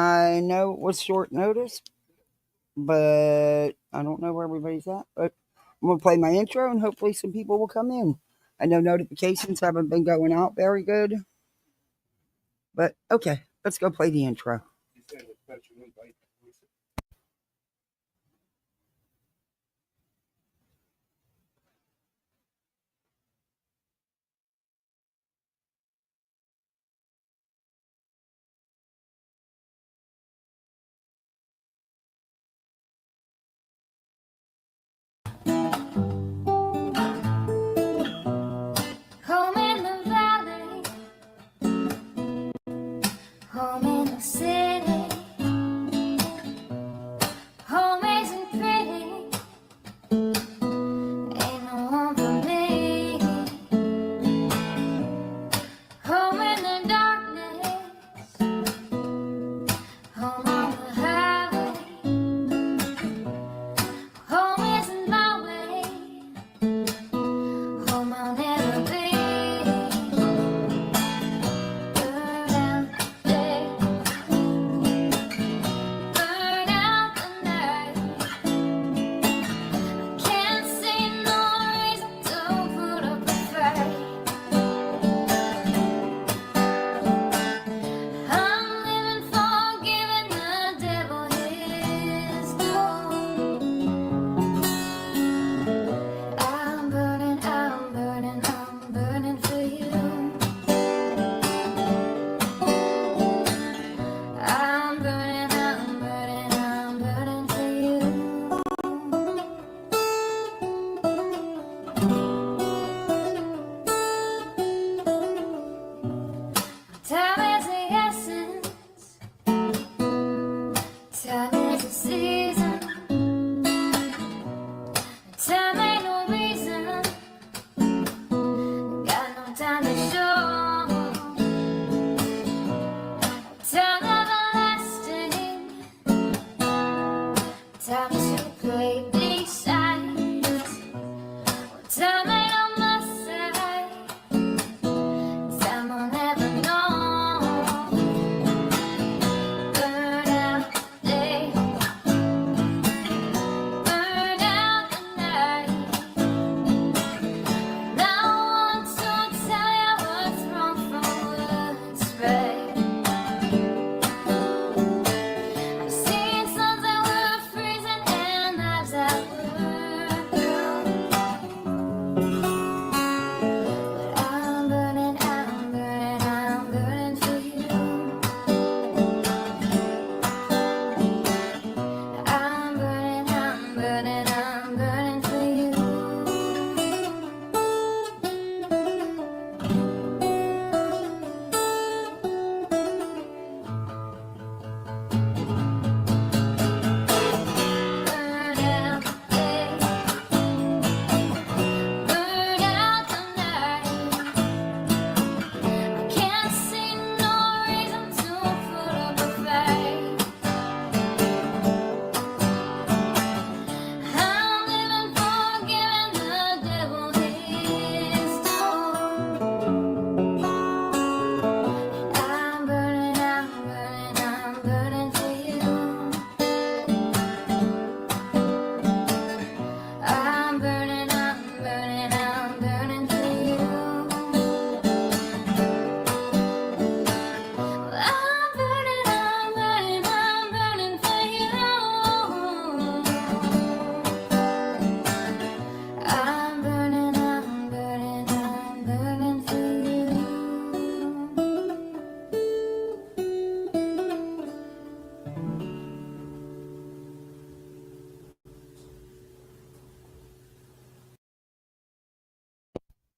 I know it was short notice, but I don't know where everybody's at. But I'm going to play my intro and hopefully some people will come in. I know notifications haven't been going out very good. But okay, let's go play the intro. Home in the valley, home in the city, home isn't pretty, ain't no home for me. Home in the darkness, home on the highway, home isn't my way, home I'll never be. Time is the essence, time is the season, time ain't no reason, got no time to show, time everlasting, time to play these sides, time ain't on my side, time I'll never know.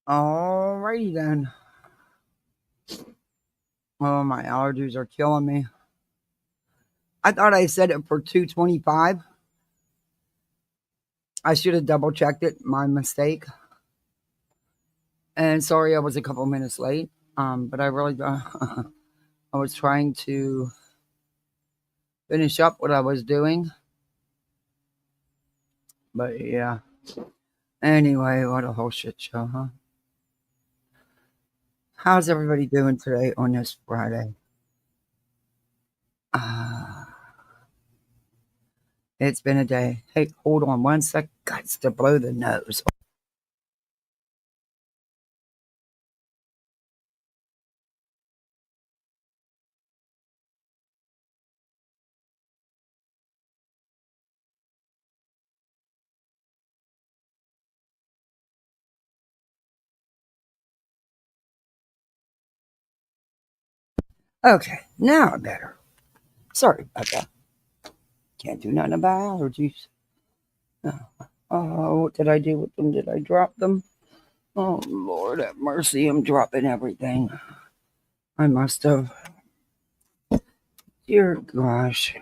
Alrighty then. Oh, my allergies are killing me. I thought I set it for 2:25. I should have double checked it. My mistake. And sorry I was a couple minutes late. But I really I was trying to finish up what I was doing. But yeah. Anyway, what a whole shit show, huh? How's everybody doing today on this Friday? It's been a day. Hey, hold on one sec. Got to blow the nose. Okay, now I better. Sorry about that. Can't do nothing about allergies. Oh, what did I do with them? Did I drop them? Oh, Lord have mercy. I'm dropping everything. I must have. Dear gosh.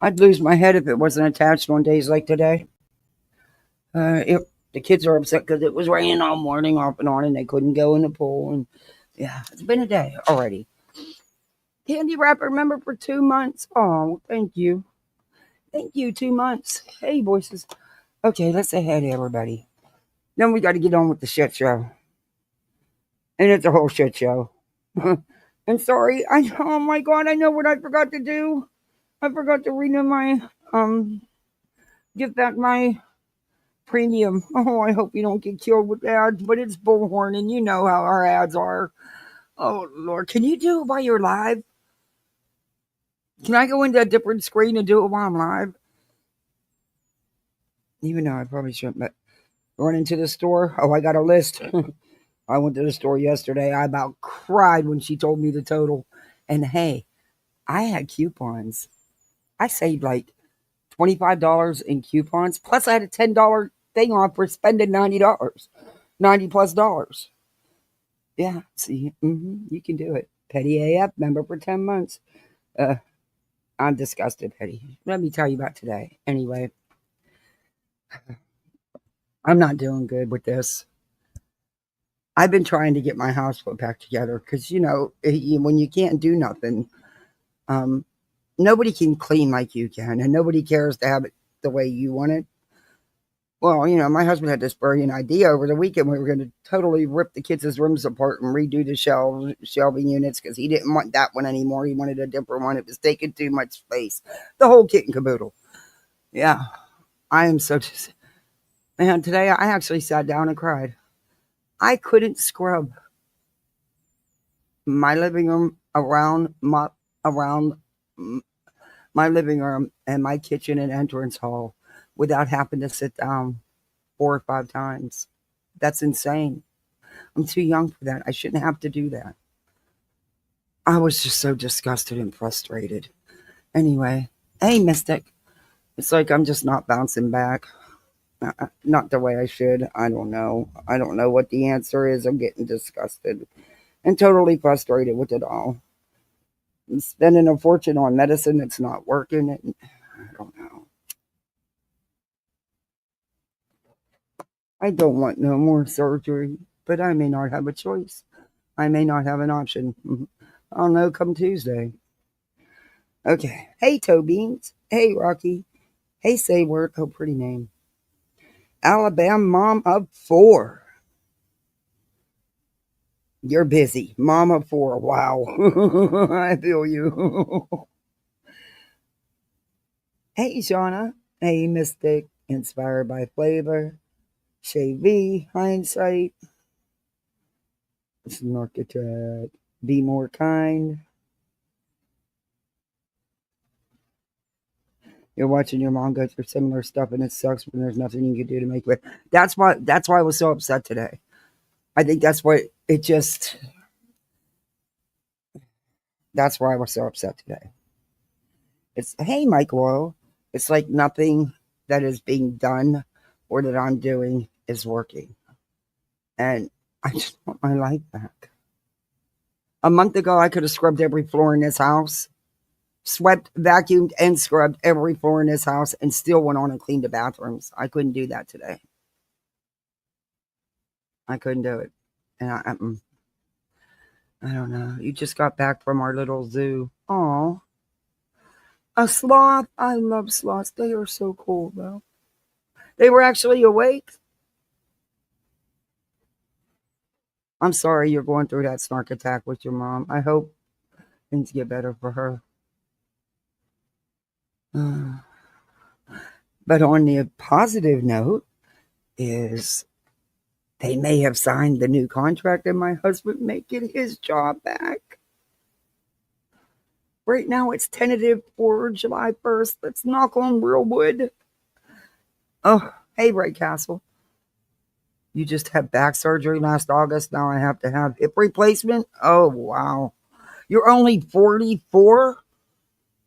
I'd lose my head if it wasn't attached on days like today. The kids are upset because it was raining all morning off and on and they couldn't go in the pool. And yeah, it's been a day already. Candy wrapper, remember, for 2 months. Oh, thank you. Thank you, 2 months. Hey, voices. Okay, let's say hey to everybody. Then we got to get on with the shit show. And it's a whole shit show. And sorry, oh my God, I know what I forgot to do. I forgot to renew my, give back my premium. Oh, I hope you don't get killed with ads, but it's Bullhorn and you know how our ads are. Oh, Lord. Can you do it while you're live? Can I go into a different screen and do it while I'm live? Even though I probably shouldn't, but run into the store. Oh, I got a list. I went to the store yesterday. I about cried when she told me the total. And hey, I had coupons. I saved like $25 in coupons. Plus, I had a $10 thing off for spending $90, $90+ Yeah, see, you can do it. Petty AF member for 10 months. Uh, I'm disgusted, Petty. Let me tell you about today. Anyway, I'm not doing good with this. I've been trying to get my house put back together because, when you can't do nothing, um, nobody can clean like you can, and nobody cares to have it the way you want it. Well, my husband had this brilliant idea over the weekend. We were going to totally rip the kids' rooms apart and redo the shelving units because he didn't want that one anymore. He wanted a different one. It was taking too much space. The whole kit and caboodle. Yeah, I am so just. Man, today I actually sat down and cried. I couldn't scrub my living room around my living room and my kitchen and entrance hall without having to sit down 4 or 5 times. That's insane. I'm too young for that. I shouldn't have to do that. I was just so disgusted and frustrated. Anyway, hey, Mystic. It's like I'm just not bouncing back. Not the way I should. I don't know. I don't know what the answer is. I'm getting disgusted and totally frustrated with it all. I'm spending a fortune on medicine that's not working. And I don't know. I don't want no more surgery, but I may not have a choice. I may not have an option. I'll know come Tuesday. Okay. Hey, Toe Beans. Hey, Rocky. Hey, Say Word. Oh, pretty name. Alabama mom of 4. You're busy. Mom of 4. Wow. I feel you. Hey, Shauna. Hey, Mystic. Inspired by Flavor. Shay V. Hindsight. Snark Attack. Be more kind. You're watching your mom go through similar stuff and it sucks when there's nothing you can do to make it. That's why I was so upset today. I think that's why I was so upset today. It's hey Michael. It's like nothing that is being done or that I'm doing is working. And I just want my life back. A month ago I could have scrubbed every floor in this house. Swept, vacuumed, and scrubbed every floor in this house and still went on and cleaned the bathrooms. I couldn't do that today. I couldn't do it. And I don't know. You just got back from our little zoo. Aw. A sloth. I love sloths. They are so cool, though. They were actually awake. I'm sorry you're going through that snark attack with your mom. I hope things get better for her. But on the positive note is they may have signed the new contract and my husband may get his job back. Right now it's tentative for July 1st. Let's knock on real wood. Oh, hey, Ray Castle. You just had back surgery last August. Now I have to have hip replacement. Oh, wow. You're only 44?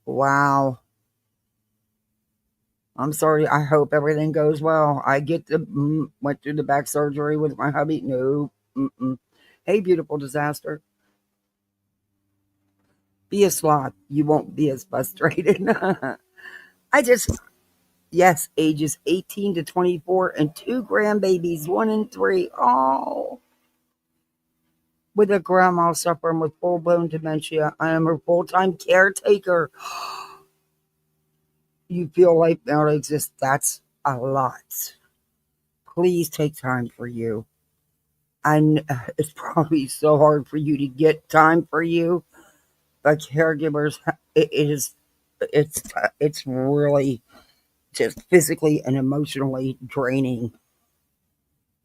Wow. I'm sorry. I hope everything goes well. I went through the back surgery with my hubby. No. Mm-mm. Hey, beautiful disaster. Be a sloth. You won't be as frustrated. Yes, ages 18 to 24 and 2 grandbabies, 1 and 3. Oh, with a grandma suffering with full blown dementia. I am her full time caretaker. You feel like now exists. That's a lot. Please take time for you. It's probably so hard for you to get time for you, but caregivers, it's it's really just physically and emotionally draining.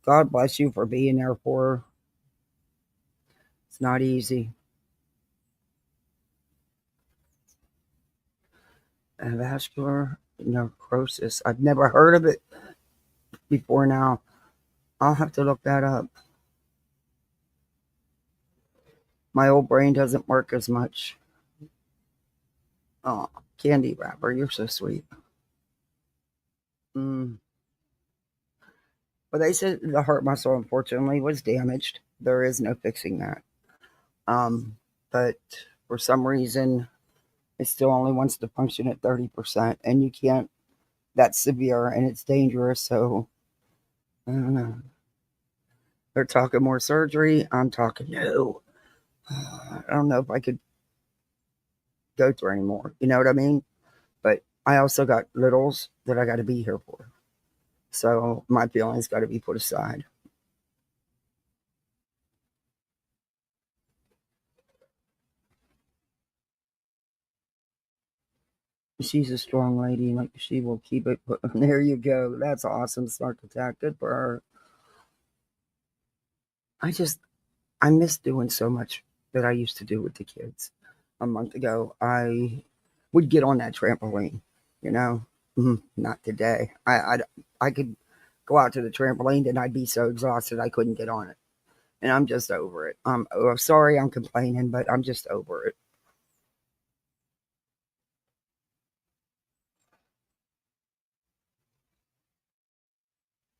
God bless you for being there for her. It's not easy. And vascular necrosis. I've never heard of it before now. I'll have to look that up. My old brain doesn't work as much. Oh, candy wrapper, you're so sweet. Mm. But they said the heart muscle, unfortunately, was damaged. There is no fixing that. But for some reason, it still only wants to function at 30%, and you can't. That's severe and it's dangerous. So I don't know. They're talking more surgery. I'm talking no. I don't know if I could go through anymore. You know what I mean? But I also got littles that I got to be here for. So my feelings got to be put aside. She's a strong lady. Like she will keep it. There you go. That's awesome. Snark attack. Good for her. I miss doing so much that I used to do with the kids. A month ago, I would get on that trampoline. You know, not today. I could go out to the trampoline and I'd be so exhausted I couldn't get on it. And I'm just over it. Sorry I'm complaining, but I'm just over it.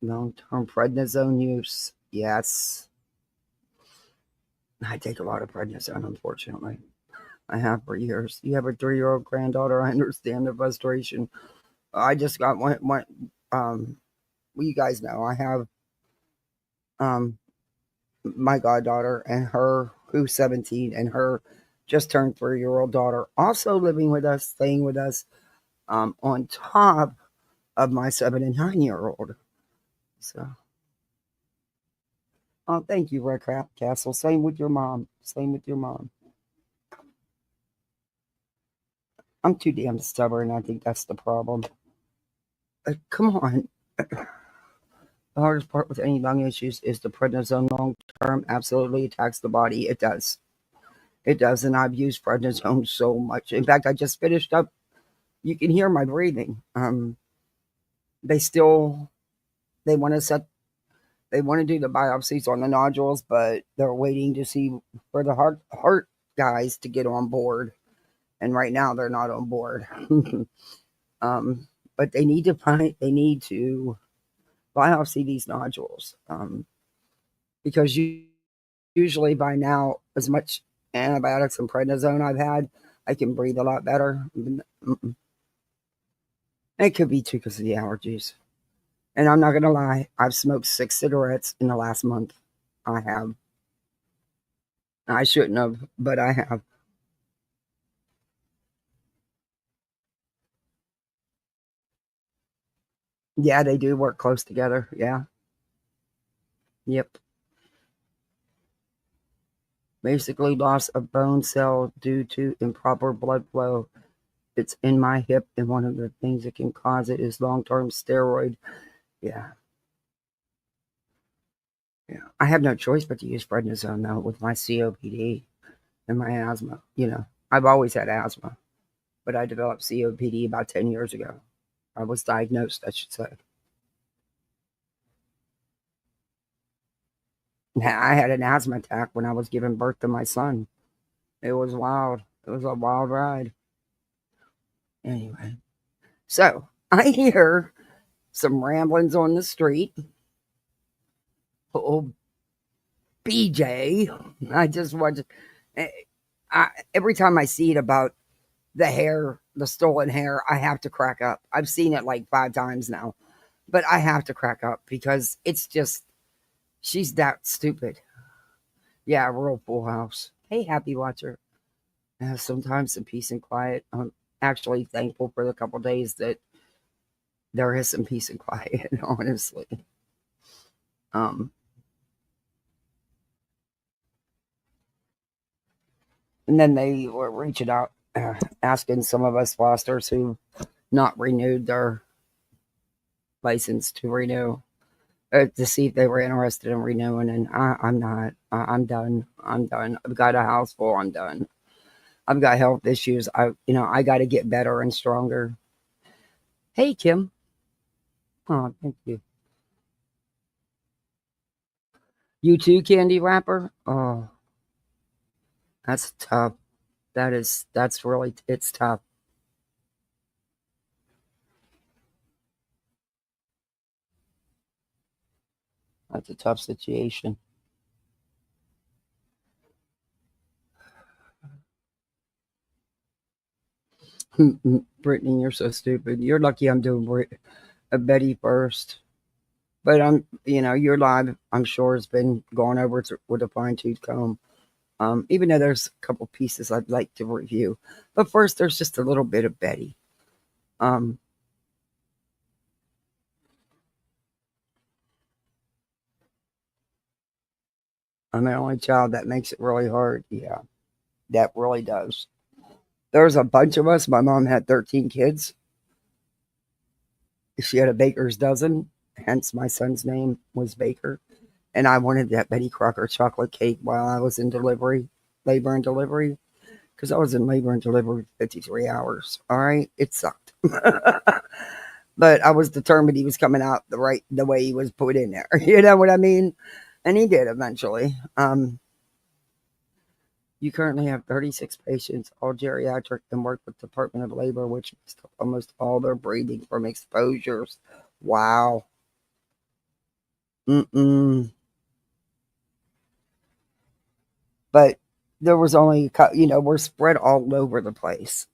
Long-term prednisone use. Yes. I take a lot of prednisone, unfortunately. I have for years. You have a 3-year-old granddaughter. I understand the frustration. I just got one well, you guys know I have um my goddaughter and her who's 17 and her just turned 3-year-old daughter also living with us, staying with us, on top of my 7 and 9-year-old. So oh, thank you, Red Crap Castle. Same with your mom. Same with your mom. I'm too damn stubborn. I think that's the problem. Come on. The hardest part with any lung issues is the prednisone long term absolutely attacks the body. It does. It does. And I've used prednisone so much. In fact, I just finished up. You can hear my breathing. They still, they want to set, they want to do the biopsies on the nodules, but they're waiting to see for the heart guys to get on board. And right now they're not on board. But they need to biopsy these nodules. Because usually by now, as much antibiotics and prednisone I've had, I can breathe a lot better. It could be too because of the allergies. And I'm not going to lie, I've smoked 6 cigarettes in the last month. I have. I shouldn't have, but I have. Yeah, they do work close together. Yeah. Yep. Basically, loss of bone cell due to improper blood flow. It's in my hip, and one of the things that can cause it is long-term steroid. Yeah, yeah. I have no choice but to use prednisone though with my COPD and my asthma. I've always had asthma, but I developed COPD about 10 years ago. I was diagnosed, I should say. I had an asthma attack when I was giving birth to my son. It was wild. It was a wild ride. Anyway, so I hear some ramblings on the street. Old BJ. I just watch. Every time I see it about the hair, the stolen hair, I have to crack up. I've seen it like 5 times now, but I have to crack up because it's just, she's that stupid. Yeah, real Full House. Hey, happy watcher. Sometimes some peace and quiet. I'm actually thankful for the couple days that there is some peace and quiet, honestly. Um, and then they were reaching out, asking some of us fosters who not renewed their license to renew, to see if they were interested in renewing. And I'm not. I'm done. I'm done. I've got a house full. I'm done. I've got health issues. I got to get better and stronger. Hey, Kim. Oh, thank you. You too, candy wrapper. Oh, that's tough. That's really, it's tough. That's a tough situation. Brittany, you're so stupid. You're lucky I'm doing a Betty first. But your live, I'm sure, has been gone over with a fine tooth comb. Even though there's a couple pieces I'd like to review. But first, there's just a little bit of Betty. Um, I'm an only child. That makes it really hard. Yeah, that really does. There's a bunch of us. My mom had 13 kids. She had a baker's dozen, hence my son's name was Baker. And I wanted that Betty Crocker chocolate cake while I was in labor and delivery, because I was in labor and delivery for 53 hours. All right, it sucked. But I was determined he was coming out the way he was put in there. You know what I mean? And he did eventually. You currently have 36 patients, all geriatric, and work with Department of Labor, which makes up almost all their breathing from exposures. Wow. Mm-mm. But there was only, we're spread all over the place.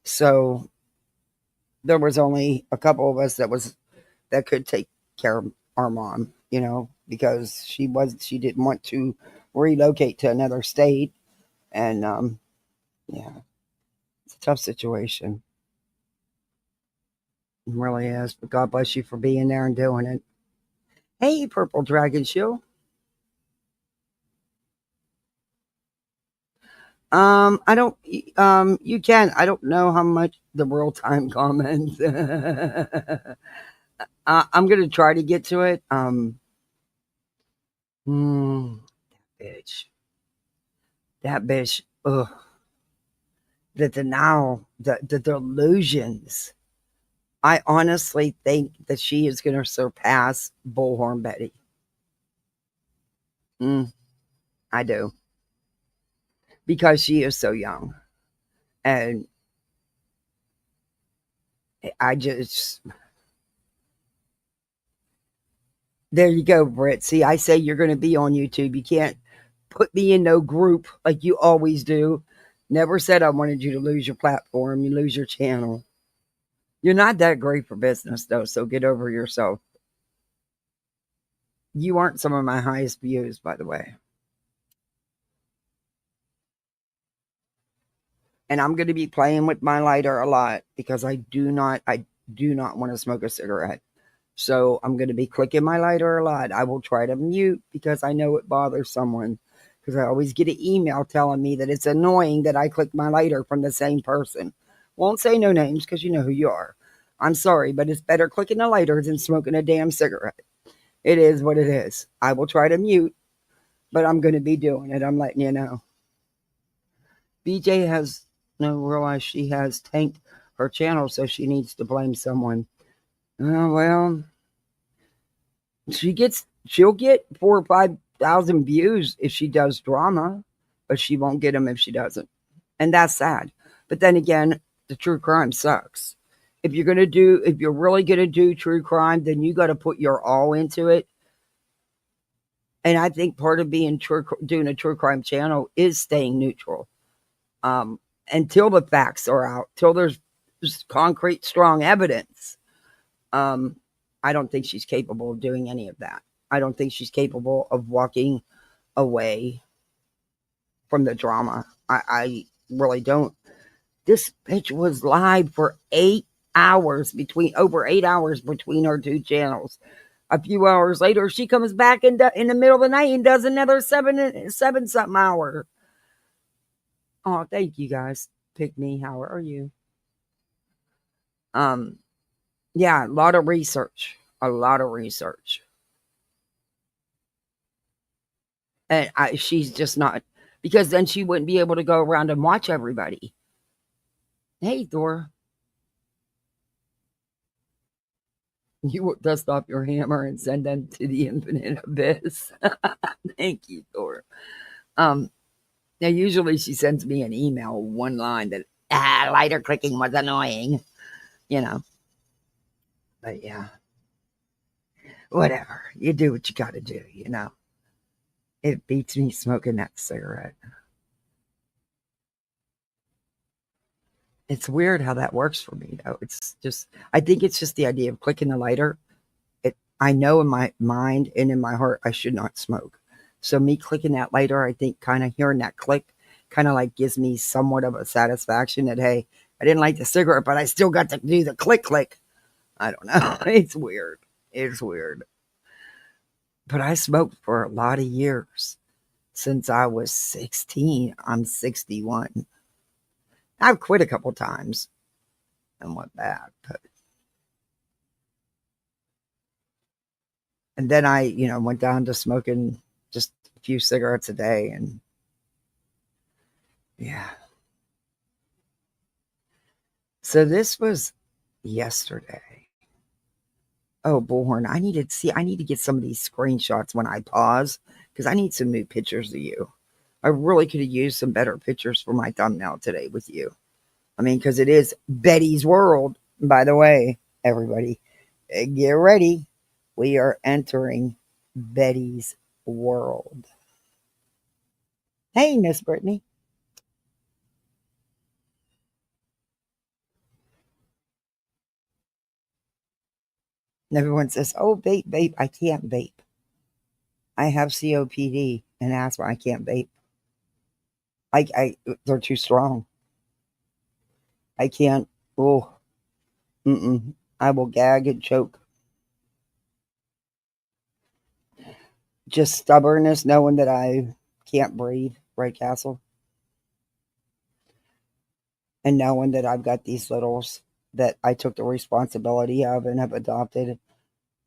So there was only a couple of us that could take care of our mom, because she didn't want to relocate to another state. And yeah, it's a tough situation. It really is. But God bless you for being there and doing it. Hey, Purple Dragon Shield. I don't. You can. I don't know how much the real time comments. I'm gonna try to get to it. Mm, bitch. That bitch. Ugh. The denial. The delusions. I honestly think that she is gonna surpass Bullhornbetty. I do, because she is so young, and I just. There you go, Britt. See, I say you're going to be on YouTube. You can't put me in no group like you always do. Never said I wanted you to lose your platform, you lose your channel. You're not that great for business, though, so get over yourself. You aren't some of my highest views, by the way. And I'm going to be playing with my lighter a lot because I do not want to smoke a cigarette. So I'm going to be clicking my lighter a lot. I will try to mute because I know it bothers someone. Because I always get an email telling me that it's annoying that I click my lighter from the same person. Won't say no names because you know who you are. I'm sorry, but it's better clicking the lighter than smoking a damn cigarette. It is what it is. I will try to mute, but I'm going to be doing it. I'm letting you know. BJ has no realize she has tanked her channel, so she needs to blame someone. Well, she'll get 4 or 5 thousand views if she does drama, but she won't get them if she doesn't, and that's sad. But then again, the true crime sucks. If you're really gonna do true crime, then you got to put your all into it. And I think part of doing a true crime channel is staying neutral, um, until the facts are out, till there's concrete, strong evidence. Um, I don't think she's capable of doing any of that. I don't think she's capable of walking away from the drama. I really don't. This bitch was live for 8 hours over 8 hours between her two channels. A few hours later, she comes back in the middle of the night and does another seven something hour. Oh, thank you guys. Pick me. How are you? Yeah, a lot of research. A lot of research. And she's just not, because then she wouldn't be able to go around and watch everybody. Hey, Thor. You will dust off your hammer and send them to the infinite abyss. Thank you, Thor. Now, usually she sends me an email, one line that, lighter clicking was annoying, you know. But yeah, whatever. You do what you got to do, you know. It beats me smoking that cigarette. It's weird how that works for me, though. I think it's just the idea of clicking the lighter. I know in my mind and in my heart I should not smoke. So me clicking that lighter, I think kind of hearing that click kind of like gives me somewhat of a satisfaction that, hey, I didn't like the cigarette, but I still got to do the click. I don't know. It's weird. It's weird. But I smoked for a lot of years. Since I was 16, I'm 61. I've quit a couple times and went back. And then I, went down to smoking just a few cigarettes a day. And yeah. So this was yesterday. Oh, Bullhorn, I need to get some of these screenshots when I pause, because I need some new pictures of you. I really could have used some better pictures for my thumbnail today with you. I mean, because it is Betty's World. By the way, everybody, get ready. We are entering Betty's World. Hey, Miss Brittany. And everyone says, oh, vape. I can't vape. I have COPD and asthma. I can't vape. They're too strong. I can't. Oh, I will gag and choke. Just stubbornness, knowing that I can't breathe, right, Castle? And knowing that I've got these littles that I took the responsibility of and have adopted.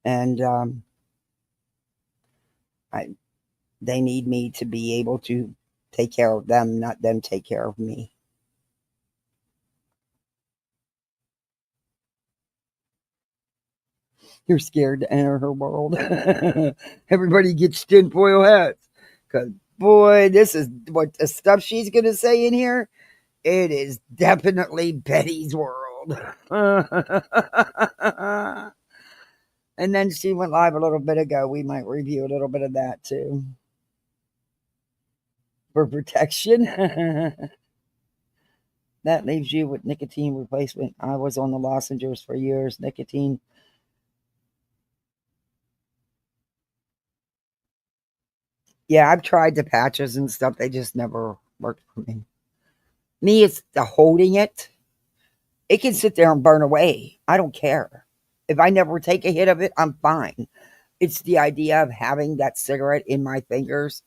And they need me to be able to take care of them, not them take care of me. You're scared to enter her world. Everybody gets tinfoil hats. Because, boy, this is what the stuff she's going to say in here. It is definitely Betty's World. And then she went live a little bit ago. We might review a little bit of that, too. For protection. That leaves you with nicotine replacement. I was on the lozenges for years. Nicotine. Yeah, I've tried the patches and stuff. They just never worked for me. Me, it's the holding it. It can sit there and burn away. I don't care. If I never take a hit of it, I'm fine. It's the idea of having that cigarette in my fingers.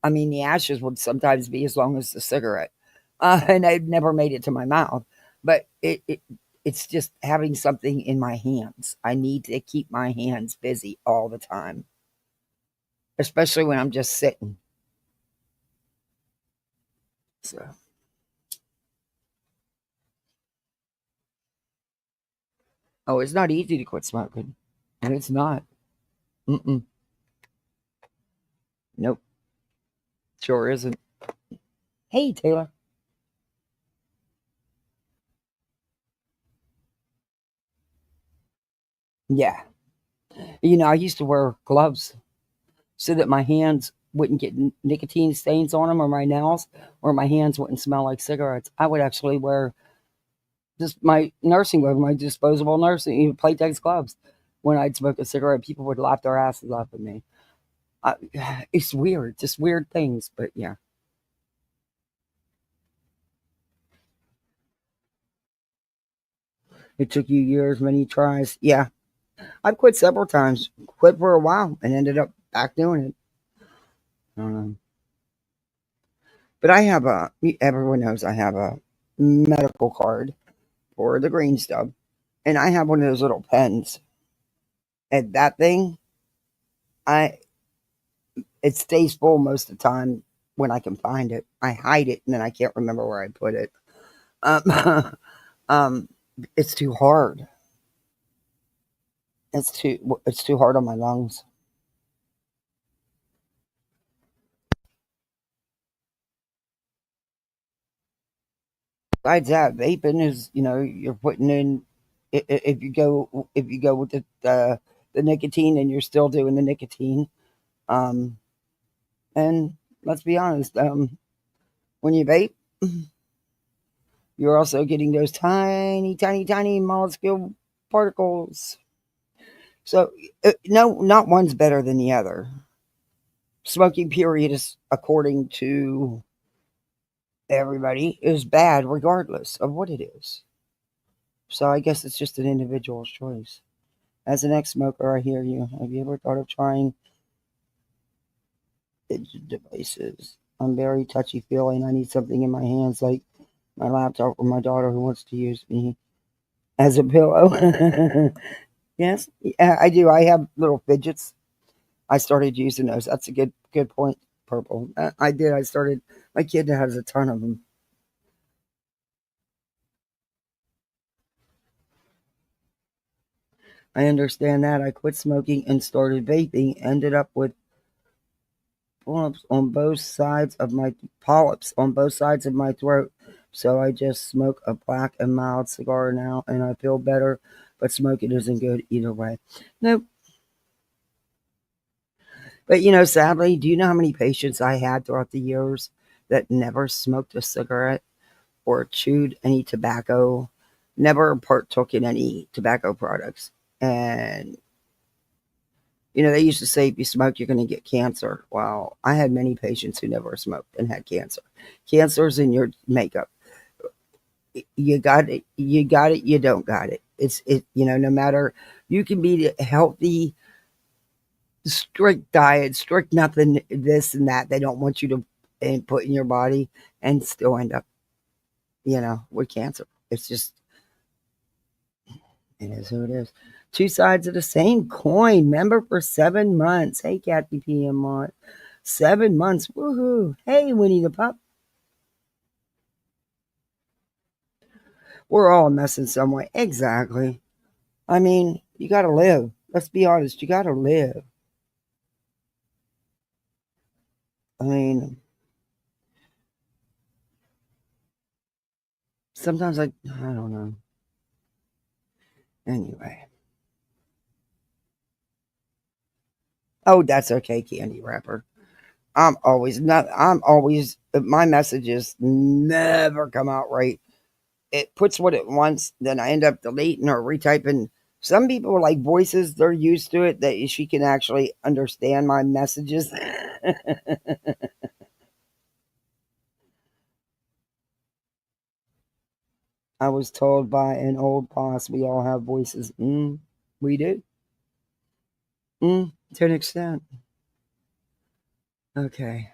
I mean, the ashes would sometimes be as long as the cigarette. and I've never made it to my mouth. But it's just having something in my hands. I need to keep my hands busy all the time, especially when I'm just sitting. So, oh, it's not easy to quit smoking, and it's not. Mm-mm. Nope, sure isn't. Hey, Taylor. Yeah, I used to wear gloves so that my hands wouldn't get nicotine stains on them, or my nails, or my hands wouldn't smell like cigarettes. I would actually wear just my nursing gloves, my disposable nursing Playtex gloves. When I'd smoke a cigarette, people would laugh their asses off at me. I, it's weird, just weird things. But yeah, it took you years, many tries. Yeah, I've quit several times, quit for a while, and ended up back doing it. I don't know. But I have everyone knows I have a medical card for the green stub. And I have one of those little pens. And that thing, I it stays full most of the time when I can find it. I hide it and then I can't remember where I put it. Um, um, it's too hard. It's too hard on my lungs. Besides that, vaping is you're putting in if you go with the nicotine and you're still doing the nicotine. Um, and let's be honest, when you vape, you're also getting those tiny, tiny, tiny molecule particles. So, no, not one's better than the other. Smoking, period, is according to everybody, is bad regardless of what it is. So, I guess it's just an individual's choice. As an ex smoker, I hear you. Have you ever thought of trying digital devices? I'm very touchy feeling. I need something in my hands like my laptop or my daughter who wants to use me as a pillow. Yes, yeah, I do. I have little fidgets. I started using those. That's a good point. Purple. I did. I started. My kid has a ton of them. I understand that. I quit smoking and started vaping. Ended up with polyps on both sides of my throat. So I just smoke a black and mild cigar now, and I feel better. But smoking isn't good either way. Nope. But sadly, do you know how many patients I had throughout the years that never smoked a cigarette or chewed any tobacco, never partook in any tobacco products? And they used to say if you smoke, you're going to get cancer. Well, I had many patients who never smoked and had cancer. Cancer's in your makeup. You got it. You got it. You don't got it. No matter, you can be healthy, strict diet, strict nothing, this and that. They don't want you to put in your body and still end up, with cancer. It's just, it is who it is. Two sides of the same coin. Member for 7 months. Hey, Kathy P. and Mont. 7 months. Woohoo. Hey, Winnie the Pup. We're all a mess in some way. Exactly. I mean, you got to live. Let's be honest. You got to live. I mean, sometimes I don't know. Anyway. Oh, that's okay, candy wrapper. I'm always, my messages never come out right. It puts what it wants, then I end up deleting or retyping. Some people like voices, they're used to it, that she can actually understand my messages. I was told by an old boss we all have voices. We do. To an extent. Okay.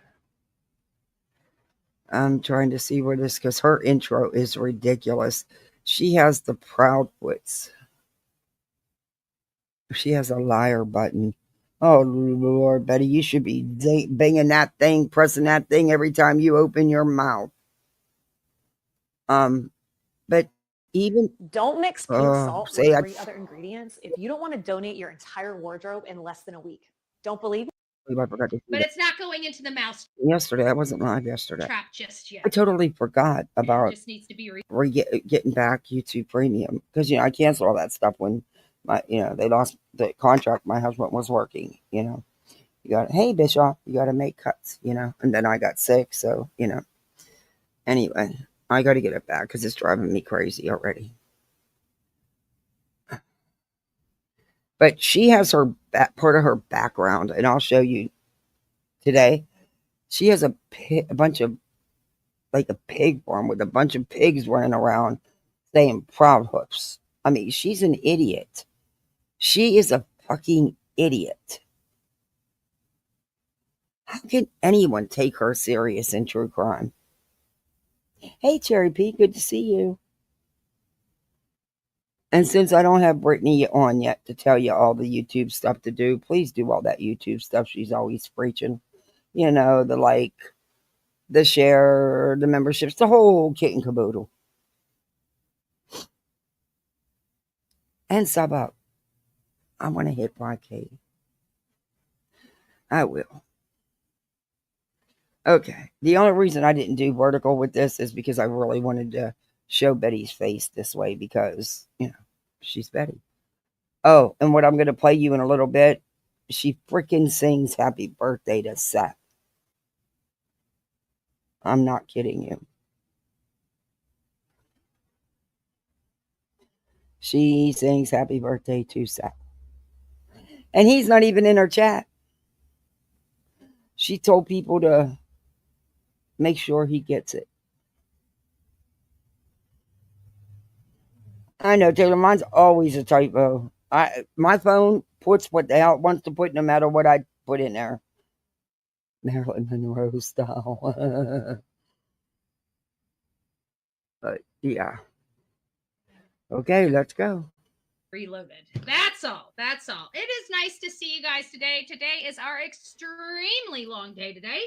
I'm trying to see where this, because her intro is ridiculous. She has the Proudwoods. She has a liar button. Oh, Lord, Betty, you should be banging that thing, pressing that thing every time you open your mouth. But even Don't mix pink salt with 3 other ingredients if you don't want to donate your entire wardrobe in less than a week. Don't believe me? I forgot to But it's not going into the mouse yesterday. I wasn't live yesterday. trap just yet. I totally forgot about It just needs to be getting back YouTube Premium, because I canceled all that stuff when they lost the contract my husband was working. You got, hey Bishop, you got to make cuts. And then I got sick, so anyway, I got to get it back because it's driving me crazy already. But she has her part of her background, and I'll show you today. She has a bunch of, like a pig farm with a bunch of pigs running around saying proud hoofs. I mean, she's an idiot. She is a fucking idiot. How can anyone take her serious in true crime? Hey, Cherry P, good to see you. And since I don't have Brittany on yet to tell you all the YouTube stuff to do, please do all that YouTube stuff she's always preaching. The share, the memberships, the whole kit and caboodle. And sub up. I want to hit 5K. I will. Okay. The only reason I didn't do vertical with this is because I really wanted to show Betty's face this way because, she's Betty. Oh, and what I'm going to play you in a little bit, she freaking sings happy birthday to Seth. I'm not kidding you. She sings happy birthday to Seth. And he's not even in her chat. She told people to make sure he gets it. I know, Taylor, mine's always a typo. My phone puts what the hell it wants to put no matter what I put in there. Marilyn Monroe style. But yeah. Okay, let's go. Reloaded. That's all. It is nice to see you guys today. Today is our extremely long day today.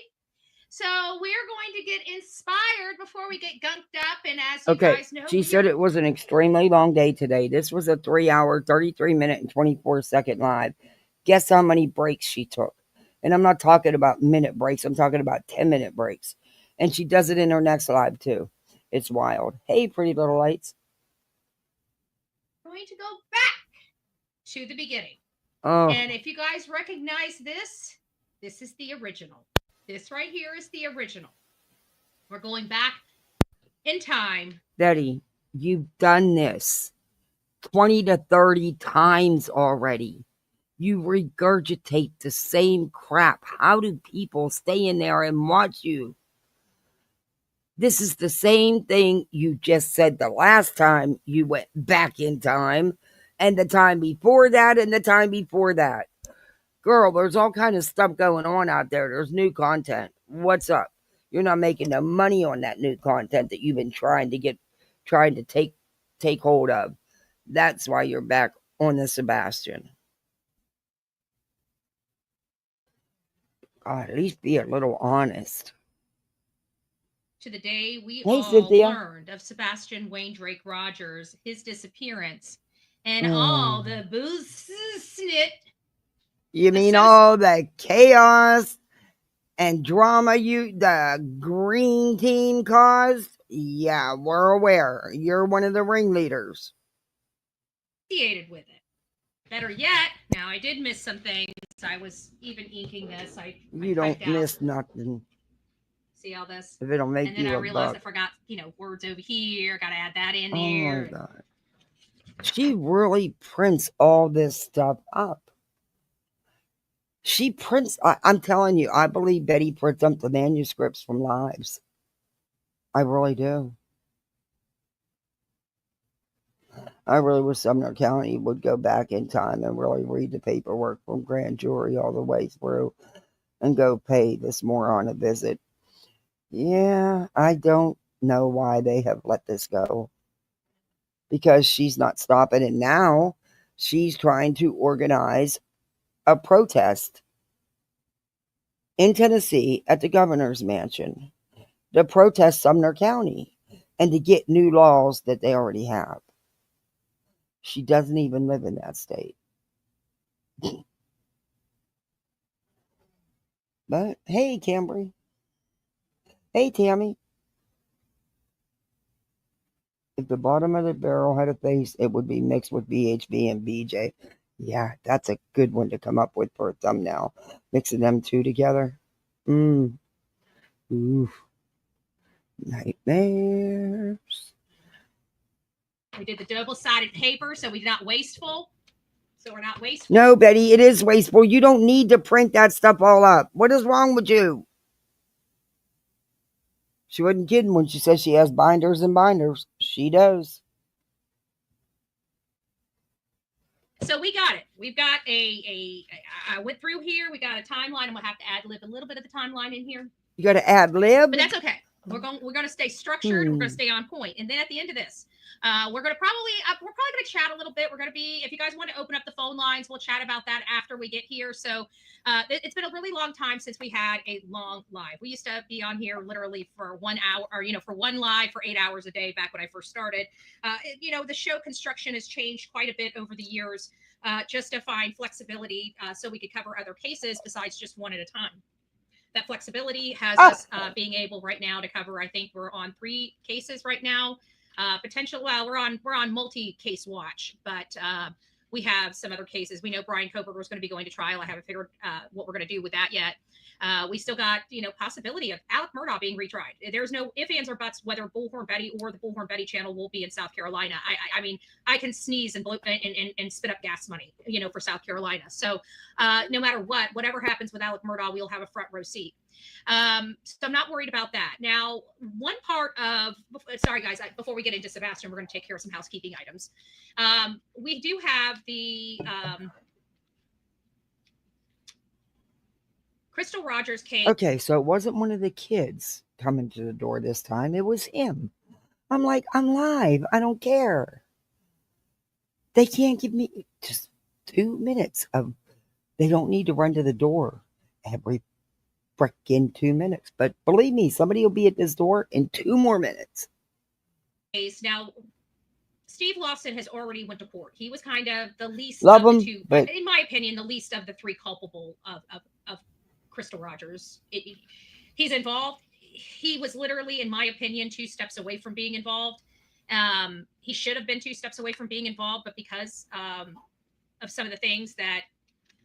So we're going to get inspired before we get gunked up. And as you guys know, she said it was an extremely long day today. This was a 3-hour, 33-minute, and 24-second live. Guess how many breaks she took? And I'm not talking about minute breaks. I'm talking about 10-minute breaks. And she does it in her next live too. It's wild. Hey, pretty little lights. We're going to go back to the beginning. Oh. And if you guys recognize this is the original. This right here is the original. We're going back in time. Betty, you've done this 20 to 30 times already. You regurgitate the same crap. How do people stay in there and watch you? This is the same thing you just said the last time you went back in time, and the time before that, and the time before that. Girl, there's all kind of stuff going on out there. There's new content. What's up? You're not making no money on that new content that you've been trying to take hold of. That's why you're back on the Sebastian. God, at least be a little honest. To the day we Cynthia. learned of Sebastian Wayne Drake Rogers, his disappearance, and all the bullshit. You mean all the chaos and drama the green team caused? Yeah, we're aware. You're one of the ringleaders. Associated with it. Better yet, now I did miss some things. I was even inking this. You don't miss nothing. See all this? If it'll make you a buck. And then I realized I forgot, words over here. Got to add that in there. Oh my God. She really prints all this stuff up. She prints, I'm telling you, I believe Betty prints up the manuscripts from lives. I really do. I really wish Sumner County would go back in time and really read the paperwork from grand jury all the way through and go pay this moron a visit. Yeah, I don't know why they have let this go. Because she's not stopping it now. She's trying to organize a protest in Tennessee at the governor's mansion to protest Sumner County and to get new laws that they already have. She doesn't even live in that state. But hey, Cambry. Hey, Tammy. If the bottom of the barrel had a face, it would be mixed with BHB and BJ. Yeah, that's a good one to come up with for a thumbnail. Mixing them two together. Ooh. Nightmares. We did the double-sided paper, so we're not wasteful. So we're not wasteful. No, Betty, it is wasteful. You don't need to print that stuff all up. What is wrong with you? She wasn't kidding when she says she has binders and binders. She does. So we got it. We've got I went through here. We got a timeline, and we'll have to ad-lib a little bit of the timeline in here. You got to ad lib? But that's okay. We're going to stay structured. We're going to stay on point. And then at the end of this, we're going to probably going to chat a little bit. We're going to be, if you guys want to open up the phone lines, we'll chat about that after we get here. So it's been a really long time since we had a long live. We used to be on here literally for 1 hour, or for one live for 8 hours a day back when I first started. The show construction has changed quite a bit over the years, just to find flexibility so we could cover other cases besides just one at a time. That flexibility has us being able right now to cover. I think we're on 3 cases right now. Well, we're on multi-case watch, but we have some other cases. We know Brian Koberger was going to be going to trial. I haven't figured what we're going to do with that yet. We still got, possibility of Alec Murdaugh being retried. There's no ifs, ands, or buts whether Bullhornbetty or the Bullhornbetty channel will be in South Carolina. I mean, I can sneeze and blow and spit up gas money, for South Carolina. So no matter whatever happens with Alec Murdaugh, we'll have a front row seat. So I'm not worried about that. Now, one part of, sorry guys, before we get into Sebastian, we're going to take care of some housekeeping items. We do have the Crystal Rogers case. Okay, so it wasn't one of the kids coming to the door this time. It was him. I'm like, I'm live. I don't care. They can't give me just 2 minutes of, they don't need to run to the door every freaking 2 minutes. But believe me, somebody will be at this door in 2 more minutes. Now, Steve Lawson has already went to court. He was kind of the least Love of him, the two, but in my opinion, the least of the 3 culpable of Crystal Rogers. He's involved. He was literally, in my opinion, 2 steps away from being involved. He should have been 2 steps away from being involved, but because of some of the things that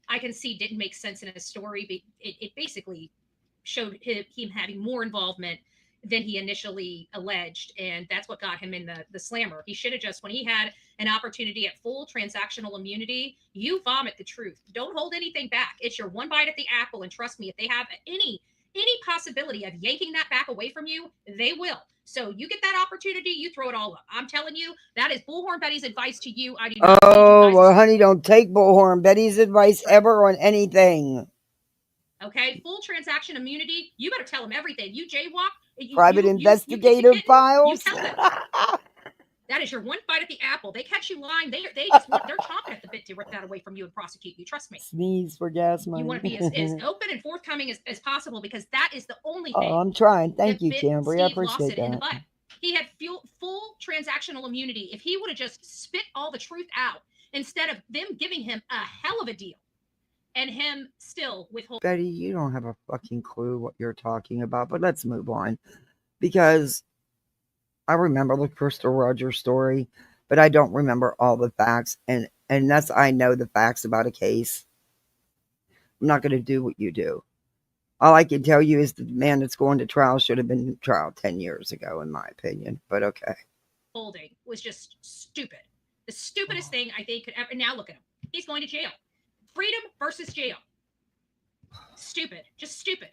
I can see didn't make sense in his story, it basically showed him having more involvement than he initially alleged, and that's what got him in the slammer. He should have just, when he had an opportunity at full transactional immunity, you vomit the truth. Don't hold anything back. It's your one bite at the apple, and trust me, if they have any possibility of yanking that back away from you, they will. So you get that opportunity, you throw it all up. I'm telling you, that is Bullhornbetty's advice to you. I do not. Oh, well, honey, don't take Bullhornbetty's advice ever on anything. Okay, full transaction immunity. You better tell them everything. You jaywalk. Private investigative files. You tell them. That is your one bite at the apple. They catch you lying. They're chomping at the bit to rip that away from you and prosecute you. Trust me. Sneeze for gas money. You want to be as open and forthcoming as possible, because that is the only thing. Oh, I'm trying. Thank you, Cambry. I appreciate In the that. butt. He had full transactional immunity. If he would have just spit all the truth out instead of them giving him a hell of a deal and him still withholding. Betty, you don't have a fucking clue what you're talking about, but let's move on, because I remember the Crystal Rogers story, but I don't remember all the facts, and unless I know the facts about a case, I'm not going to do what you do. All I can tell you is the man that's going to trial should have been in trial 10 years ago, in my opinion, but okay. Holding was just stupid. The stupidest thing I think could ever. Now look at him. He's going to jail. Freedom versus jail. Stupid. Just stupid.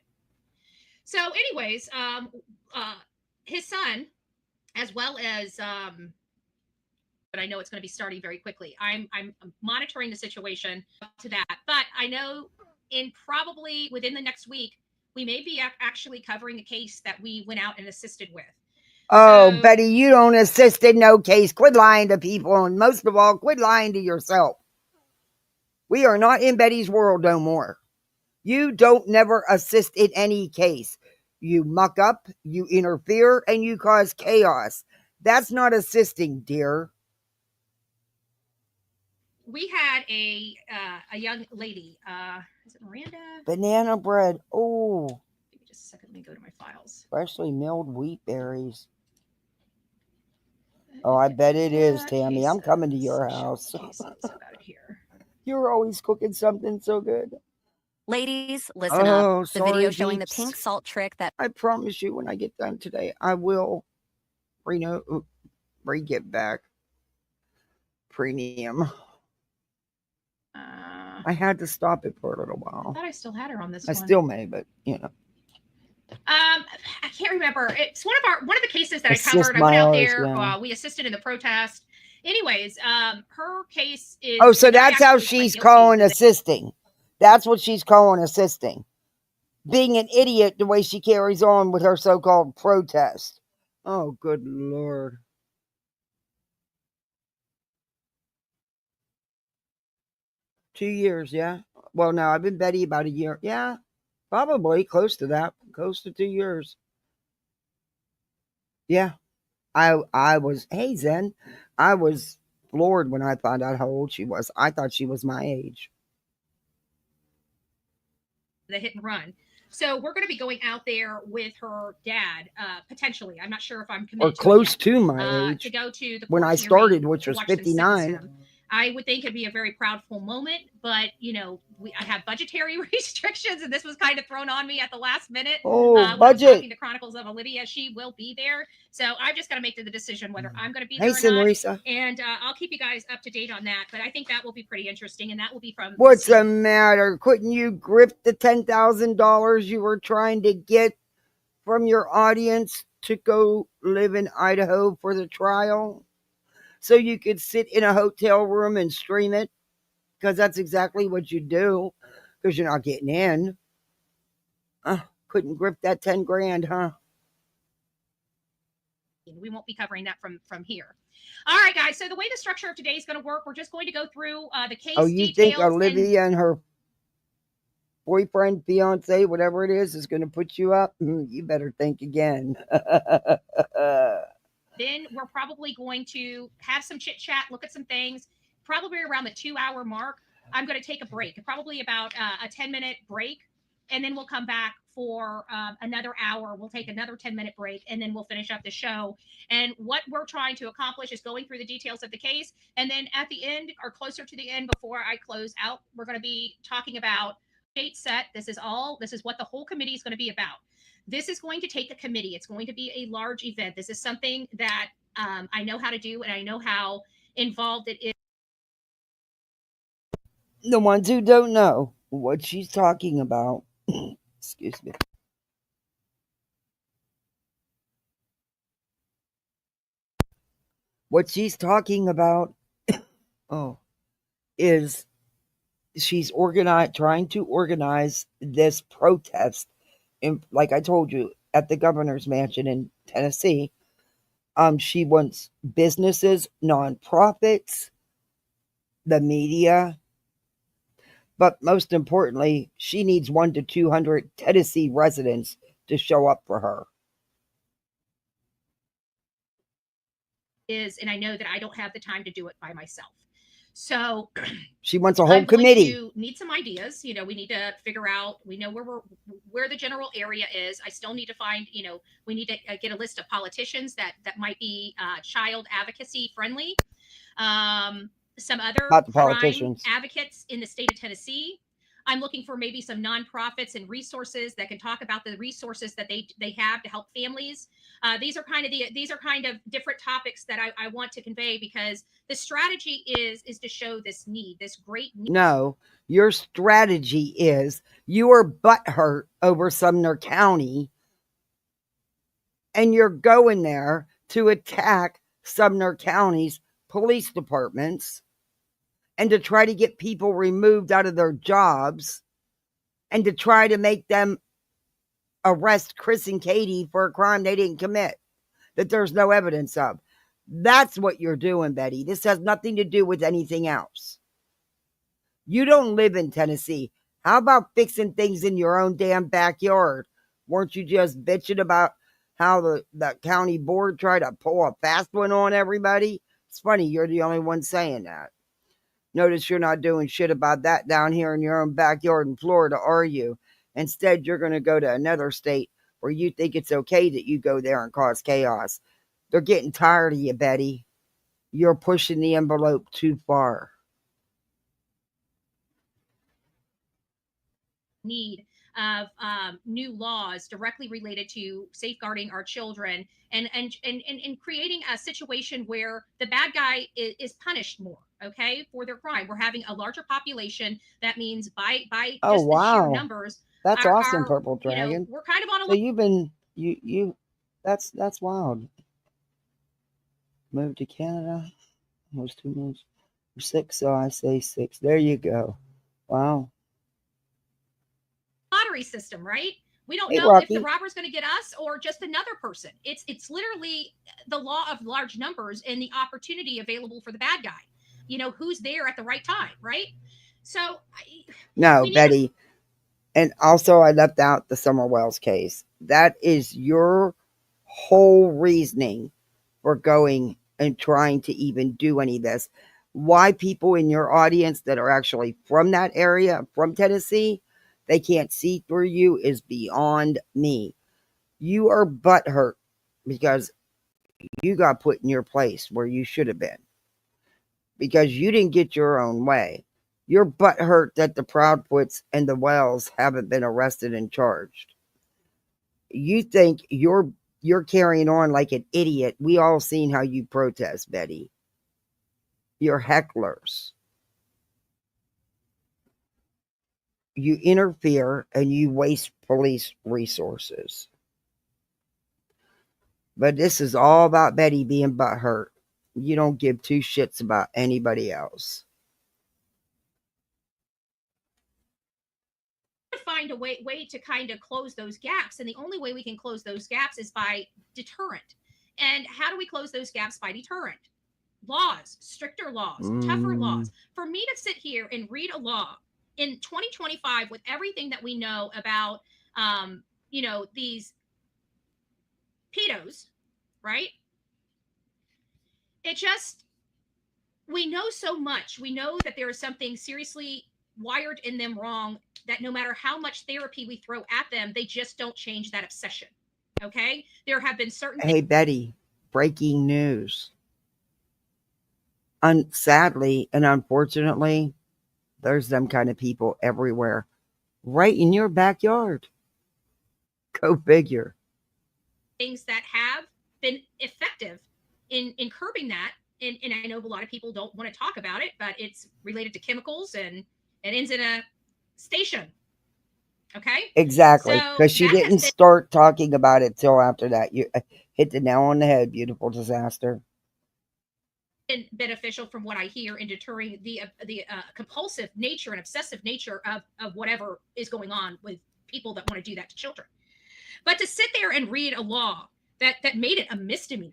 So anyways, his son, as well as, but I know it's going to be starting very quickly. I'm monitoring the situation to that, but I know in probably within the next week, we may be actually covering a case that we went out and assisted with. Oh, So- Betty, you don't assist in no case. Quit lying to people, and most of all, quit lying to yourself. We are not in Betty's world no more. You don't never assist in any case. You muck up, you interfere, and you cause chaos. That's not assisting, dear. We had a young lady. Is it Miranda? Banana bread. Oh, Give me just a second. Let me go to my files. freshly milled wheat berries. Oh, I bet it is, Tammy. I'm coming to your house. Cases. I got it here. You're always cooking something so good. Ladies, listen up. The video sorry, showing the peeps. pink salt trick that I promise you, when I get done today, I will get back premium. I had to stop it for a little I while. thought I still had her on this I one. still may, but you know. I can't remember. It's one of the cases that Assist I covered. I my went out ours, there. yeah. We assisted in the protest. Anyways, her case is. Oh, so the guy that's how actually pled she's guilty. calling assisting. That's what she's calling assisting. Being an idiot the way she carries on with her so-called protest. Oh, good Lord. Two years, yeah. Well, no, I've been Betty about a year. Yeah, probably close to that. Close to 2 years. Yeah. I was, hey, Zen. I was floored when I found out how old she was. I thought she was my age. The hit and run. So we're going to be going out there with her dad, potentially. I'm not sure if I'm committed Or close to, it yet, to my age. to go to the When court I near started, Maine which to was watch them sentence 59. him. I would think it'd be a very proudful moment, but you know, I have budgetary restrictions, and this was kind of thrown on me at the last minute. Oh, when I was budget. talking to Chronicles of Olivia, she will be there, so I've just got to make the decision whether I'm going to be Hey, there or not. Senorita. And I'll keep you guys up to date on that. But I think that will be pretty interesting, and that will be from. What's the matter? Couldn't you grip the $10,000 you were trying to get from your audience to go live in Idaho for the trial? So you could sit in a hotel room and stream it? Because that's exactly what you do. Because you're not getting in. Couldn't grip that 10 grand, huh? We won't be covering that from here. All right, guys. So the way the structure of today is going to work, we're just going to go through the case. Oh, you think Olivia and her boyfriend, fiance, whatever it is going to put you up? You better think again. Then we're probably going to have some chit chat, look at some things. Probably around the 2-hour mark, I'm going to take a break, probably about a 10-minute break, and then we'll come back for another hour. We'll take another 10-minute break, and then we'll finish up the show. And what we're trying to accomplish is going through the details of the case. And then at the end, or closer to the end, before I close out, we're going to be talking about date set. This is what the whole committee is going to be about. This is going to take a committee. It's going to be a large event. This is something that I know how to do, and I know how involved it is. The ones who don't know what she's talking about, excuse me. What she's talking about, is she's trying to organize this protest, like I told you, at the governor's mansion in Tennessee. She wants businesses, nonprofits, the media, but most importantly, she needs 100 to 200 Tennessee residents to show up for her. And I know that I don't have the time to do it by myself. So she wants a whole committee. Need some ideas. You know, we need to figure out. We know where the general area is. I still need to find. You know, we need to get a list of politicians that might be child advocacy friendly. Some other crime advocates in the state of Tennessee. I'm looking for maybe some nonprofits and resources that can talk about the resources that they have to help families. These are kind of different topics that I want to convey, because the strategy is to show this need, this great need. No, your strategy is you are butthurt over Sumner County, and you're going there to attack Sumner County's police departments and to try to get people removed out of their jobs and to try to make them arrest Chris and Katie for a crime they didn't commit, that there's no evidence of. That's what you're doing, Betty. This has nothing to do with anything else. You don't live in Tennessee. How about fixing things in your own damn backyard? Weren't you just bitching about how the county board tried to pull a fast one on everybody? It's funny, you're the only one saying that. Notice you're not doing shit about that down here in your own backyard in Florida, are you? Instead, you're going to go to another state where you think it's okay that you go there and cause chaos. They're getting tired of you, Betty. You're pushing the envelope too far. Need of new laws directly related to safeguarding our children and creating a situation where the bad guy is punished more, okay, for their crime. We're having a larger population. That means by Oh, just the sheer wow. numbers. That's awesome, Purple You know, Dragon. we're kind of on a So you've been that's wild. Moved to Canada. Almost 2 months. 6, so I say 6. There you go. Wow. lottery system, right? We don't Hey, know Rocky. if the robber's going to get us or just another person. It's literally the law of large numbers and the opportunity available for the bad guy. You know, who's there at the right time, right? So No, Betty. And also I left out the Summer Wells case. That is your whole reasoning for going and trying to even do any of this. Why people in your audience that are actually from that area, from Tennessee, they can't see through you is beyond me. You are butthurt because you got put in your place where you should have been. Because you didn't get your own way. You're butthurt that the Proudfoots and the Wells haven't been arrested and charged. You think you're carrying on like an idiot. We all seen how you protest, Betty. You're hecklers. You interfere and you waste police resources. But this is all about Betty being butthurt. You don't give two shits about anybody else. find a way to kind of close those gaps, and the only way we can close those gaps is by deterrent. And how do we close those gaps? By deterrent laws, stricter laws, tougher laws. For me to sit here and read a law in 2025 with everything that we know about you know, these pedos, right? It just, we know so much. We know that there is something seriously wired in them wrong, that no matter how much therapy we throw at them, they just don't change that obsession. Okay? There have been certain Hey, Betty, breaking news. Sadly and unfortunately, there's them kind of people everywhere, right in your backyard. Go figure. things that have been effective in curbing that. And I know a lot of people don't want to talk about it, but it's related to chemicals and it ends in a station. Okay? Exactly. So Because she that has didn't been start talking about it till after that. You hit the nail on the head, beautiful disaster. been beneficial from what I hear in deterring the compulsive nature and obsessive nature of whatever is going on with people that want to do that to children. But to sit there and read a law that made it a misdemeanor,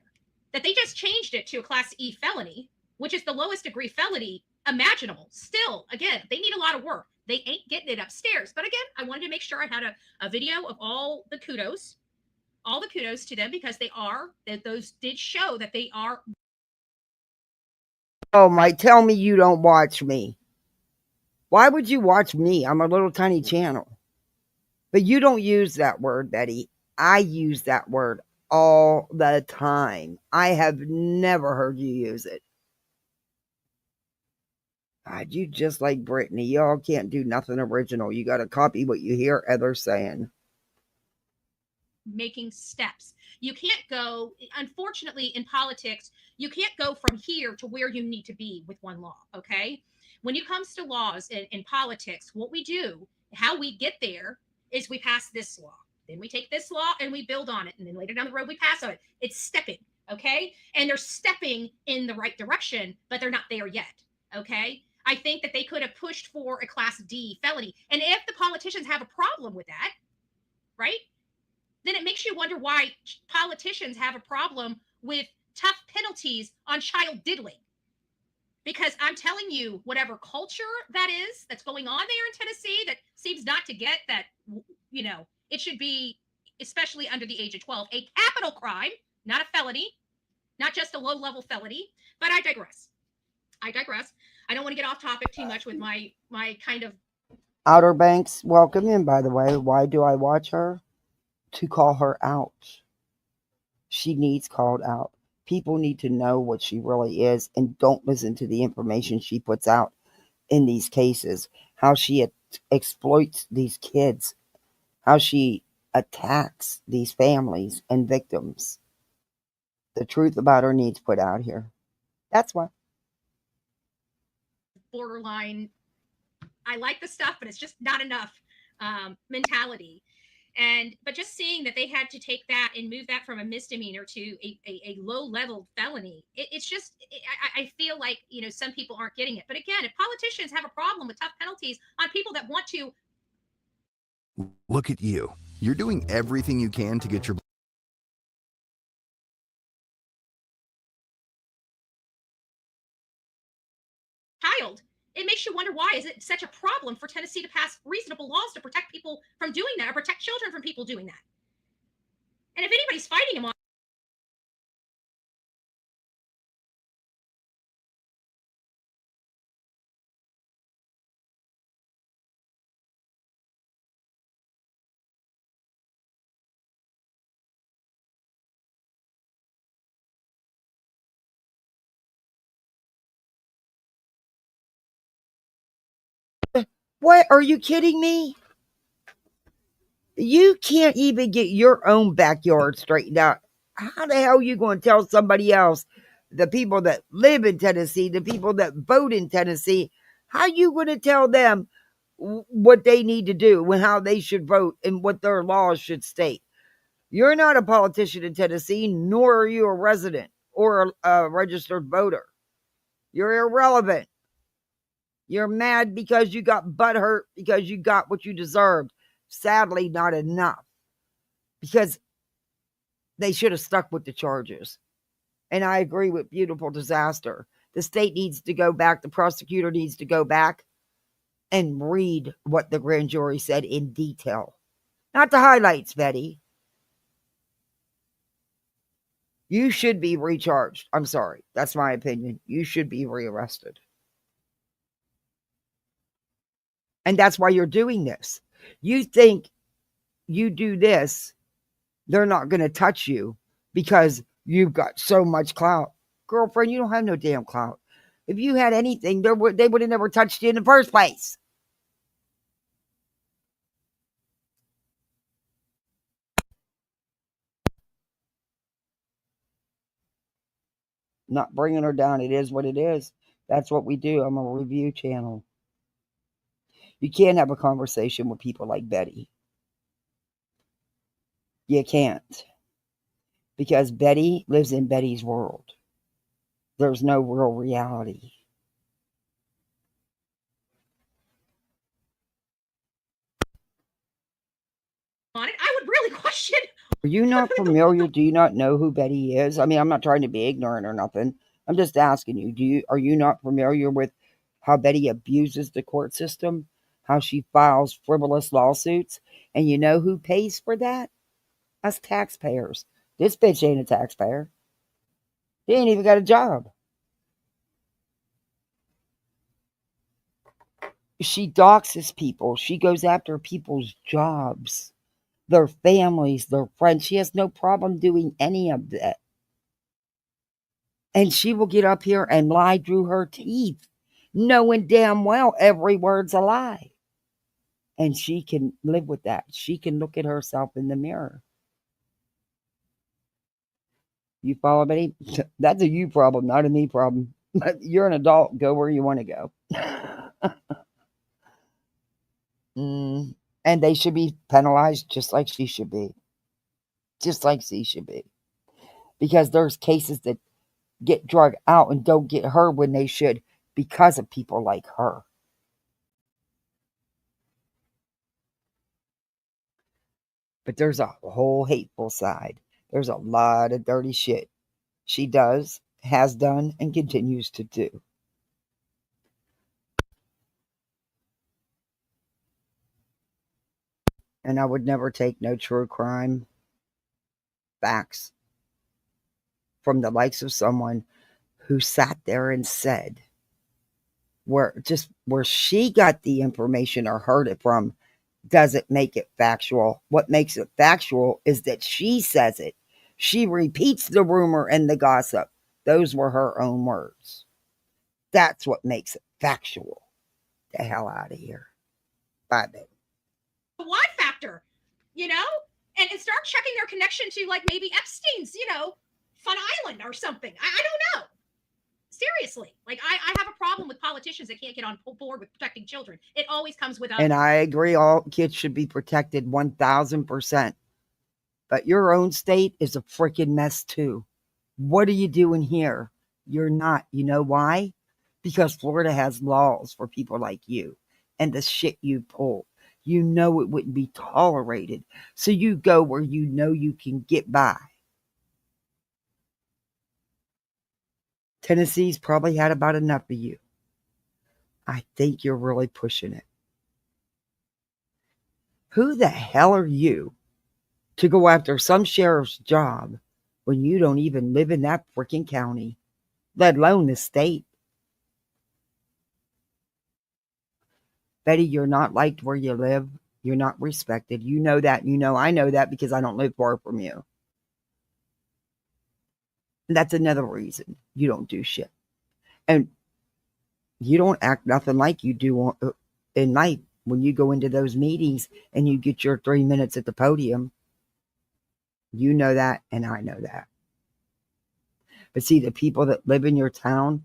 that they just changed it to a Class E felony, which is the lowest degree felony imaginable. Still, again, they need a lot of work. They ain't getting it upstairs. But again, I wanted to make sure I had a video of all the kudos to them, because those did show that they are. Oh my, tell me you don't watch me. Why would you watch me? I'm a little tiny channel. But you don't use that word, Betty. I use that word all the time. I have never heard you use it. God, you just like Brittany. Y'all can't do nothing original. You got to copy what you hear others saying. Making steps. You can't go, unfortunately, in politics, you can't go from here to where you need to be with one law. Okay. When it comes to laws in politics, what we do, how we get there, is we pass this law. Then we take this law and we build on it. And then later down the road, we pass on it. It's stepping. Okay. And they're stepping in the right direction, but they're not there yet. Okay. I think that they could have pushed for a Class D felony. And if the politicians have a problem with that, right? then it makes you wonder why politicians have a problem with tough penalties on child diddling. Because I'm telling you, whatever culture that is that's going on there in Tennessee that seems not to get that, it should be, especially under the age of 12, a capital crime, not a felony, not just a low-level felony. But I digress. I don't want to get off topic too much with my kind of. Outer Banks, welcome in, by the way. Why do I watch her? To call her out. She needs called out. People need to know what she really is and don't listen to the information she puts out in these cases. How she exploits these kids. How she attacks these families and victims. The truth about her needs put out here. That's why. Borderline, I like the stuff, but it's just not enough mentality. But just seeing that they had to take that and move that from a misdemeanor to a low-level felony, I feel like, some people aren't getting it. But again, if politicians have a problem with tough penalties on people that want to. Look at you. You're doing everything you can to get your child, it makes you wonder, why is it such a problem for Tennessee to pass reasonable laws to protect people from doing that, or protect children from people doing that? And if anybody's fighting him on What? Are you kidding me? You can't even get your own backyard straightened out. How the hell are you going to tell somebody else, the people that live in Tennessee, the people that vote in Tennessee, how are you going to tell them what they need to do and how they should vote and what their laws should state? You're not a politician in Tennessee, nor are you a resident or a registered voter. You're irrelevant. You're mad because you got butthurt because you got what you deserved. Sadly, not enough. Because they should have stuck with the charges. And I agree with Beautiful Disaster. The state needs to go back. The prosecutor needs to go back and read what the grand jury said in detail. Not the highlights, Betty. You should be recharged. I'm sorry. That's my opinion. You should be rearrested. And that's why you're doing this. You think you do this, they're not going to touch you because you've got so much clout. Girlfriend, you don't have no damn clout. If you had anything, they would have never touched you in the first place. Not bringing her down. It is what it is. That's what we do. I'm a review channel. You can't have a conversation with people like Betty. You can't. Because Betty lives in Betty's world. There's no real reality. on it, I would really question. Are you not familiar? Do you not know who Betty is? I mean, I'm not trying to be ignorant or nothing. I'm just asking you. Are you not familiar with how Betty abuses the court system? How she files frivolous lawsuits? And you know who pays for that? Us taxpayers. This bitch ain't a taxpayer. She ain't even got a job. She doxes people. She goes after people's jobs, their families, their friends. She has no problem doing any of that. And she will get up here and lie through her teeth, knowing damn well every word's a lie. And she can live with that. She can look at herself in the mirror. You follow me? That's a you problem, not a me problem. You're an adult. Go where you want to go. And they should be penalized just like she should be. Just like she should be. Because there's cases that get drug out and don't get heard when they should because of people like her. But there's a whole hateful side. There's a lot of dirty shit she does, has done, and continues to do. And I would never take no true crime facts from the likes of someone who sat there and said where she got the information or heard it from doesn't make it factual. What makes it factual is that she says it. She repeats the rumor and the gossip. Those were her own words. That's what makes it factual. The hell out of here. Bye, baby. Why factor, and start checking their connection to like maybe Epstein's, Fun Island or something. I don't know. Seriously, like I have a problem with politicians that can't get on board with protecting children. It always comes with And I agree, all kids should be protected 1000%. But your own state is a freaking mess too. What are you doing here? You're not. You know why? Because Florida has laws for people like you and the shit you pull. You know it wouldn't be tolerated. So you go where you know you can get by. Tennessee's probably had about enough of you. I think you're really pushing it. Who the hell are you to go after some sheriff's job when you don't even live in that freaking county, let alone the state? Betty, you're not liked where you live. You're not respected. You know that. I know that because I don't live far from you. And that's another reason you don't do shit. And you don't act nothing like you do in life when you go into those meetings and you get your 3 minutes at the podium. You know that, and I know that. But see, the people that live in your town,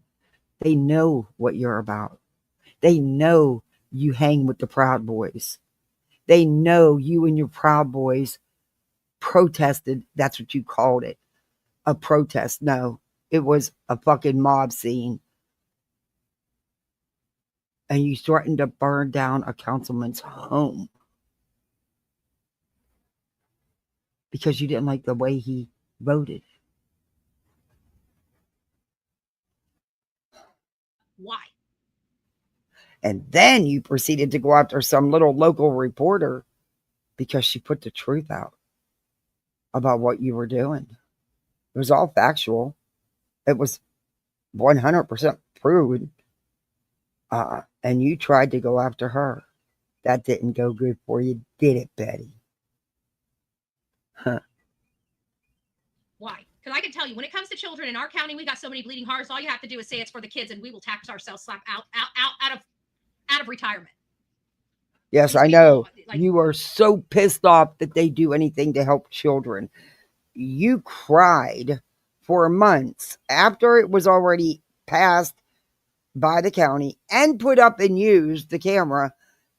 they know what you're about. They know you hang with the Proud Boys. They know you and your Proud Boys protested. That's what you called it. A protest. No, it was a fucking mob scene. And you threatened to burn down a councilman's home because you didn't like the way he voted. Why? And then you proceeded to go after some little local reporter because she put the truth out about what you were doing. It was all factual. It was 100% proven. And you tried to go after her. That didn't go good for you, did it, Betty? Huh. Why? Because I can tell you, when it comes to children in our county, we got so many bleeding hearts. All you have to do is say it's for the kids, and we will tax ourselves slap out of retirement. Yes, I know. You are so pissed off that they do anything to help children. You cried for months after it was already passed by the county and put up and used the camera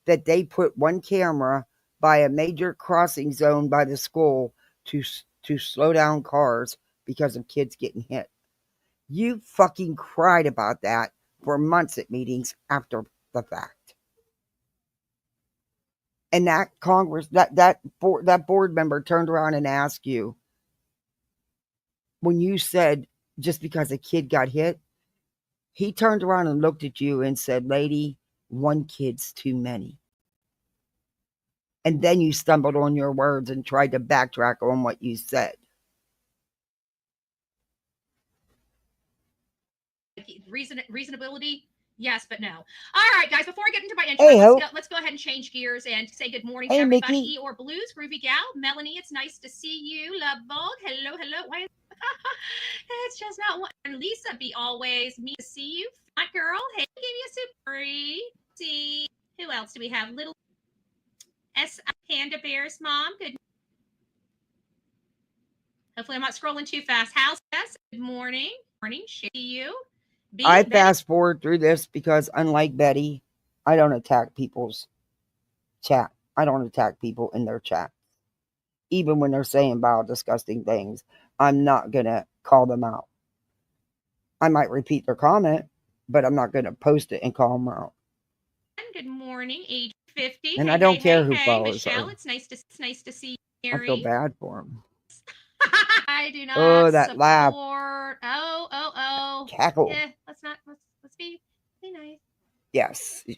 that they put one camera by a major crossing zone by the school to slow down cars because of kids getting hit. You fucking cried about that for months at meetings after the fact. And that that board member turned around and asked you, when you said just because a kid got hit, he turned around and looked at you and said, lady, one kid's too many. And then you stumbled on your words and tried to backtrack on what you said. Reasonability, yes, but no. All right, guys, before I get into my intro, let's go ahead and change gears and say good morning to everybody. Mickey. Eeyore Blues, Groovy Gal, Melanie, it's nice to see you. Love Vogue, hello. Why? It's just not one. And Lisa, be always me to see you. Fat girl, hey, give you a super. See, who else do we have? Little S Panda Bears mom. Good. Hopefully, I'm not scrolling too fast. How's Jess? Good morning. See you. I fast forward through this because, unlike Betty, I don't attack people's chat. I don't attack people in their chat. Even when they're saying vile, disgusting things, I'm not going to call them out. I might repeat their comment, but I'm not going to post it and call them out. Good morning, age 50. And I don't care who follows Michelle, her. it's nice to see you. I feel bad for him. I do not Oh, that laugh. support. Cackle. Let's be nice.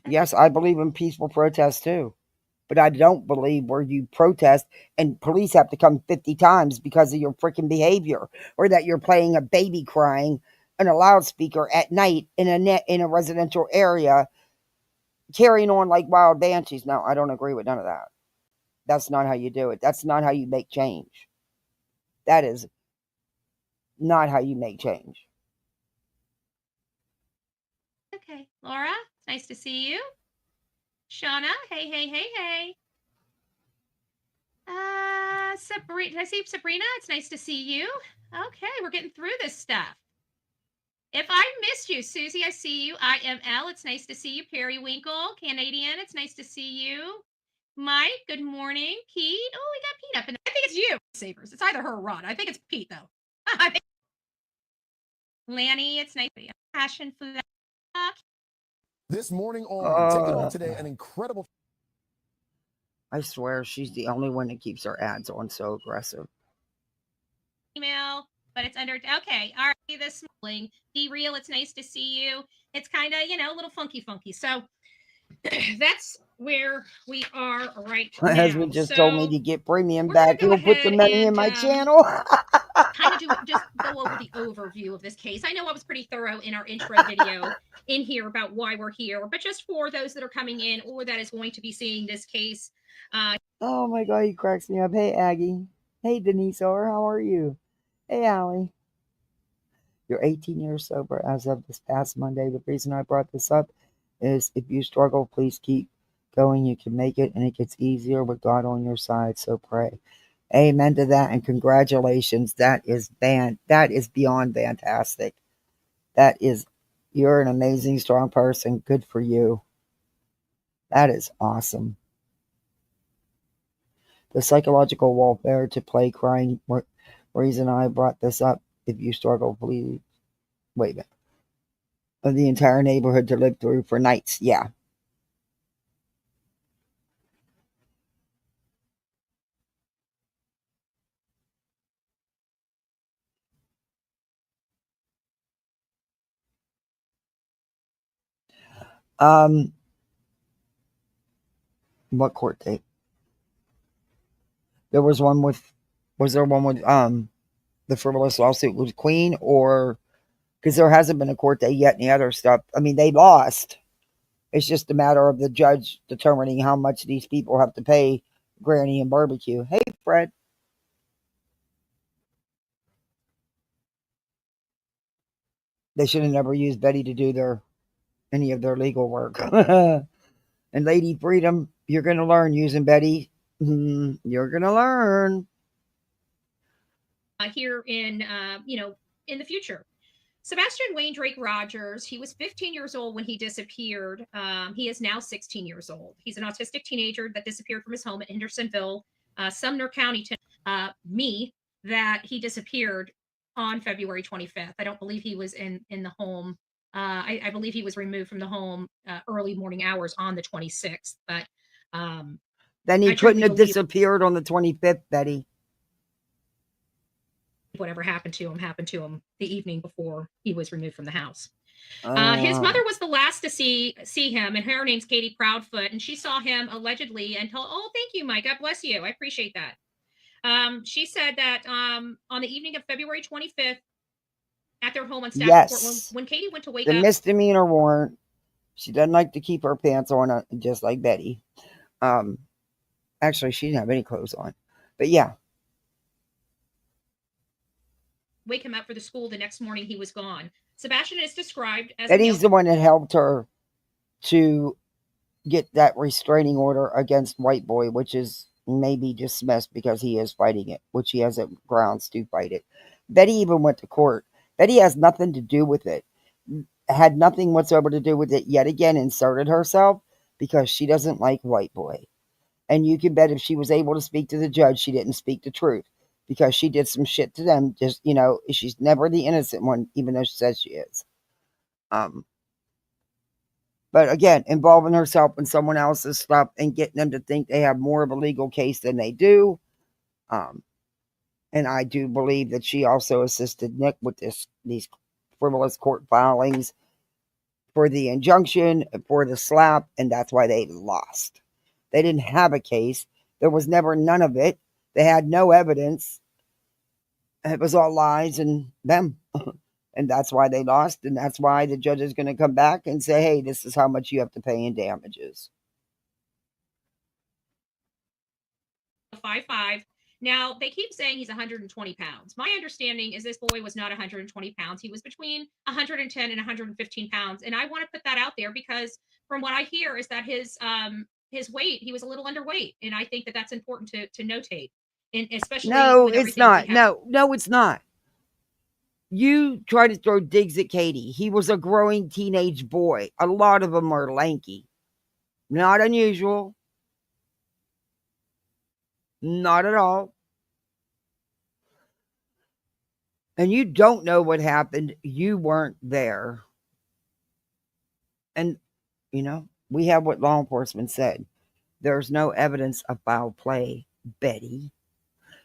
Yes, I believe in peaceful protest too. But I don't believe where you protest and police have to come 50 times because of your freaking behavior, or that you're playing a baby crying on a loudspeaker at night in a residential area, carrying on like wild banshees. No, I don't agree with none of that. That's not how you do it. That's not how you make change. That is not how you make change. Okay, Laura, it's nice to see you. Shauna, hey. Sabrina, did I see Sabrina? It's nice to see you. Okay, we're getting through this stuff. If I missed you, Susie, I see you. IML, it's nice to see you. Periwinkle, Canadian, it's nice to see you. Mike, good morning. Pete, oh, we got Pete up in there. I think it's you, Savers. It's either her or Ron. I think it's Pete, though. Lanny, it's nice to see you. Passion food. This morning on Take It On Today, an incredible. I swear she's the only one that keeps her ads on so aggressive. Email, but it's under. Okay, all right. This morning, Be Real, it's nice to see you. It's kind of, a little funky. So that's where we are right now. Husband just told me to get premium back. He'll put the money in my channel. Kind of just go over the overview of this case. I know I was pretty thorough in our intro video in here about why we're here, but just for those that are coming in or that is going to be seeing this case. Oh my God, he cracks me up. Hey, Aggie. Hey, Denise R. How are you? Hey, Allie. You're 18 years sober as of this past Monday. The reason I brought this up is if you struggle, please keep going. You can make it, and it gets easier with God on your side. So pray. Amen to that, and congratulations. That is beyond fantastic. You're an amazing, strong person. Good for you. That is awesome. The psychological warfare to play crying. Reason I brought this up. If you struggle, please. Wait a minute. Of the entire neighborhood to live through for nights. Yeah. What court date? There was one with. Was there one with the frivolous lawsuit with Queen, or because there hasn't been a court date yet and the other stuff? I mean, they lost. It's just a matter of the judge determining how much these people have to pay Granny and Barbecue. Hey, Fred. They should have never used Betty to do any of their legal work. And Lady Freedom, you're going to learn using Betty. You're going to learn. Here in, in the future. Sebastian Wayne Drake Rogers, he was 15 years old when he disappeared. He is now 16 years old. He's an autistic teenager that disappeared from his home in Hendersonville, Sumner County, that he disappeared on February 25th. I don't believe he was in the home. I believe he was removed from the home early morning hours on the 26th. But then he couldn't have disappeared on the 25th, Betty. Whatever happened to him the evening before he was removed from the house. His mother was the last to see him, and her name's Katie Proudfoot, and she saw him allegedly and told, oh, thank you, Mike. God bless you. I appreciate that. She said that on the evening of February 25th at their home on Stafford, when Katie went to wake up. The misdemeanor warrant. She doesn't like to keep her pants on, just like Betty. Actually, she didn't have any clothes on. But yeah. Wake him up for the school. The next morning, he was gone. Sebastian is described as... Betty's the one that helped her to get that restraining order against White Boy, which is maybe dismissed because he is fighting it, which he has grounds to fight it. Betty even went to court. Betty has nothing to do with it. Had nothing whatsoever to do with it. Yet again, inserted herself because she doesn't like White Boy. And you can bet if she was able to speak to the judge, she didn't speak the truth. Because she did some shit to them. Just, she's never the innocent one, even though she says she is. But again, involving herself in someone else's stuff and getting them to think they have more of a legal case than they do. And I do believe that she also assisted Nick with these frivolous court filings for the injunction, for the slap, and that's why they lost. They didn't have a case. There was never none of it. They had no evidence. It was all lies and them. And that's why they lost. And that's why the judge is going to come back and say, hey, this is how much you have to pay in damages. 5'5". Now, they keep saying he's 120 pounds. My understanding is this boy was not 120 pounds. He was between 110 and 115 pounds. And I want to put that out there because from what I hear is that his weight, he was a little underweight. And I think that that's important to notate. And especially no, it's not. No, it's not. You try to throw digs at Katie. He was a growing teenage boy. A lot of them are lanky. Not unusual. Not at all. And you don't know what happened. You weren't there. And, we have what law enforcement said. There's no evidence of foul play, Betty.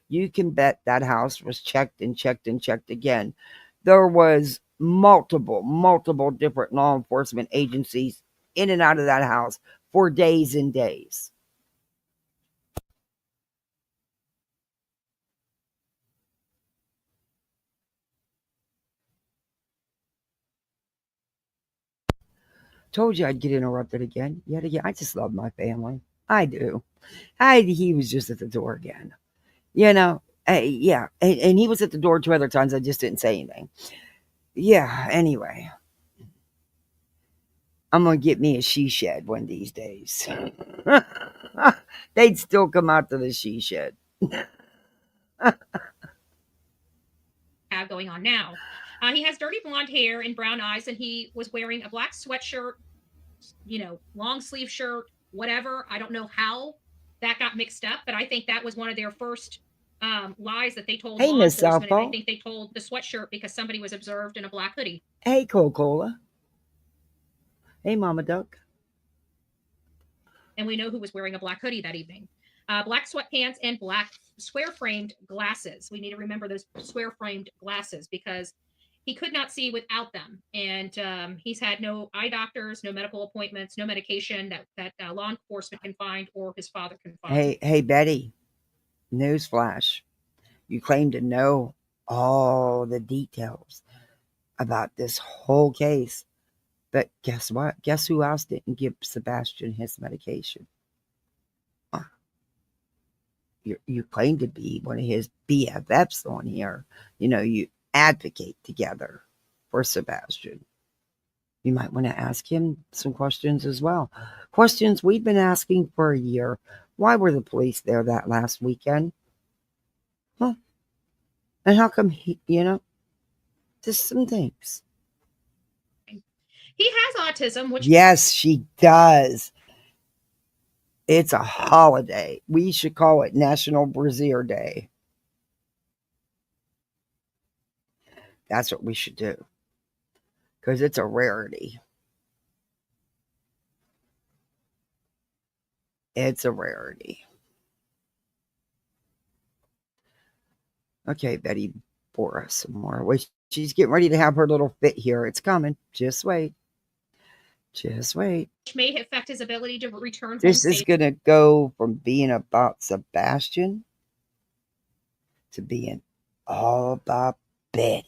You can bet that house was checked and checked and checked again. There was multiple different law enforcement agencies in and out of that house for days and days. Told you I'd get interrupted again. Yet again, I just love my family. I do. He was just at the door again. Yeah. And he was at the door 2 other times. I just didn't say anything. Yeah, anyway. I'm going to get me a she shed one of these days. They'd still come out to the she shed. Have going on now. He has dirty blonde hair and brown eyes, and he was wearing a black sweatshirt, long sleeve shirt, whatever. I don't know how that got mixed up, but I think that was one of their first lies that they told law enforcement. And I think they told the sweatshirt because somebody was observed in a black hoodie. Hey, Coca-Cola. Hey, Mama Duck. And we know who was wearing a black hoodie that evening. Black sweatpants and black square-framed glasses. We need to remember those square-framed glasses because he could not see without them. And he's had no eye doctors, no medical appointments, no medication that law enforcement can find or his father can find. Hey, Betty. Newsflash. You claim to know all the details about this whole case. But guess what? Guess who else didn't give Sebastian his medication? You claim to be one of his BFFs on here. You advocate together for Sebastian. You might want to ask him some questions as well. Questions we've been asking for a year. Why were the police there that last weekend? Huh? And how come just some things. He has autism, which... Yes, she does. It's a holiday. We should call it National Brazier Day. That's what we should do. Because it's a rarity. It's a rarity. Okay, Betty, pour us some more. Wait, she's getting ready to have her little fit here. It's coming. Just wait. Just wait. Which may affect his ability to return. This is going to go from being about Sebastian to being all about Betty.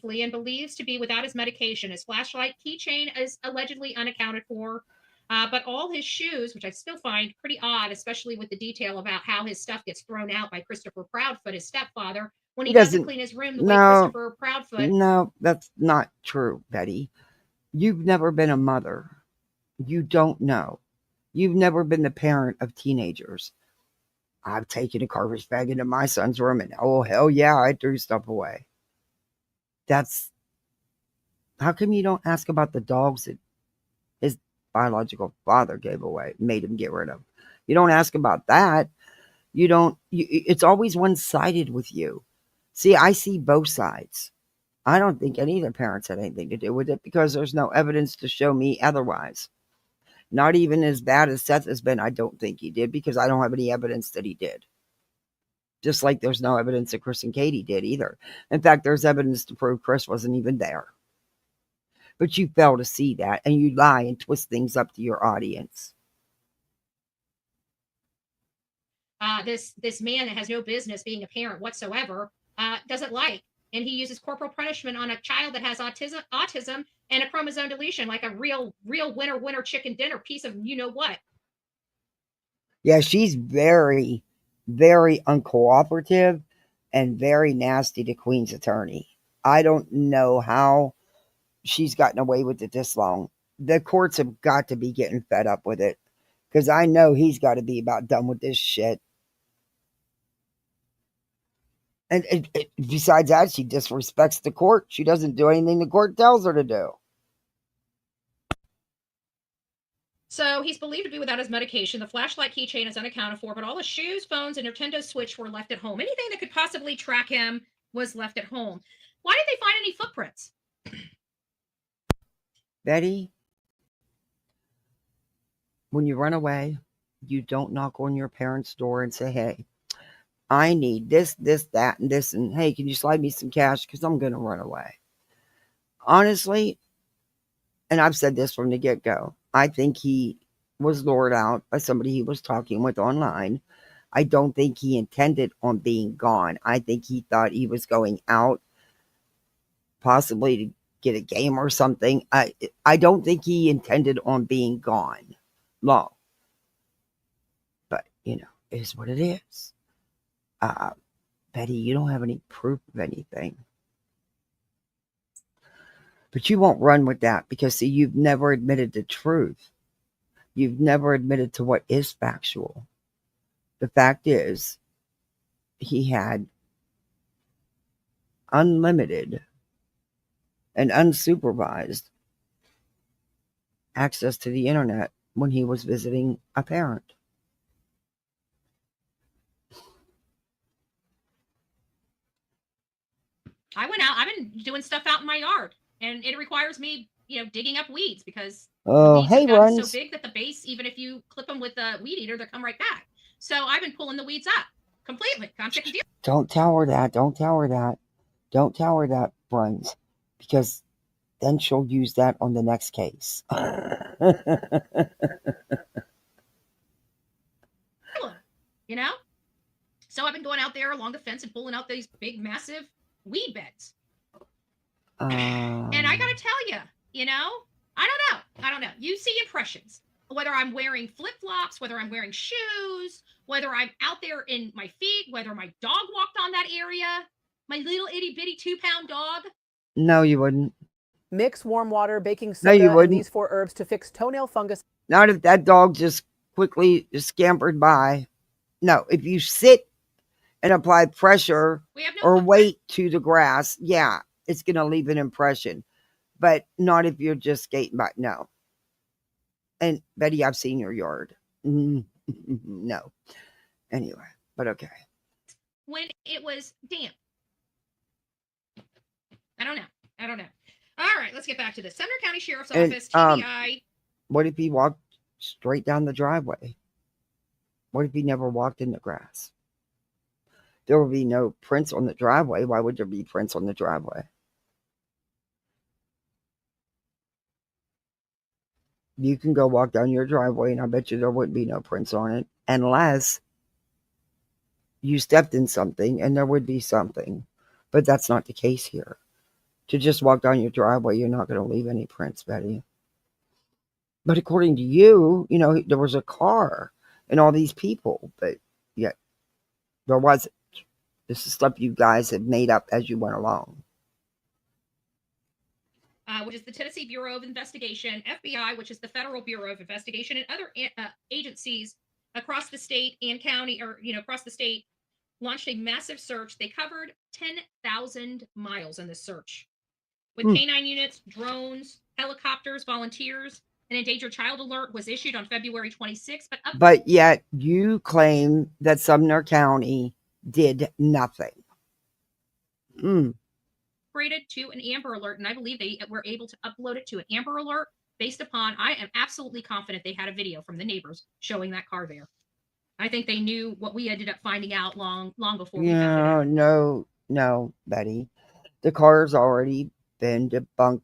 And believes to be without his medication. His flashlight keychain is allegedly unaccounted for. But all his shoes, which I still find pretty odd, especially with the detail about how his stuff gets thrown out by Christopher Proudfoot, his stepfather, when he doesn't clean his room the way Christopher Proudfoot. No, that's not true, Betty. You've never been a mother. You don't know. You've never been the parent of teenagers. I've taken a garbage bag into my son's room and, oh, hell yeah, I threw stuff away. How come you don't ask about the dogs that his biological father gave away, made him get rid of? You don't ask about that. It's always one-sided with you. See, I see both sides. I don't think any of the parents had anything to do with it because there's no evidence to show me otherwise. Not even as bad as Seth has been. I don't think he did, because I don't have any evidence that he did. Just like there's no evidence that Chris and Katie did either. In fact, there's evidence to prove Chris wasn't even there. But you fail to see that, and you lie and twist things up to your audience. This man that has no business being a parent whatsoever doesn't like, and he uses corporal punishment on a child that has autism and a chromosome deletion, like a real winner chicken dinner piece of you know what. Yeah, she's very, very uncooperative and very nasty to Queen's attorney. I don't know how she's gotten away with it this long. The courts have got to be getting fed up with it, because I know he's got to be about done with this shit. And besides that, she disrespects the court. She doesn't do anything the court tells her to do. So he's believed to be without his medication. The flashlight keychain is unaccounted for, but all his shoes, phones, and Nintendo Switch were left at home. Anything that could possibly track him was left at home. Why did they find any footprints? Betty, when you run away, you don't knock on your parents' door and say, hey, I need this, that, and this, and hey, can you slide me some cash, because I'm going to run away. Honestly, and I've said this from the get-go, I think he was lured out by somebody he was talking with online. I don't think he intended on being gone. I think he thought he was going out, possibly to get a game or something. I don't think he intended on being gone long. But, it is what it is. Betty, you don't have any proof of anything. But you won't run with that, because, see, you've never admitted the truth. You've never admitted to what is factual. The fact is, he had unlimited and unsupervised access to the internet when he was visiting a parent. I went out. I've been doing stuff out in my yard, and it requires me, digging up weeds, because the weeds have gotten so big that the base, even if you clip them with a weed eater, they come right back. So I've been pulling the weeds up completely. I'm sick of dealing. Don't tell her that. Don't tell her that. Don't tell her that, Bruns, because then she'll use that on the next case. So I've been going out there along the fence and pulling out these big, massive weed beds. And I got to tell you, I don't know. You see impressions, whether I'm wearing flip-flops, whether I'm wearing shoes, whether I'm out there in my feet, whether my dog walked on that area, my little itty-bitty 2-pound dog. No, you wouldn't. Mix warm water, baking soda, and these 4 herbs to fix toenail fungus. Not if that dog just quickly scampered by. No, if you sit and apply pressure or weight to the grass, yeah, it's going to leave an impression. But not if you're just skating by. No. And Betty, I've seen your yard. No. Anyway, but okay. When it was damp. I don't know. All right, let's get back to this. Sumner County Sheriff's Office, TBI. What if he walked straight down the driveway? What if he never walked in the grass? There would be no prints on the driveway. Why would there be prints on the driveway? You can go walk down your driveway, and I bet you there wouldn't be no prints on it, unless you stepped in something, and there would be something. But that's not the case here. To just walk down your driveway, you're not going to leave any prints, Betty. But according to you, there was a car and all these people, but yet there wasn't. This is stuff you guys have made up as you went along. Which is the Tennessee Bureau of Investigation, FBI, which is the Federal Bureau of Investigation, and other agencies across the state and county, or across the state, launched a massive search. They covered 10,000 miles in this search, with canine units, drones, helicopters, volunteers. An endangered child alert was issued on February 26th. But yet you claim that Sumner County did nothing. Upgraded to an Amber Alert, and I believe they were able to upload it to an Amber Alert based upon, I am absolutely confident they had a video from the neighbors showing that car there. I think they knew what we ended up finding out long before we found it out. No, Betty. The car's already been debunked.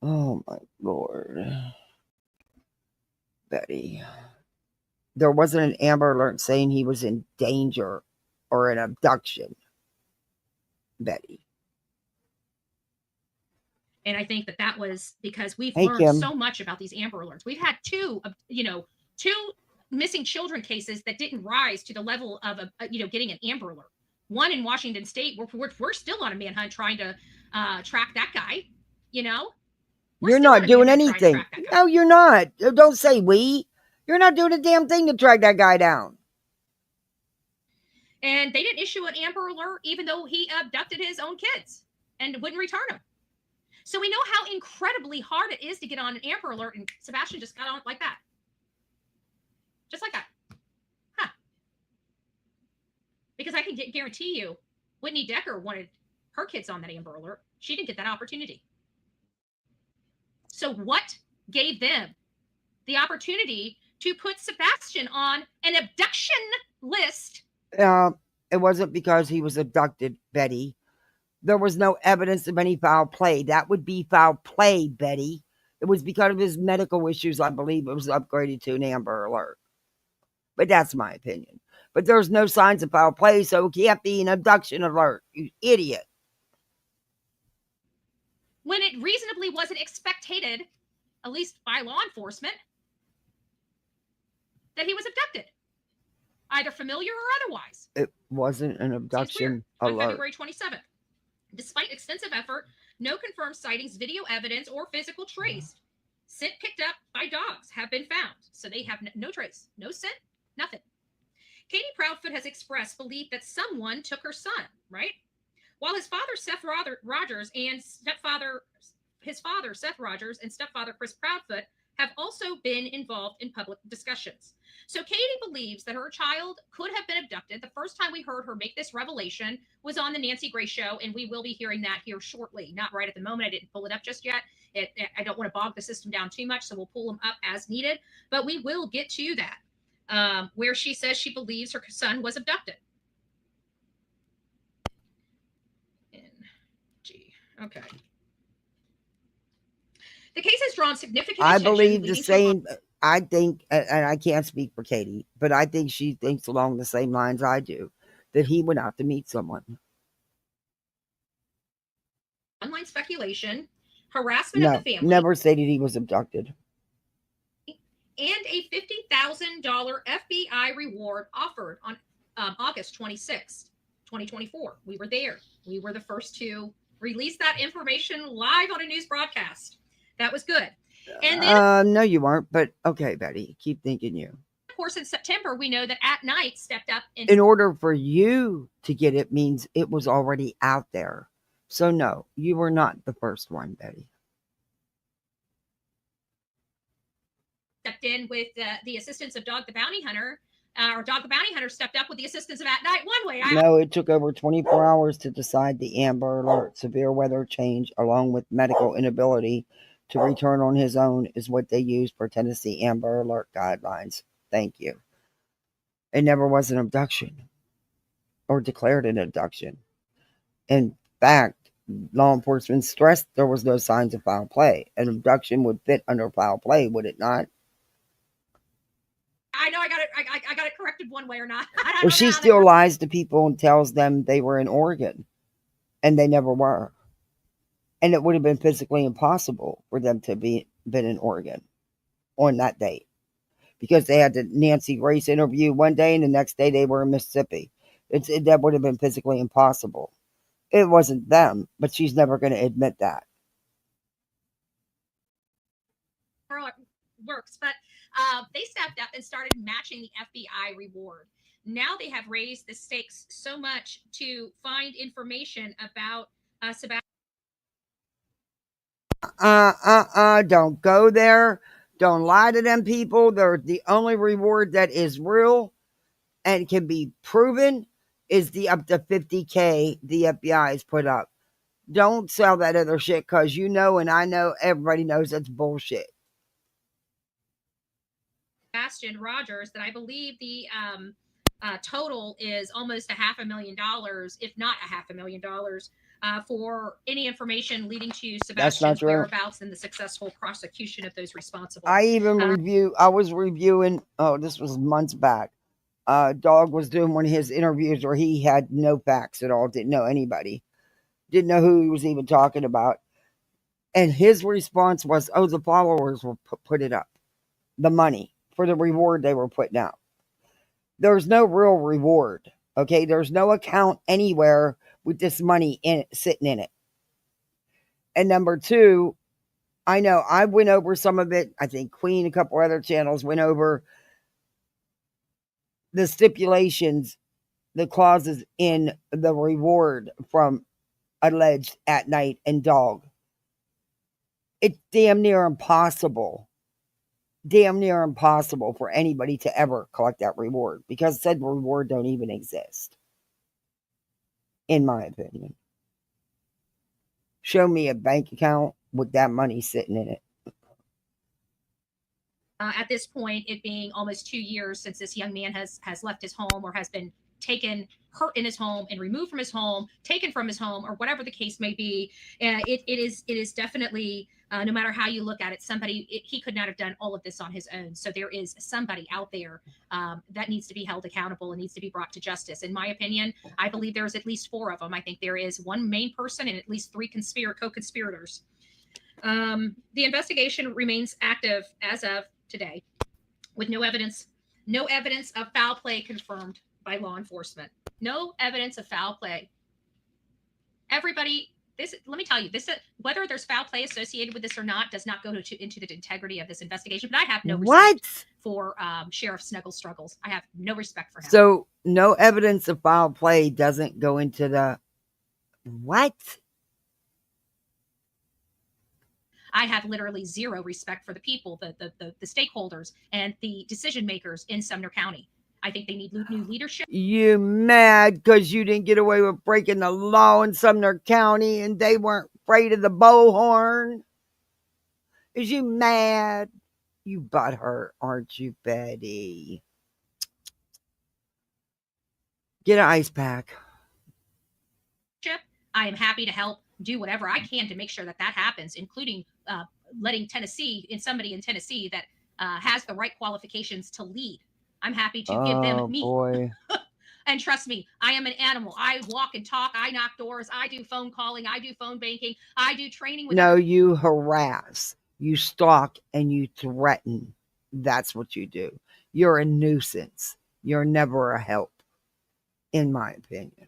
Oh my Lord. Betty. There wasn't an Amber Alert saying he was in danger or an abduction. Betty. And I think that was because we've Hey, learned Kim. so much about these Amber Alerts. We've had two missing children cases that didn't rise to the level of getting an Amber Alert. One in Washington State, we're still on a manhunt trying to track that guy. You're not doing anything. No, you're not. Don't say we. You're not doing a damn thing to track that guy down. And they didn't issue an Amber Alert, even though he abducted his own kids and wouldn't return them. So we know how incredibly hard it is to get on an Amber Alert, and Sebastian just got on like that. Just like that. Huh. Because I can guarantee you, Whitney Decker wanted her kids on that Amber Alert. She didn't get that opportunity. So what gave them the opportunity to put Sebastian on an abduction list? It wasn't because he was abducted, Betty. There was no evidence of any foul play. That would be foul play, Betty. It was because of his medical issues, I believe it was upgraded to an Amber Alert. But that's my opinion. But there's no signs of foul play, so it can't be an abduction alert, you idiot. When it reasonably wasn't expected, at least by law enforcement, that he was abducted, either familiar or otherwise. It wasn't an abduction on alert. February 27th. Despite extensive effort, no confirmed sightings, video evidence, or physical trace. Scent picked up by dogs have been found. So they have no trace, no scent, nothing. Katie Proudfoot has expressed belief that someone took her son, right? While his father, Seth Rogers, and his father, Seth Rogers, and stepfather, Chris Proudfoot, have also been involved in public discussions. So Katie believes that her child could have been abducted. The first time we heard her make this revelation was on the Nancy Grace show, and we will be hearing that here shortly. Not right at the moment. I didn't pull it up just yet. I don't want to bog the system down too much, so we'll pull them up as needed. But we will get to that, where she says she believes her son was abducted. Okay. The case has drawn significant attention. I believe the same. I think, and I can't speak for Katie, but I think she thinks along the same lines I do, that he went out to meet someone. Online speculation, harassment of the family. Never stated he was abducted. And a $50,000 FBI reward offered on August 26th, 2024. We were there. We were the first to release that information live on a news broadcast. That was good. And then, no, you weren't. But okay, Betty, keep thinking you. Of course, in September, we know that At Night stepped up. In order for you to get it means it was already out there. So no, you were not the first one, Betty. Stepped in with the assistance of Dog the Bounty Hunter. Or Dog the Bounty Hunter stepped up with the assistance of At Night one way. No, it took over 24 hours to decide the Amber Alert. Severe weather change along with medical inability to return on his own is what they used for Tennessee Amber Alert guidelines. Thank you. It never was an abduction or declared an abduction. In fact, law enforcement stressed there was no signs of foul play. An abduction would fit under foul play, would it not? I know I got it corrected one way or not. Well, she still lies to people and tells them they were in Oregon, and they never were. And it would have been physically impossible for them to been in Oregon on that date, because they had the Nancy Grace interview one day and the next day they were in Mississippi. That would have been physically impossible. It wasn't them, but she's never going to admit that. Works, but they stepped up and started matching the FBI reward. Now they have raised the stakes so much to find information about Sebastian. Don't go there. Don't lie to them people. They're the only reward that is real and can be proven is the up to $50,000 the FBI has put up. Don't sell that other shit because you know and I know everybody knows that's bullshit. Sebastian Rogers that I believe the total is almost $500,000, if not $500,000, for any information leading to Sebastian's whereabouts and the successful prosecution of those responsible. I was reviewing, this was months back. Dog was doing one of his interviews where he had no facts at all, didn't know anybody, didn't know who he was even talking about. And his response was, the followers will put it up. The money for the reward they were putting out. There's no real reward. Okay. There's no account anywhere with this money in it, sitting in it. And number two, I know I went over some of it. I think Queen, a couple other channels went over the stipulations, the clauses in the reward from alleged At Night and Dog. It's damn near impossible for anybody to ever collect that reward because said reward don't even exist, in my opinion. Show me a bank account with that money sitting in it. At this point, it being almost 2 years since this young man has left his home or has been hurt in his home and removed from his home, taken from his home, or whatever the case may be, it is definitely, no matter how you look at it, he could not have done all of this on his own. So there is somebody out there that needs to be held accountable and needs to be brought to justice. In my opinion, I believe there's at least 4 of them. I think there is one main person and at least 3 co-conspirators. The investigation remains active as of today, with no evidence of foul play confirmed by law enforcement. No evidence of foul play. Everybody, let me tell you, whether there's foul play associated with this or not does not go into the integrity of this investigation. But I have no respect for Sheriff Snuggles Struggles. I have no respect for him. So no evidence of foul play doesn't go into the what? I have literally zero respect for the people, the stakeholders, and the decision makers in Sumner County. I think they need new leadership. You mad because you didn't get away with breaking the law in Sumner County and they weren't afraid of the bullhorn? Is you mad? You butthurt, aren't you, Betty? Get an ice pack. I am happy to help do whatever I can to make sure that happens, including letting somebody in Tennessee that has the right qualifications to lead. I'm happy to give them me. Boy. And trust me, I am an animal. I walk and talk. I knock doors. I do phone calling. I do phone banking. I do training. You harass, you stalk, and you threaten. That's what you do. You're a nuisance. You're never a help, in my opinion.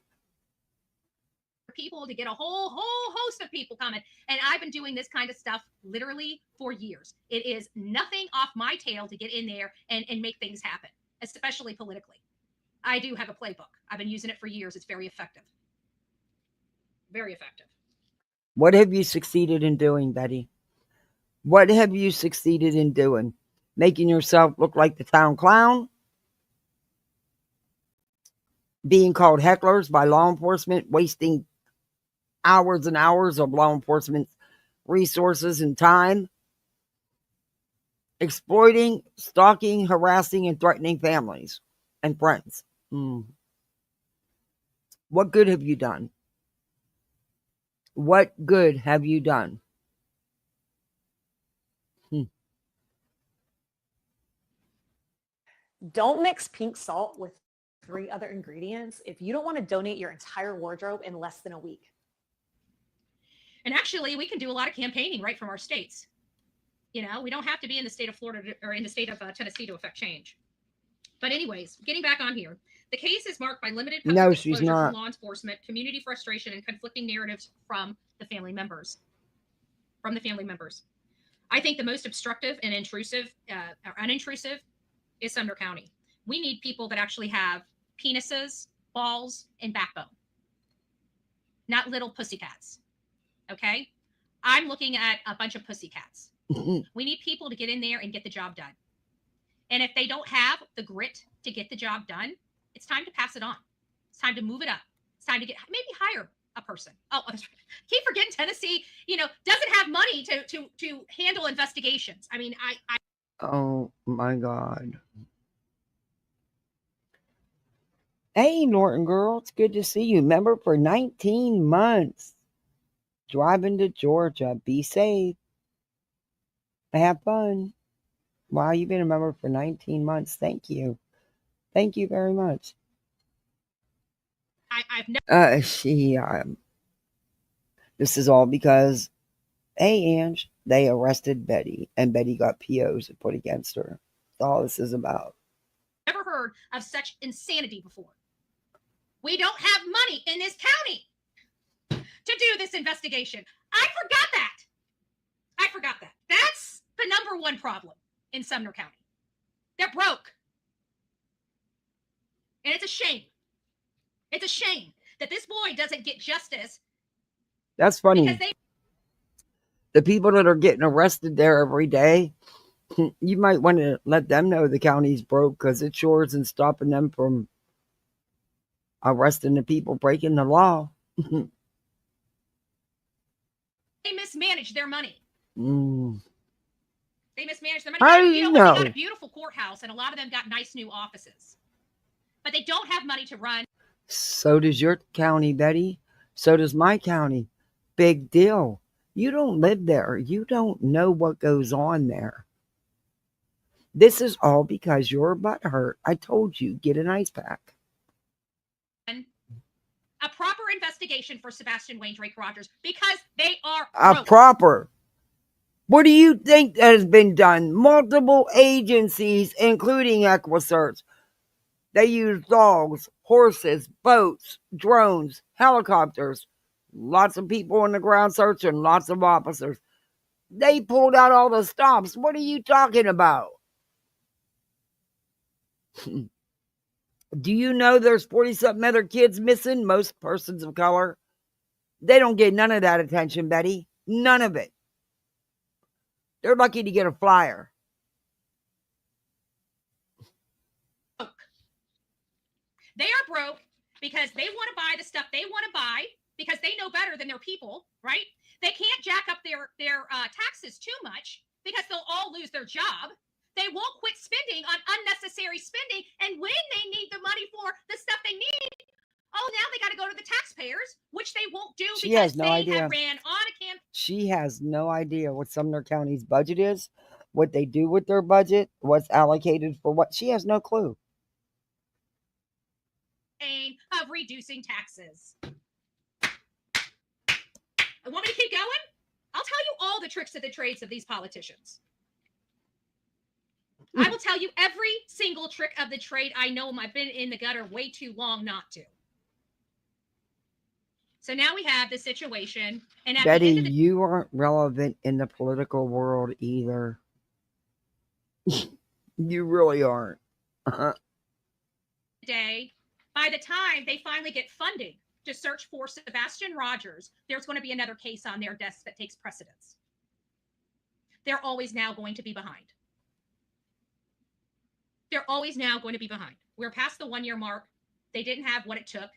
People to get a whole host of people coming, and I've been doing this kind of stuff literally for years. It is nothing off my tail to get in there and make things happen, especially politically. I do have a playbook. I've been using it for years. It's very effective. Very effective. What have you succeeded in doing, Betty? What have you succeeded in doing? Making yourself look like the town clown? Being called hecklers by law enforcement, wasting hours and hours of law enforcement resources and time, exploiting, stalking, harassing, and threatening families and friends. What good have you done? What good have you done? Don't mix pink salt with 3 other ingredients if you don't want to donate your entire wardrobe in less than a week. And actually, we can do a lot of campaigning right from our states. We don't have to be in the state of Florida or in the state of Tennessee to affect change. But anyways, getting back on here, the case is marked by limited public disclosure from law enforcement, community frustration, and conflicting narratives from the family members. I think the most obstructive and unintrusive is Sumner County. We need people that actually have penises, balls, and backbone, not little pussycats. Okay? I'm looking at a bunch of pussycats. We need people to get in there and get the job done. And if they don't have the grit to get the job done, it's time to pass it on. It's time to move it up. It's time to maybe hire a person. Oh, keep forgetting Tennessee, doesn't have money to handle investigations. I mean, I Oh my God. Hey, Norton girl, it's good to see you. Remember, for 19 months, driving to Georgia. Be safe. Have fun. Wow, you've been a member for 19 months. Thank you. Thank you very much. I've never. This is all because, hey, Ange, they arrested Betty, and Betty got POs put against her. That's all this is about. Never heard of such insanity before. We don't have money in this county to do this investigation. I forgot that. That's the number one problem in Sumner County. They're broke. And it's a shame. It's a shame that this boy doesn't get justice. That's funny. The people that are getting arrested there every day, you might want to let them know the county's broke, because it sure isn't stopping them from arresting the people breaking the law. They mismanage their money. They mismanage their money. How do you know? They got a beautiful courthouse, and a lot of them got nice new offices. But they don't have money to run. So does your county, Betty. So does my county. Big deal. You don't live there. You don't know what goes on there. This is all because your butt hurt. I told you, get an ice pack. A proper investigation for Sebastian Rogers, because they are broke. Proper. What do you think that has been done? Multiple agencies, including EquiSearch. They use dogs, horses, boats, drones, helicopters. Lots of people on the ground searching, lots of officers. They pulled out all the stops. What are you talking about? Do you know there's 40-something other kids missing? Most persons of color. They don't get none of that attention, Betty. None of it. They're lucky to get a flyer. They are broke because they want to buy the stuff they want to buy, because they know better than their people, right? They can't jack up their taxes too much, because they'll all lose their job. They won't quit spending on unnecessary spending. And when they need the money for the stuff they need, now they got to go to the taxpayers, which they won't do because they have ran on a campaign. She has no idea what Sumner County's budget is, what they do with their budget, what's allocated for what. She has no clue. Of reducing taxes. I want me to keep going? I'll tell you all the tricks of the trades of these politicians. I will tell you every single trick of the trade. I know them. I've been in the gutter way too long not to. So now we have the situation. And Betty, you aren't relevant in the political world either. You really aren't. Day, by the time they finally get funding to search for Sebastian Rogers, there's going to be another case on their desk that takes precedence. They're always now going to be behind. They're always now going to be behind. We're past the 1-year mark. They didn't have what it took.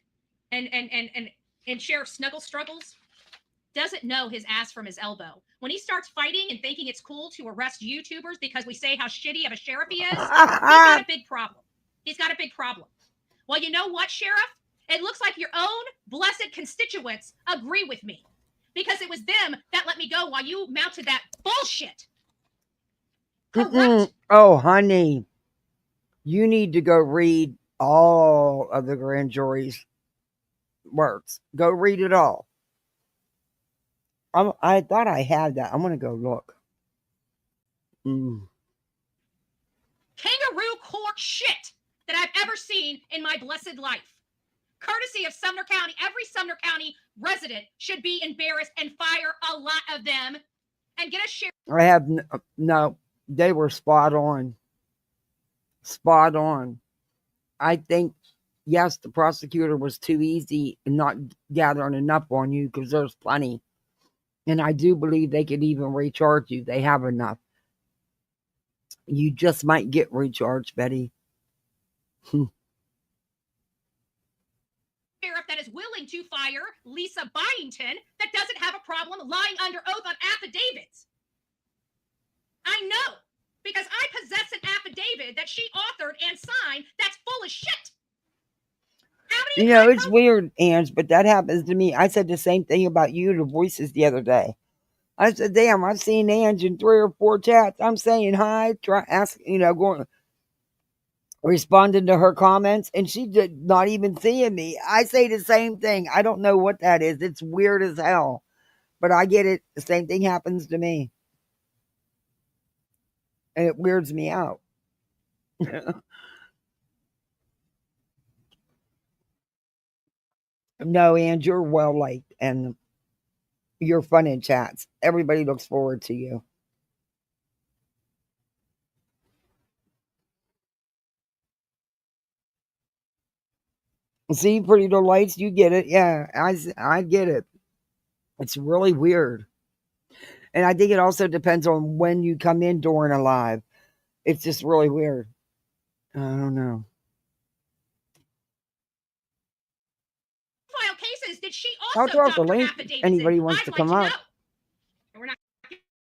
And Sheriff Snuggle Struggles doesn't know his ass from his elbow. When he starts fighting and thinking it's cool to arrest YouTubers because we say how shitty of a sheriff he is, he's got a big problem. He's got a big problem. Well, you know what, Sheriff? It looks like your own blessed constituents agree with me, because it was them that let me go while you mounted that bullshit. Corrupt. Oh, honey. You need to go read all of the grand jury's works. Go read it all. I thought I had that. I'm going to go look. Kangaroo court shit that I've ever seen in my blessed life. Courtesy of Sumner County. Every Sumner County resident should be embarrassed and fire a lot of them and get a share. I have no, they were spot on. Spot on. I think, yes, the prosecutor was too easy and not gathering enough on you, because there's plenty. And I do believe they could even recharge you. They have enough. You just might get recharged, Betty. Sheriff that is willing willing to fire Lisa Byington that doesn't have a problem lying under oath on affidavits. I know, because I possess an affidavit that she authored and signed that's full of shit. You know, it's weird, Ange, but that happens to me. I said the same thing about you to Voices the other day. I said, damn, I've seen Ange in 3 or 4 chats. I'm saying hi, going, responding to her comments, and she did not even seeing me. I say the same thing. I don't know what that is. It's weird as hell, but I get it. The same thing happens to me, and it weirds me out. No, Ange, you're well liked, and you're fun in chats. Everybody looks forward to you. See, Pretty Little Lights, you get it. Yeah, I get it. It's really weird. And I think it also depends on when you come in during a live. It's just really weird. I don't know. File cases, did she I'll also drop the doctor link. affidavits? Anybody wants to come up. And we're not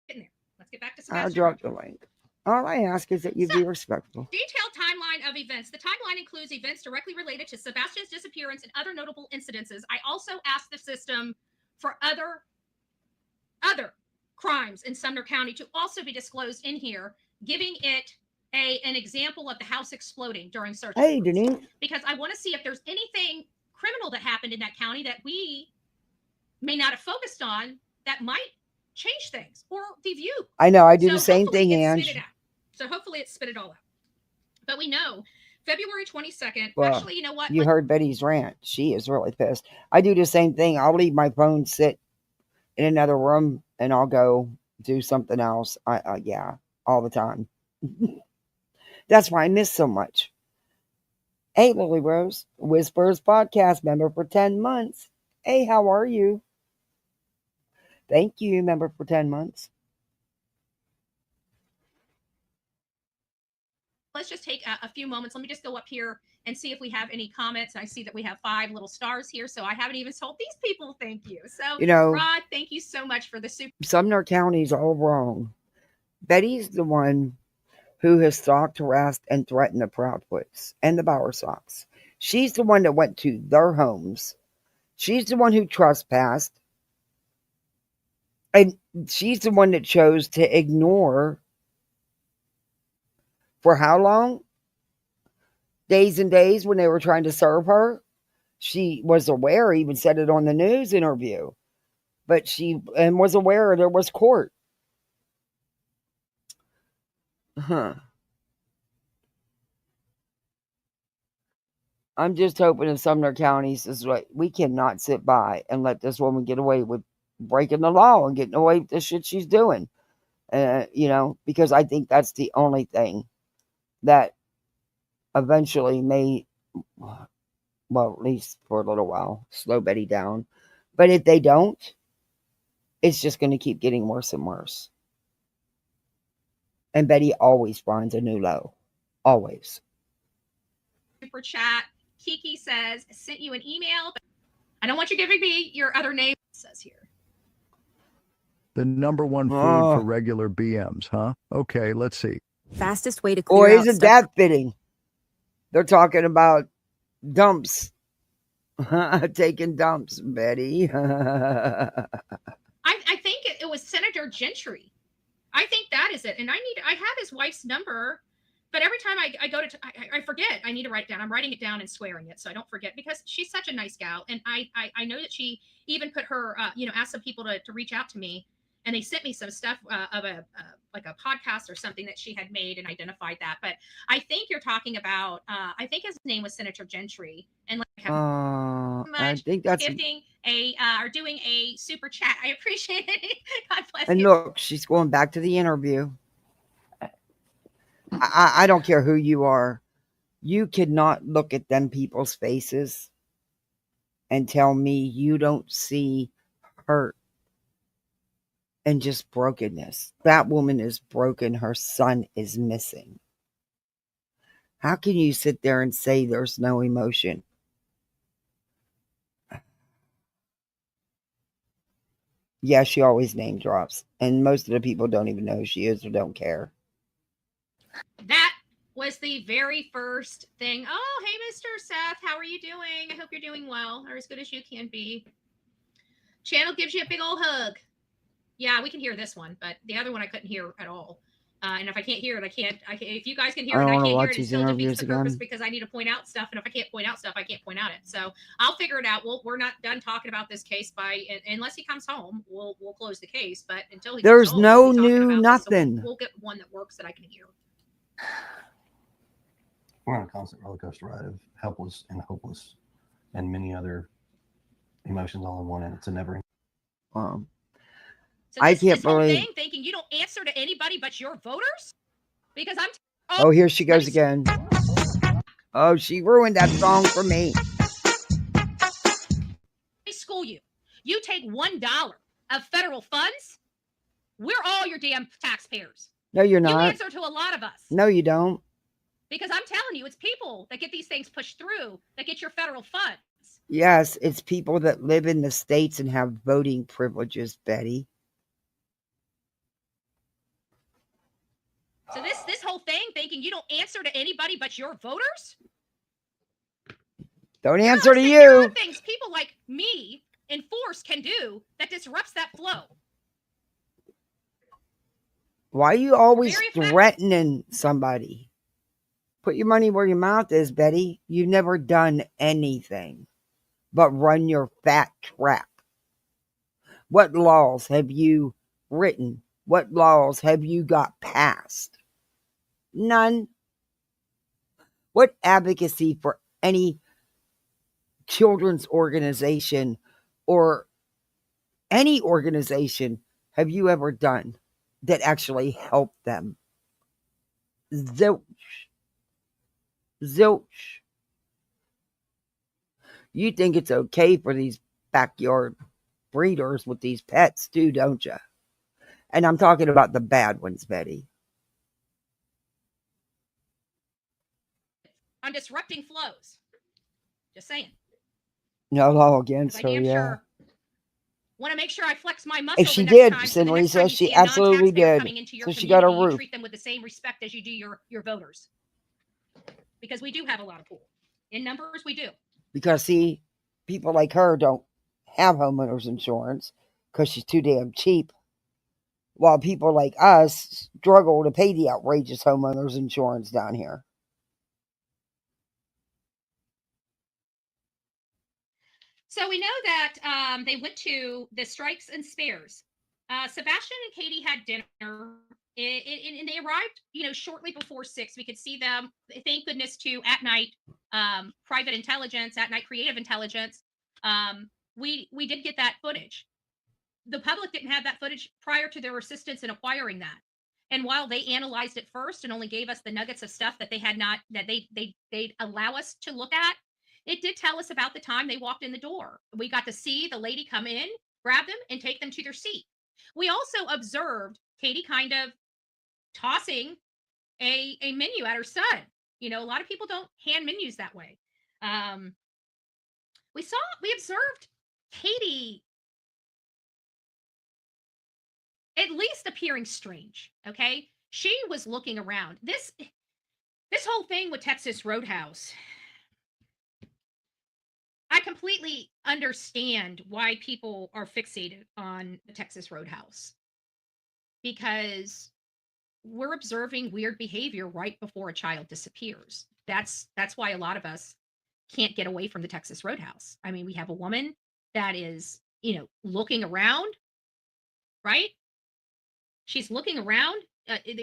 getting there. Let's get back to Sebastian. I'll drop the link. All I ask is that you be respectful. Detailed timeline of events. The timeline includes events directly related to Sebastian's disappearance and other notable incidences. I also asked the system for other crimes in Sumner County to also be disclosed in here, giving it an example of the house exploding during search. Hey, Denise. Because I want to see if there's anything criminal that happened in that county that we may not have focused on that might change things or the view. I know, I do the same thing, Ange. So hopefully it spit it all out. But we know February 22nd. Well, actually, you know what? You heard Betty's rant. She is really pissed. I do the same thing. I'll leave my phone sit in another room and I'll go do something else. Yeah, all the time. That's why I miss so much. Hey, Lily Rose, Whispers podcast member for 10 months. Hey, how are you? Thank you, member for 10 months. Let's just take a few moments. Let me just go up here and see if we have any comments. I see that we have 5 little stars here, so I haven't even told these people thank you. So, Rod, thank you so much for the super. Sumner County's all wrong. Betty's the one who has stalked, harassed, and threatened the Proudfoots and the Bowersox. She's the one that went to their homes. She's the one who trespassed. And she's the one that chose to ignore. For how long? Days and days when they were trying to serve her. She was aware, even said it on the news interview. But she was aware there was court. I'm just hoping in Sumner County says, right, we cannot sit by and let this woman get away with breaking the law and getting away with the shit she's doing. Because I think that's the only thing that eventually may, well, at least for a little while, slow Betty down. But if they don't, it's just going to keep getting worse and worse. And Betty always finds a new low. Always. Super chat. Kiki says, sent you an email. But I don't want you giving me your other name. It says here. The number one food for regular BMs, huh? Okay, let's see. Fastest way to clear out isn't that fitting? They're talking about dumps. Taking dumps, Betty. I think it was Senator Gentry. I think that is it. And I have his wife's number, but every time I go to, I forget. I need to write it down. I'm writing it down and swearing it so I don't forget, because she's such a nice gal. And I know that she even put her, asked some people to reach out to me, and they sent me some stuff of a podcast or something that she had made and identified that. But I think you're talking about, I think his name was Senator Gentry. And I think that's gifting or doing a super chat. I appreciate it. God bless and you. Look, she's going back to the interview. I don't care who you are. You cannot look at them people's faces and tell me you don't see hurt and just brokenness. That woman is broken. Her son is missing. How can you sit there and say there's no emotion? Yeah, she always name drops. And most of the people don't even know who she is or don't care. That was the very first thing. Oh, hey, Mr. Seth. How are you doing? I hope you're doing well, or as good as you can be. Channel gives you a big old hug. Yeah, we can hear this one, but the other one I couldn't hear at all. And if I can't hear it, I can't. If you guys can hear it, I can't hear it. It still defeats the purpose because I need to point out stuff, and if I can't point out stuff, I can't point out it. So I'll figure it out. We're not done talking about this case unless he comes home. We'll close the case. But until he There's comes home, no we'll be new about nothing. This, so we'll get one that works that I can hear. We're on a constant roller coaster ride of helpless and hopeless, and many other emotions all in one, and it's a never. So this whole thing, thinking you don't answer to anybody but your voters, because I'm. Oh, here she goes again. Oh, she ruined that song for me. School you. You take $1 of federal funds. We're all your damn taxpayers. No, you're not. You answer to a lot of us. No, you don't. Because I'm telling you, it's people that get these things pushed through that get your federal funds. Yes, it's people that live in the states and have voting privileges, Betty. So this whole thing, thinking you don't answer to anybody but your voters. Don't answer to you. There are things people like me in force can do that disrupts that flow. Why are you always threatening somebody? Put your money where your mouth is, Betty. You've never done anything but run your fat trap. What laws have you written? What laws have you got passed? None. What advocacy for any children's organization or any organization have you ever done that actually helped them? Zilch. Zilch. You think it's okay for these backyard breeders with these pets too, don't you? And I'm talking about the bad ones, Betty. On disrupting flows. Just saying. No law against her, yeah. Sure want to make sure I flex my muscle. If she did, Cinderella, she absolutely did. So she got a roof. Treat them with the same respect as you do your voters. Because we do have a lot of pool. In numbers, we do. Because, see, people like her don't have homeowners insurance because she's too damn cheap. While people like us struggle to pay the outrageous homeowners insurance down here. So we know that they went to the Strikes and Spares. Sebastian and Katie had dinner, and they arrived, shortly before 6. We could see them. Thank goodness to at night private intelligence, at night creative intelligence. We did get that footage. The public didn't have that footage prior to their assistance in acquiring that. And while they analyzed it first and only gave us the nuggets of stuff that they had not, that they'd allow us to look at, it did tell us about the time they walked in the door. We got to see the lady come in, grab them, and take them to their seat. We also observed Katie kind of tossing a menu at her son. A lot of people don't hand menus that way. We observed Katie at least appearing strange. Okay. She was looking around. This whole thing with Texas Roadhouse, I completely understand why people are fixated on the Texas Roadhouse, because we're observing weird behavior right before a child disappears. That's why a lot of us can't get away from the Texas Roadhouse. I mean, we have a woman that is, looking around, right? She's looking around.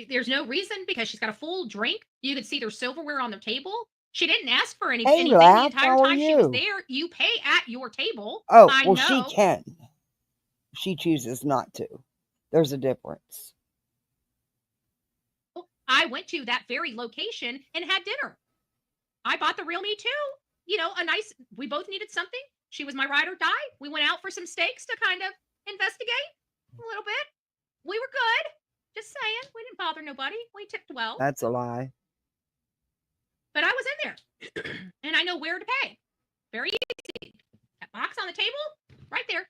There's no reason, because she's got a full drink. You could see their silverware on the table. She didn't ask for anything the entire time she was there. You pay at your table. Oh, well, she can. She chooses not to. There's a difference. I went to that very location and had dinner. I bought the real me too. We both needed something. She was my ride or die. We went out for some steaks to kind of investigate a little bit. We were good. Just saying. We didn't bother nobody. We tipped well. That's a lie. But I was in there, and I know where to pay. Very easy. That box on the table, right there.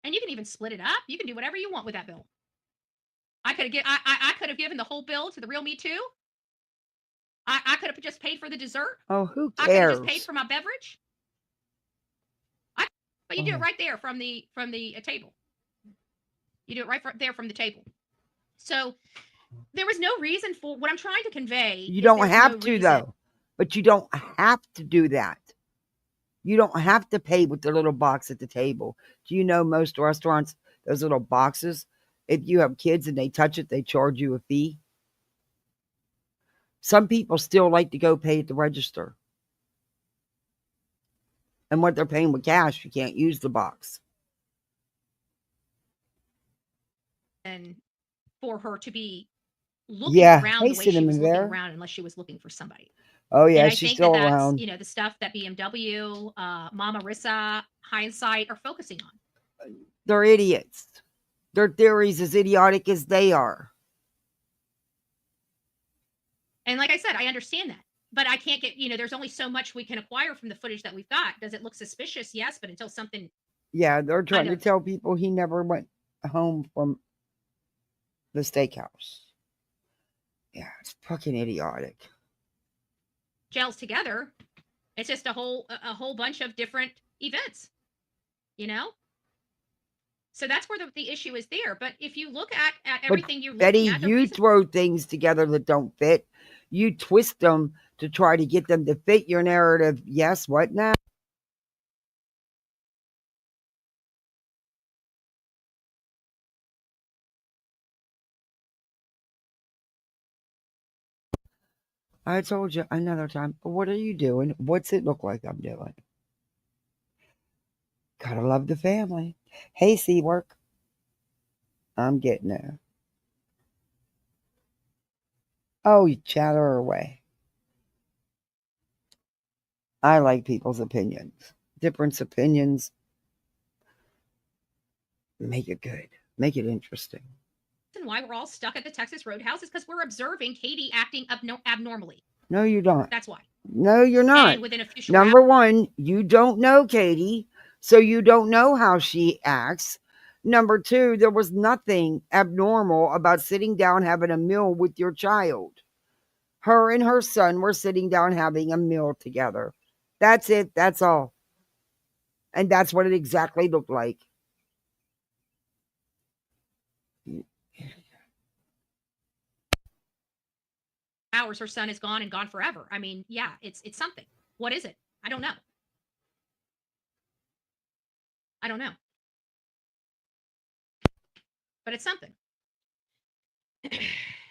And you can even split it up. You can do whatever you want with that bill. I could have given the whole bill to the Real Me Too. I could have just paid for the dessert. Oh, who I could have just cares? paid for my beverage. But you do it right there from the table. You do it right there from the table. So there was no reason for what I'm trying to convey. You don't have to though. But you don't have to do that. You don't have to pay with the little box at the table. Do you know most restaurants, those little boxes, if you have kids and they touch it, they charge you a fee? Some people still like to go pay at the register. And what they're paying with cash, you can't use the box. And for her to be looking around the way she was looking around unless she was looking for somebody. Oh, yeah, and I she's think still that's, around. the stuff that BMW, Mama Rissa, Hindsight are focusing on. They're idiots. Their theories as idiotic as they are. And like I said, I understand that. But I can't get, there's only so much we can acquire from the footage that we've got. Does it look suspicious? Yes, but until something... Yeah, they're trying to tell people he never went home from the steakhouse. Yeah, it's fucking idiotic. Gels together. It's just a whole bunch of different events, So that's where the issue is there. But if you look at everything you're looking at... Betty, you throw things together that don't fit. You twist them to try to get them to fit your narrative. Yes, what now? I told you another time, what are you doing? What's it look like I'm doing? Gotta love the family. Hey, Seawork. I'm getting there. Oh, you chatter away. I like people's opinions. Different opinions. Make it good. Make it interesting. And why we're all stuck at the Texas Roadhouse is because we're observing Katie acting abnormally. No, you don't. That's why. No, you're not. And within official Number one, you don't know Katie, so you don't know how she acts. Number two, there was nothing abnormal about sitting down having a meal with your child. Her and her son were sitting down having a meal together. That's it. That's all. And that's what it exactly looked like. Hours her son is gone and gone forever. I mean, yeah, it's something. What is it? I don't know. But it's something.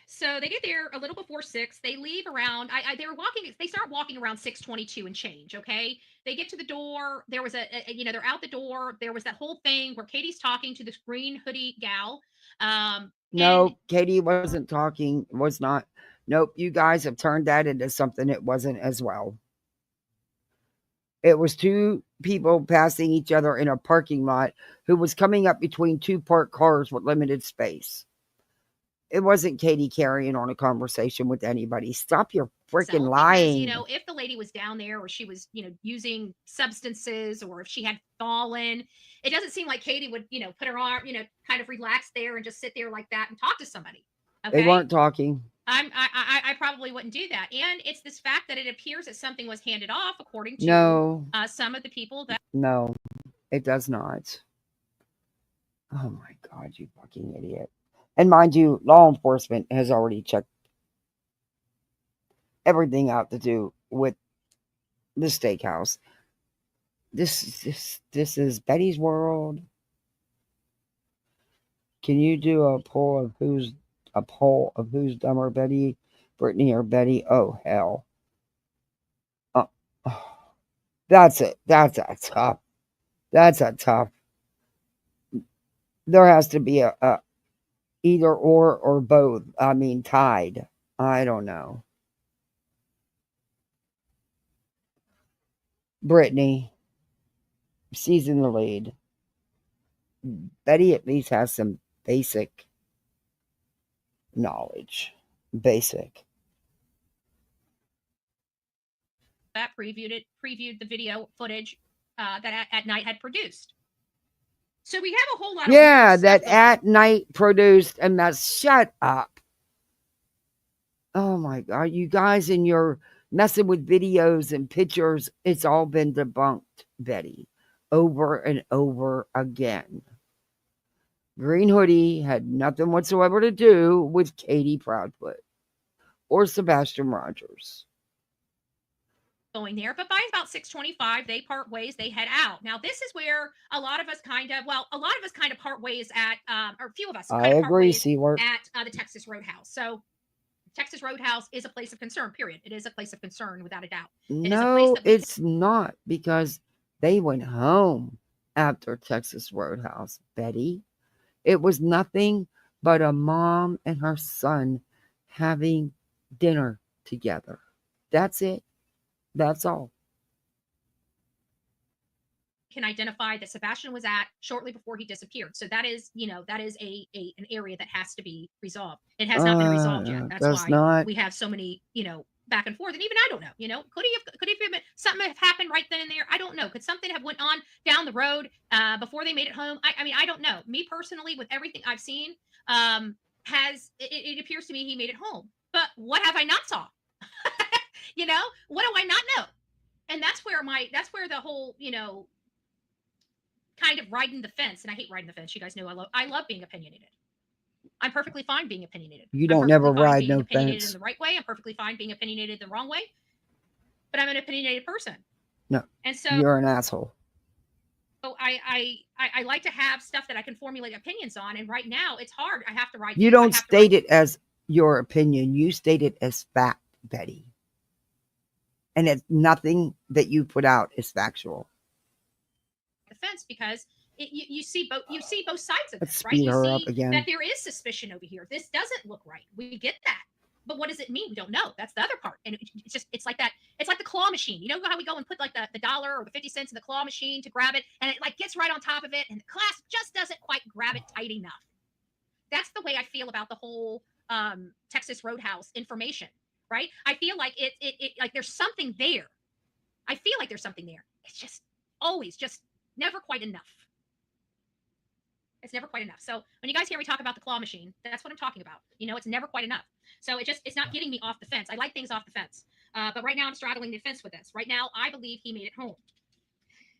So they get there a little before 6. They leave around. They start walking around 6:22 and change. Okay. They get to the door. There was they're out the door. There was that whole thing where Katie's talking to this green hoodie gal. No, Katie wasn't talking. Was not. Nope. You guys have turned that into something it wasn't as well. It was two people passing each other in a parking lot who was coming up between two parked cars with limited space. It wasn't Katie carrying on a conversation with anybody. Stop your freaking lying. Because, if the lady was down there or she was, using substances or if she had fallen, it doesn't seem like Katie would, put her arm, kind of relax there and just sit there like that and talk to somebody. Okay? They weren't talking. I probably wouldn't do that. And it's this fact that it appears that something was handed off according to some of the people that... No, it does not. Oh my God, you fucking idiot. And mind you, law enforcement has already checked everything out to do with the steakhouse. This is Betty's world. Can you do a poll of who's dumber, Betty, Brittany, or Betty? Oh hell. That's it. That's a tough. There has to be a either or both. I mean, tied. I don't know. Brittany, she's in the lead. Betty at least has some basic knowledge. Basic. That previewed the video footage that at night had produced. So we have a whole lot of Yeah, weird that stuff going on. at night produced a mess. Shut up. Oh my God. You guys and your messing with videos and pictures, it's all been debunked, Betty, over and over again. Green Hoodie had nothing whatsoever to do with Katie Proudfoot or Sebastian Rogers. Going there, but by about 6:25 they part ways, they head out. Now this is where a lot of us kind of part ways at or a few of us I agree, Seaward. at the Texas Roadhouse. So Texas Roadhouse is a place of concern, period. It is a place of concern without a doubt. No, it's not, because they went home after Texas Roadhouse, Betty. It was nothing but a mom and her son having dinner together. That's it. That's all. Can identify that Sebastian was at shortly before he disappeared. So that is, that is an area that has to be resolved. It has not been resolved yet. That's why we have so many, back and forth. And even I don't know, could he have something have happened right then and there? I don't know. Could something have went on down the road before they made it home? I mean, I don't know. Me personally, with everything I've seen, it appears to me he made it home. But what have I not saw? What do I not know? And that's where the whole, kind of riding the fence, and I hate riding the fence. You guys know I love being opinionated. I'm perfectly fine being opinionated. You don't never ride no opinionated fence. in the right way. I'm perfectly fine being opinionated the wrong way. But I'm an opinionated person. No. And so you're an asshole. So I like to have stuff that I can formulate opinions on, and right now it's hard. I have to write. You don't state it as your opinion. You state it as fact, Betty. And it's nothing that you put out is factual. Defense, because you see both sides of Let's this, right? speed You her see up again. that there is suspicion over here. This doesn't look right. We get that. But what does it mean? We don't know. That's the other part. And it's like that. It's like the claw machine. You know how we go and put like the dollar or the 50 cents in the claw machine to grab it, and it like gets right on top of it, and the clasp just doesn't quite grab it tight enough. That's the way I feel about the whole Texas Roadhouse information, right? I feel like it like there's something there. I feel like there's something there. It's just always just never quite enough. It's never quite enough. So when you guys hear me talk about the claw machine, that's what I'm talking about. It's never quite enough. So it's not getting me off the fence. I like things off the fence. But right now I'm straddling the fence with this. Right now, I believe he made it home.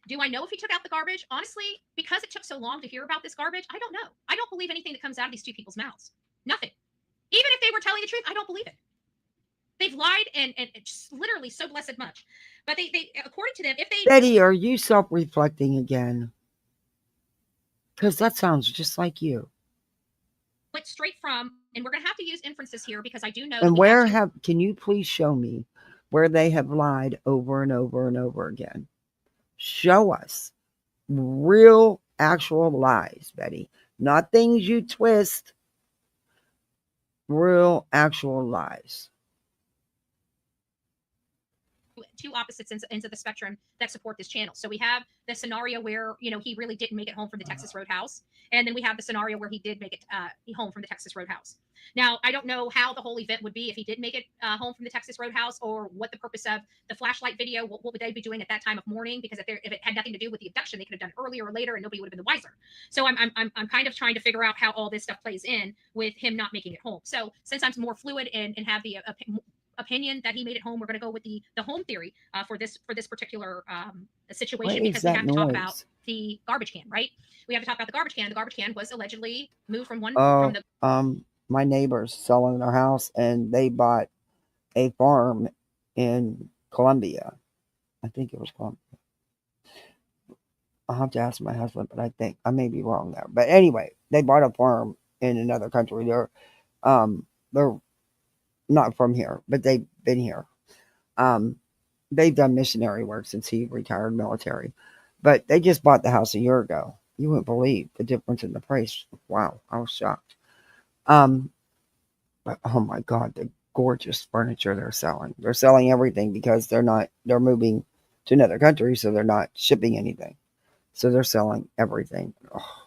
Do I know if he took out the garbage? Honestly, because it took so long to hear about this garbage, I don't know. I don't believe anything that comes out of these two people's mouths. Nothing. Even if they were telling the truth, I don't believe it. They've lied and just literally so blessed much. But they according to them, if they... Betty, are you self-reflecting again? Because that sounds just like you. Went straight from, and we're going to have to use inferences here because I do know... And can you please show me where they have lied over and over and over again? Show us real, actual lies, Betty. Not things you twist. Real, actual lies. Two opposite ends of the spectrum that support this channel. So we have the scenario where, he really didn't make it home from the Texas Roadhouse. And then we have the scenario where he did make it home from the Texas Roadhouse. Now, I don't know how the whole event would be if he did make it home from the Texas Roadhouse, or what the purpose of the flashlight video, what would they be doing at that time of morning? Because if it had nothing to do with the abduction, they could have done it earlier or later and nobody would have been the wiser. So I'm kind of trying to figure out how all this stuff plays in with him not making it home. So since I'm more fluid and have the opinion that he made it home, we're going to go with the home theory for this particular situation, because we have to talk about the garbage can, right? We have to talk about the garbage can. The garbage can was allegedly moved from my neighbors selling their house, and they bought a farm in Colombia. I think it was Colombia. I'll have to ask my husband, but I think I may be wrong there. But anyway, they bought a farm in another country. They're not from here, but they've been here. They've done missionary work since he retired military, but they just bought the house a year ago. You wouldn't believe the difference in the price. Wow, I was shocked. But oh my God, the gorgeous furniture they're selling. They're selling everything because they're moving to another country, so they're not shipping anything. So they're selling everything. Oh.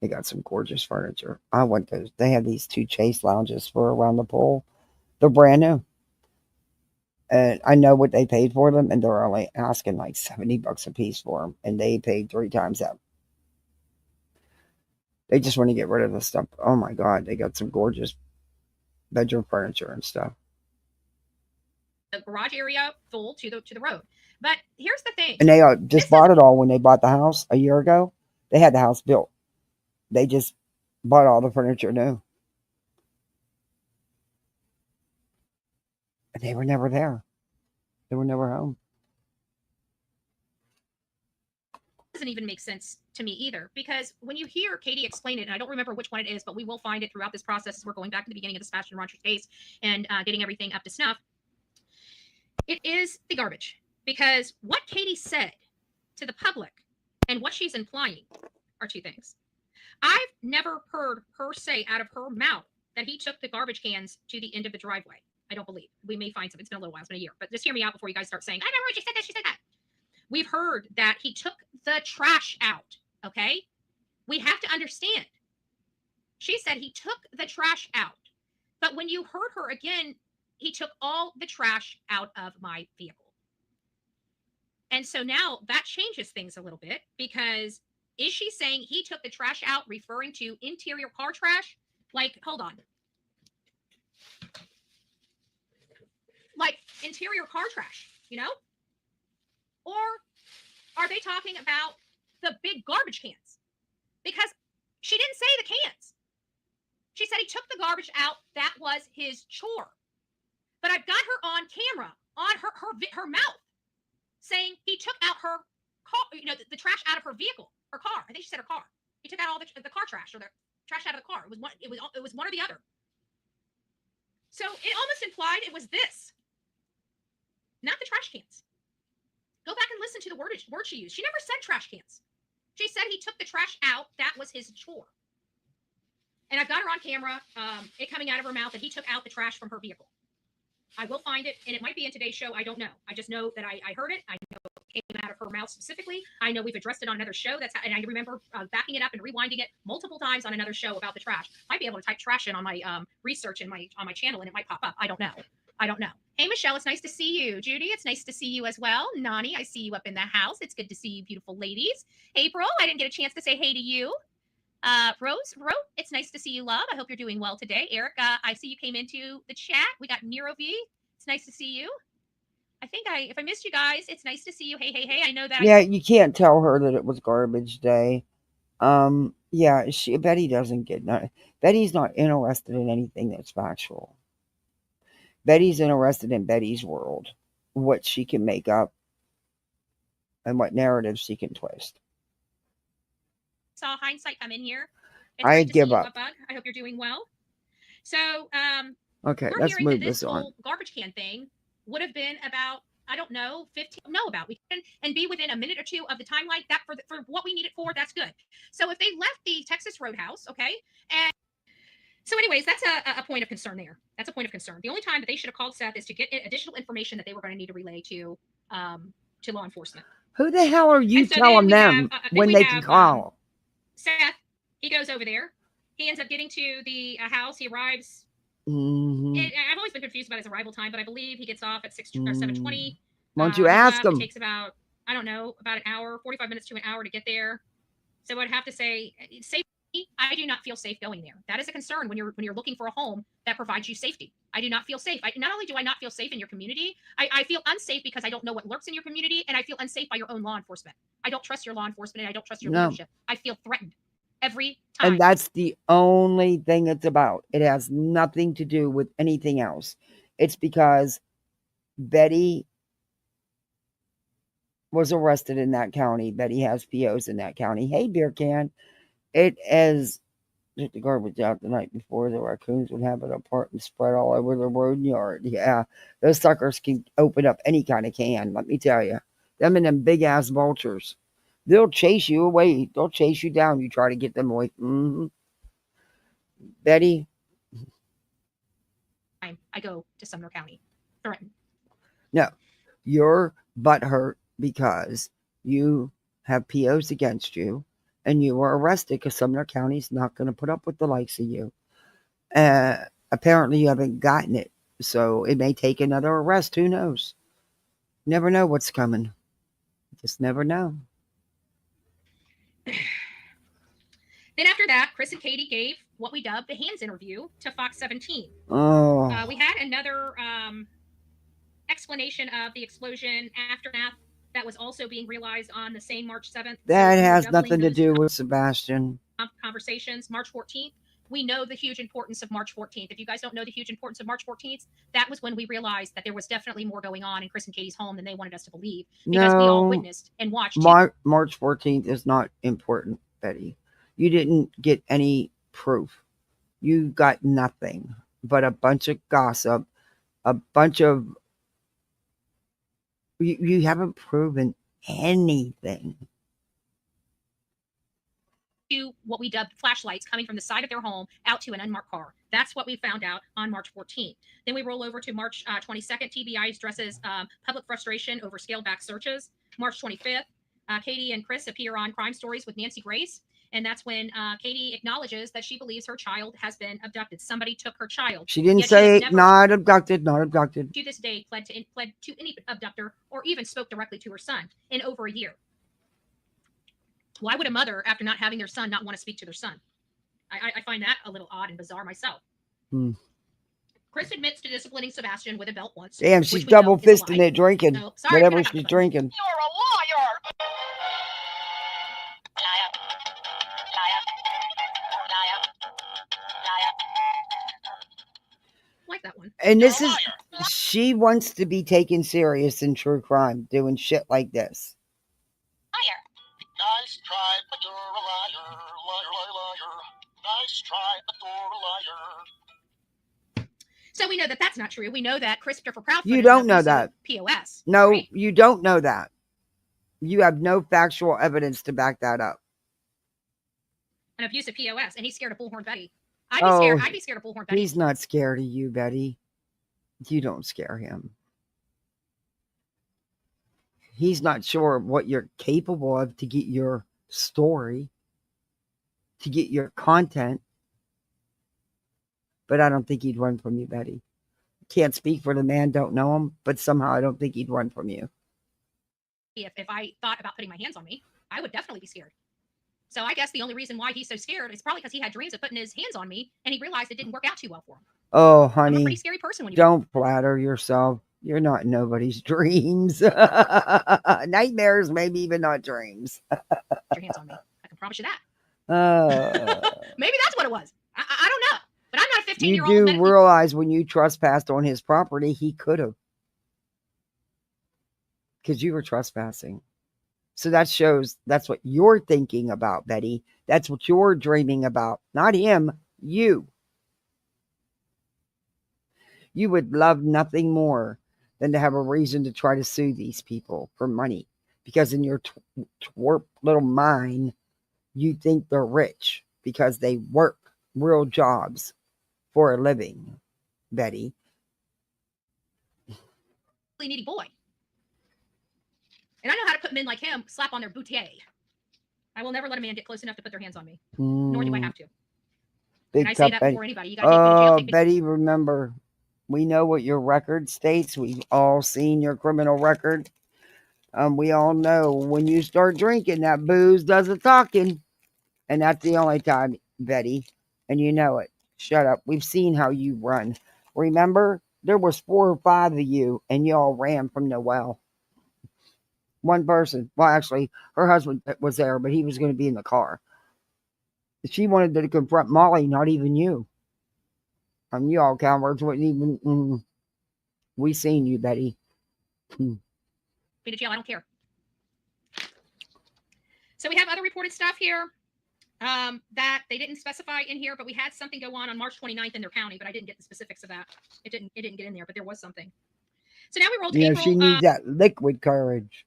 They got some gorgeous furniture. I want those. They have these two chase lounges for around the pool. They're brand new. And I know what they paid for them, and they're only asking like $70 a piece for them, and they paid 3 times that. They just want to get rid of the stuff. Oh my God, they got some gorgeous bedroom furniture and stuff. The garage area full to the road. But here's the thing. And they just bought it all when they bought the house a year ago. They had the house built. They just bought all the furniture new. And they were never there. They were never home. Doesn't even make sense to me either, because when you hear Katie explain it, and I don't remember which one it is, but we will find it throughout this process as we're going back to the beginning of the Sebastian Rogers case and getting everything up to snuff. It is the garbage, because what Katie said to the public and what she's implying are 2 things. I've never heard her say out of her mouth that he took the garbage cans to the end of the driveway. I don't believe. We may find some. It's been a little while. It's been a year. But just hear me out before you guys start saying, I never heard you said that. She said that. We've heard that he took the trash out. Okay? We have to understand. She said he took the trash out. But when you heard her again, he took all the trash out of my vehicle. And so now that changes things a little bit, because is she saying he took the trash out referring to interior car trash? Like, hold on. Like interior car trash, you know? Or are they talking about the big garbage cans? Because she didn't say the cans. She said he took the garbage out. That was his chore. But I've got her on camera, on her mouth, saying he took out her car, the trash out of her vehicle, her car. I think she said her car. He took out all the car trash, or the trash out of the car. It was one or the other. So it almost implied it was this, not the trash cans. Go back and listen to the word she used. She never said trash cans. She said he took the trash out. That was his chore. And I've got her on camera, it coming out of her mouth that he took out the trash from her vehicle. I will find it, and it might be in today's show. I don't know. I just know that I heard it. I know it came out of her mouth specifically. I know we've addressed it on another show. And I remember backing it up and rewinding it multiple times on another show about the trash. Might be able to type trash in on my research on my channel, and it might pop up. I don't know. Hey, Michelle, it's nice to see you. Judy, it's nice to see you as well. Nani, I see you up in the house. It's good to see you, beautiful ladies. April, I didn't get a chance to say hey to you. Rose, it's nice to see you, love. I hope you're doing well today. Eric, I see you came into the chat. We got Nero V. It's nice to see you. If I missed you guys, it's nice to see you. Hey. I know that. Yeah, you can't tell her that it was garbage day. Yeah, Betty doesn't get none. Betty's not interested in anything that's factual. Betty's interested in Betty's world, what she can make up, and what narratives she can twist. Saw hindsight come in here. I give up. Bug. I hope you're doing well. So, okay, let's move this on. Whole garbage can thing would have been about, I don't know, 15. Know about we can and be within a minute or 2 of the timeline. That for what we need it for, that's good. So if they left the Texas Roadhouse, okay, and so anyways, that's a point of concern there. That's a point of concern. The only time that they should have called Seth is to get additional information that they were going to need to relay to law enforcement. Who the hell are you telling them when they can call? Seth, he goes over there. He ends up getting to the house. He arrives. Mm-hmm. I've always been confused about his arrival time, but I believe he gets off at 7:20. Why don't you ask him? It takes about, I don't know, about an hour, 45 minutes to an hour to get there. So I'd have to say, safety. I do not feel safe going there. That is a concern when you're looking for a home that provides you safety. I do not feel safe. Not only do I not feel safe in your community, I feel unsafe because I don't know what lurks in your community, and I feel unsafe by your own law enforcement. I don't trust your law enforcement, and I don't trust your leadership. I feel threatened every time. And that's the only thing it's about. It has nothing to do with anything else. It's because Betty was arrested in that county. Betty has POs in that county. Hey, beer can. It is took the garbage out the night before. The raccoons would have it apart and spread all over the road and yard. Yeah, those suckers can open up any kind of can, let me tell you. Them and them big-ass vultures. They'll chase you away. They'll chase you down. You try to get them away. Mm-hmm. Betty? I go to Sumner County. Threatened. No. You're butthurt because you have POs against you. And you were arrested because Sumner County's not going to put up with the likes of you. Apparently, you haven't gotten it So it may take another arrest. Who knows? Never know what's coming. Just never know. Then after that, Chris and Katie gave what we dubbed the hands interview to Fox 17. Oh. We had another explanation of the explosion aftermath that was also being realized on the same March 7th. That has nothing to do with Sebastian. Conversations, March 14th. We know the huge importance of March 14th. If you guys don't know the huge importance of March 14th, that was when we realized that there was definitely more going on in Chris and Katie's home than they wanted us to believe, because we all witnessed and watched. March 14th is not important, Betty. You didn't get any proof. You got nothing but a bunch of gossip, a bunch of... You haven't proven anything. To what we dubbed flashlights coming from the side of their home out to an unmarked car. That's what we found out on March 14th. Then we roll over to March 22nd. TBI addresses public frustration over scaled back searches. March 25th, Katie and Chris appear on Crime Stories with Nancy Grace. And that's when Katie acknowledges that she believes her child has been abducted. Somebody took her child. She didn't say not abducted, not abducted. To this day, pled to any abductor or even spoke directly to her son in over a year. Why would a mother, after not having their son, not want to speak to their son? I find that a little odd and bizarre myself. Chris admits to disciplining Sebastian with a belt once. Damn, she's double fisting it, drinking. No, sorry, whatever she's drinking. You're a liar! Like that one. And this is... She wants to be taken serious in true crime, doing shit like this. Liar. Nice try, but you're a liar. Liar, liar, liar. Nice try, but you're a liar. So we know that that's not true. We know that Christopher Proudfoot... You don't know that. POS. No, right? You don't know that. You have no factual evidence to back that up. An abusive POS, and he's scared of Bullhornbetty. I'd be scared of Bullhornbetty. He's not scared of you, Betty. You don't scare him. He's not sure what you're capable of to get your story, to get your content. But I don't think he'd run from you, Betty. Can't speak for the man, don't know him, but somehow I don't think he'd run from you. If I thought about putting my hands on me, I would definitely be scared. So I guess the only reason why he's so scared is probably because he had dreams of putting his hands on me, and he realized it didn't work out too well for him. Oh, honey. I'm a pretty scary person when you don't flatter yourself. You're not in nobody's dreams. Nightmares, maybe even not dreams. Put your hands on me. I can promise you that. Maybe that's what it was. I don't know. But I'm not a 15-year-old. You do realize when you trespassed on his property, he could have. Because you were trespassing. So that shows that's what you're thinking about, Betty. That's what you're dreaming about. Not him, you. You would love nothing more than to have a reason to try to sue these people for money. Because in your twerp little mind, you think they're rich because they work real jobs for a living, Betty. Needy boy. And I know how to put men like him slap on their boutique. I will never let a man get close enough to put their hands on me. Nor do I have to. And I say that before anybody. You gotta take me to jail. Take me Betty, remember, we know what your record states. We've all seen your criminal record. We all know when you start drinking, that booze does the talking. And that's the only time, Betty. And you know it. Shut up. We've seen how you run. Remember, there was 4 or 5 of you, and you all ran from the well. One person. Well, actually, her husband was there, but he was going to be in the car. She wanted to confront Molly, not even you. You all cowards wouldn't even... We seen you, Betty. Me to jail. I don't care. So we have other reported stuff here that they didn't specify in here, but we had something go on March 29th in their county, but I didn't get the specifics of that. It didn't get in there, but there was something. So now we rolled to April. She needs that liquid courage.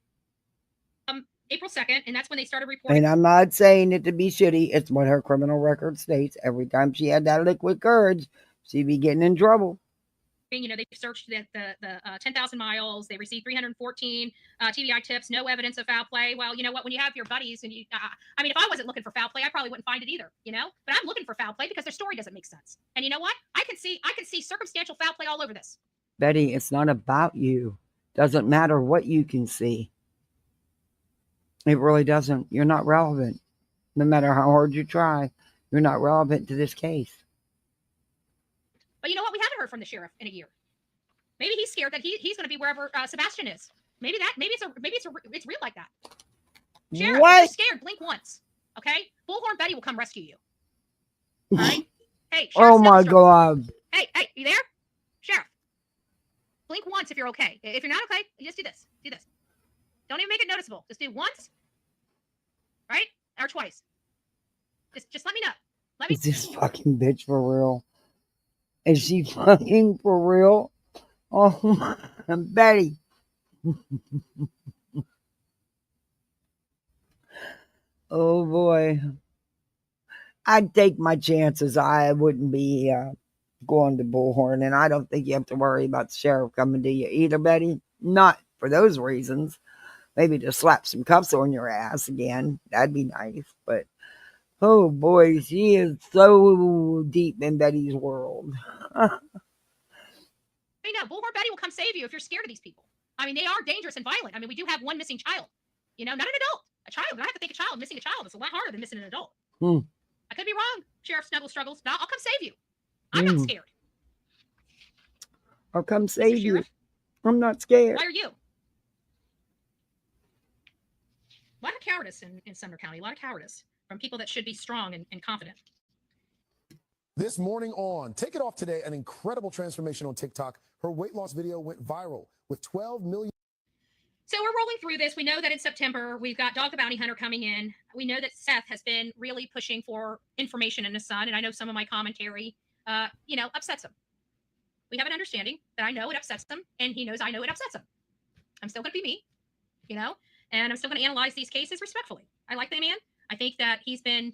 April 2nd, and that's when they started reporting. And I'm not saying it to be shitty. It's what her criminal record states. Every time she had that liquid courage, she'd be getting in trouble. You know, they searched the 10,000 miles. They received 314 TBI tips, no evidence of foul play. Well, you know what? When you have your buddies and you, I mean, if I wasn't looking for foul play, I probably wouldn't find it either, you know? But I'm looking for foul play because their story doesn't make sense. And you know what? I can see circumstantial foul play all over this. Betty, it's not about you. Doesn't matter what you can see. It really doesn't. You're not relevant. No matter how hard you try, you're not relevant to this case. But you know what? We haven't heard from the sheriff in a year. Maybe he's scared that he's going to be wherever Sebastian is. Maybe it's real like that. Sheriff, what? If you're scared, blink once. Okay? Bullhornbetty will come rescue you. All right? Hey, Sheriff. Oh my God. Hey, you there? Sheriff. Blink once if you're okay. If you're not okay, just do this. Do this. Don't even make it noticeable. Just do once. Right? Or twice. Just let me know. Is this fucking bitch for real? Is she fucking for real? Oh, Betty. Oh boy. I'd take my chances. I wouldn't be going to Bullhorn, and I don't think you have to worry about the sheriff coming to you either, Betty. Not for those reasons. Maybe to slap some cuffs on your ass again. That'd be nice. But, oh boy, she is so deep in Betty's world. You know, Bullhornbetty will come save you if you're scared of these people. I mean, they are dangerous and violent. I mean, we do have one missing child. You know, not an adult. A child. And I have to think missing a child is a lot harder than missing an adult. I could be wrong, Sheriff Struggles. But I'll come save you. I'm not scared. I'll come save you. Sheriff? I'm not scared. Why are you? A lot of cowardice in Sumner County. A lot of cowardice from people that should be strong and confident. This morning on Take It Off Today, an incredible transformation on TikTok. Her weight loss video went viral with 12 million. So we're rolling through this. We know that in September, we've got Dog the Bounty Hunter coming in. We know that Seth has been really pushing for information in his son. And I know some of my commentary, upsets him. We have an understanding that I know it upsets him, and he knows I know it upsets him. I'm still going to be me, and I'm still going to analyze these cases respectfully. I like the man. I think that he's been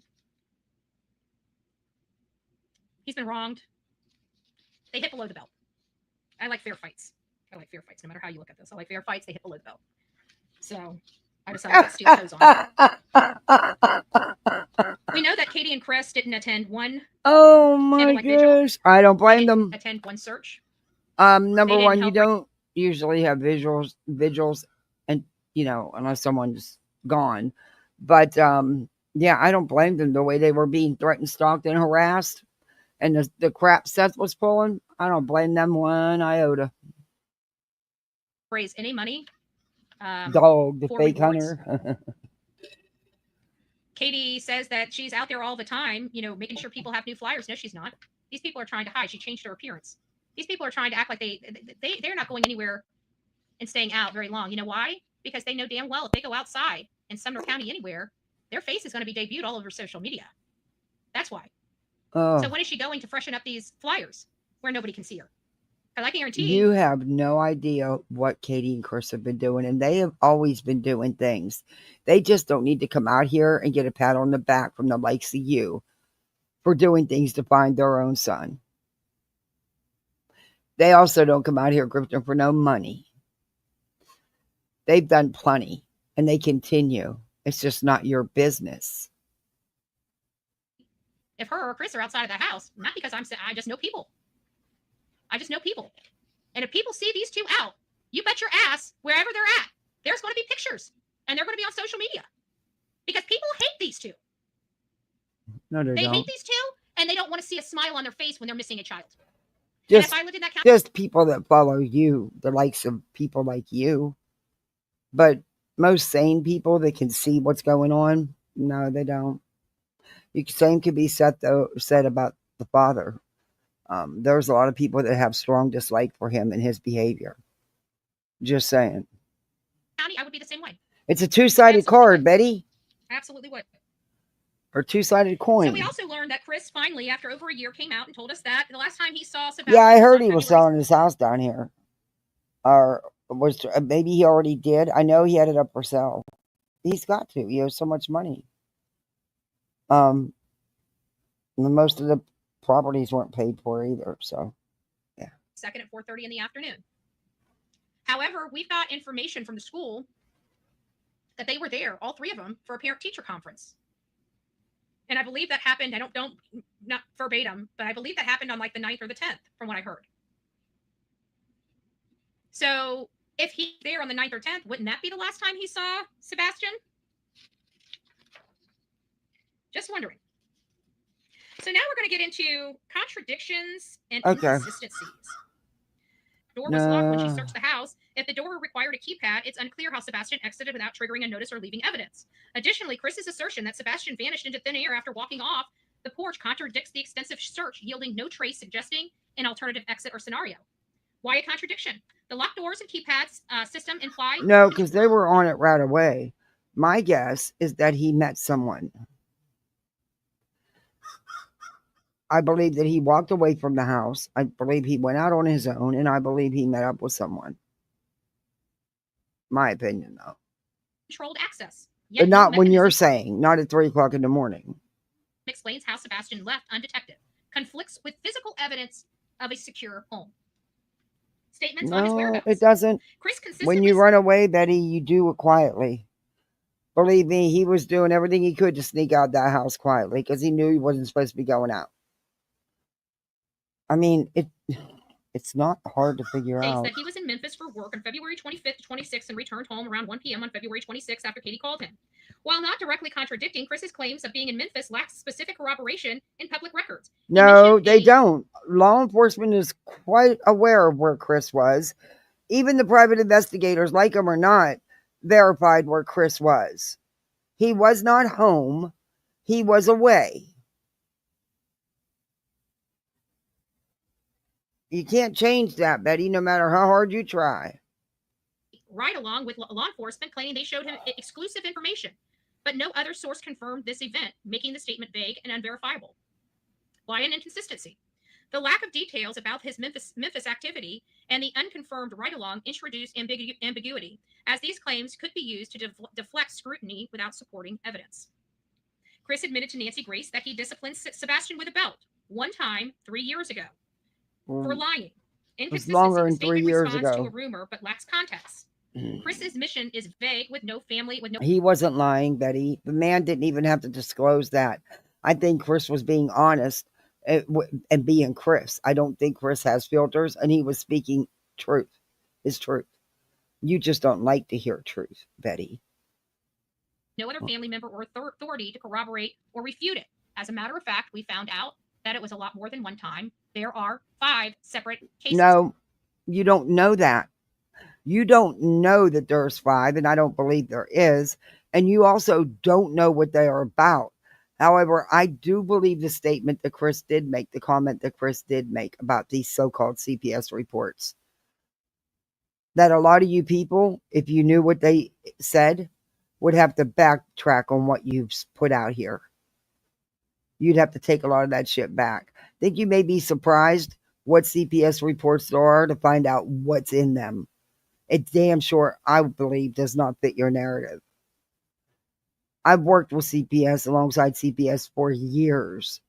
wronged. They hit below the belt. I like fair fights. No matter how you look at this. I like fair fights. They hit below the belt. So I decided to steal those on. We know that Katie and Chris didn't attend one. Oh my gosh. I don't blame them. Attend one search. Number one, you don't usually have vigils and, unless someone's gone. But, yeah, I don't blame them. The way they were being threatened, stalked, and harassed, and the crap Seth was pulling, I don't blame them one iota. Raise any money. Dog, the fake hunter. Katie says that she's out there all the time, making sure people have new flyers. No, she's not. These people are trying to hide. She changed her appearance. These people are trying to act like they're not going anywhere and staying out very long. You know why? Because they know damn well if they go outside in Sumner County anywhere, their face is going to be debuted all over social media. That's why. So when is she going to freshen up these flyers where nobody can see her? Because I can guarantee you have no idea what Katie and Chris have been doing, and they have always been doing things. They just don't need to come out here and get a pat on the back from the likes of you for doing things to find their own son. They also don't come out here grifting for no money. They've done plenty, and they continue. It's just not your business. If her or Chris are outside of the house, not because I just know people. I just know people. And if people see these two out, you bet your ass, wherever they're at, there's going to be pictures. And they're going to be on social media. Because people hate these two. No, they don't. Hate these two, and they don't want to see a smile on their face when they're missing a child. Just, and if I lived in that county, just people that follow you, the likes of people like you. But most sane people that can see what's going on, no, they don't. The same could be said about the father. There's a lot of people that have strong dislike for him and his behavior. Just saying. I would be the same way. It's a two-sided card, Betty. Absolutely would. Or two-sided coin. So we also learned that Chris finally, after over a year, came out and told us that the last time he saw Sebastian. Yeah, I heard he was selling his house down here. Or maybe he already did. I know he had it up for sale. He's got to. He has so much money. Most of the properties weren't paid for either. So, yeah. 2nd at 4:30 in the afternoon. However, we've got information from the school that they were there, all three of them, for a parent-teacher conference. And I believe that happened, not verbatim, but I believe that happened on like the 9th or the 10th, from what I heard. So if he's there on the 9th or 10th, wouldn't that be the last time he saw Sebastian? Just wondering. So now we're going to get into contradictions and inconsistencies. The door was locked when she searched the house. If the door required a keypad, it's unclear how Sebastian exited without triggering a notice or leaving evidence. Additionally, Chris's assertion that Sebastian vanished into thin air after walking off the porch contradicts the extensive search, yielding no trace suggesting an alternative exit or scenario. Why a contradiction? The locked doors and keypads system imply... No, because they were on it right away. My guess is that he met someone. I believe that he walked away from the house. I believe he went out on his own, and I believe he met up with someone. My opinion, though. Controlled access. But not when you're saying, not at 3 o'clock in the morning. Explains how Sebastian left undetected. Conflicts with physical evidence of a secure home. Statements on his whereabouts. No, it doesn't. Chris When you run away, Betty, you do it quietly. Believe me, he was doing everything he could to sneak out that house quietly because he knew he wasn't supposed to be going out. I mean, it's not hard to figure out. That he was in Memphis for work on February 25th to 26th and returned home around 1 p.m. on February 26th after Katie called him. While not directly contradicting, Chris's claims of being in Memphis lacks specific corroboration in public records. No, they don't. Law enforcement is quite aware of where Chris was. Even the private investigators, like him or not, verified where Chris was. He was not home. He was away. You can't change that, Betty, no matter how hard you try. Right along with law enforcement claiming they showed him exclusive information, but no other source confirmed this event, making the statement vague and unverifiable. Why an inconsistency? The lack of details about his Memphis activity and the unconfirmed ride-along introduced ambiguity, as these claims could be used to deflect scrutiny without supporting evidence. Chris admitted to Nancy Grace that he disciplined Sebastian with a belt one time 3 years ago for lying. It's longer than 3 years ago. To a rumor, but lacks context. Chris's mission is vague with no family, with no... He wasn't lying, Betty. The man didn't even have to disclose that. I think Chris was being honest and being Chris. I don't think Chris has filters, and he was speaking truth. His truth. You just don't like to hear truth, Betty. No other family member or authority to corroborate or refute it. As a matter of fact, we found out that it was a lot more than one time. There are 5 separate cases. No, you don't know that. You don't know that there's 5, and I don't believe there is. And you also don't know what they are about. However, I do believe the statement that Chris did make, the comment that Chris did make about these so-called CPS reports. That a lot of you people, if you knew what they said, would have to backtrack on what you've put out here. You'd have to take a lot of that shit back. I think you may be surprised what CPS reports there are to find out what's in them. It damn sure, I believe, does not fit your narrative. I've worked with CPS alongside CPS for years.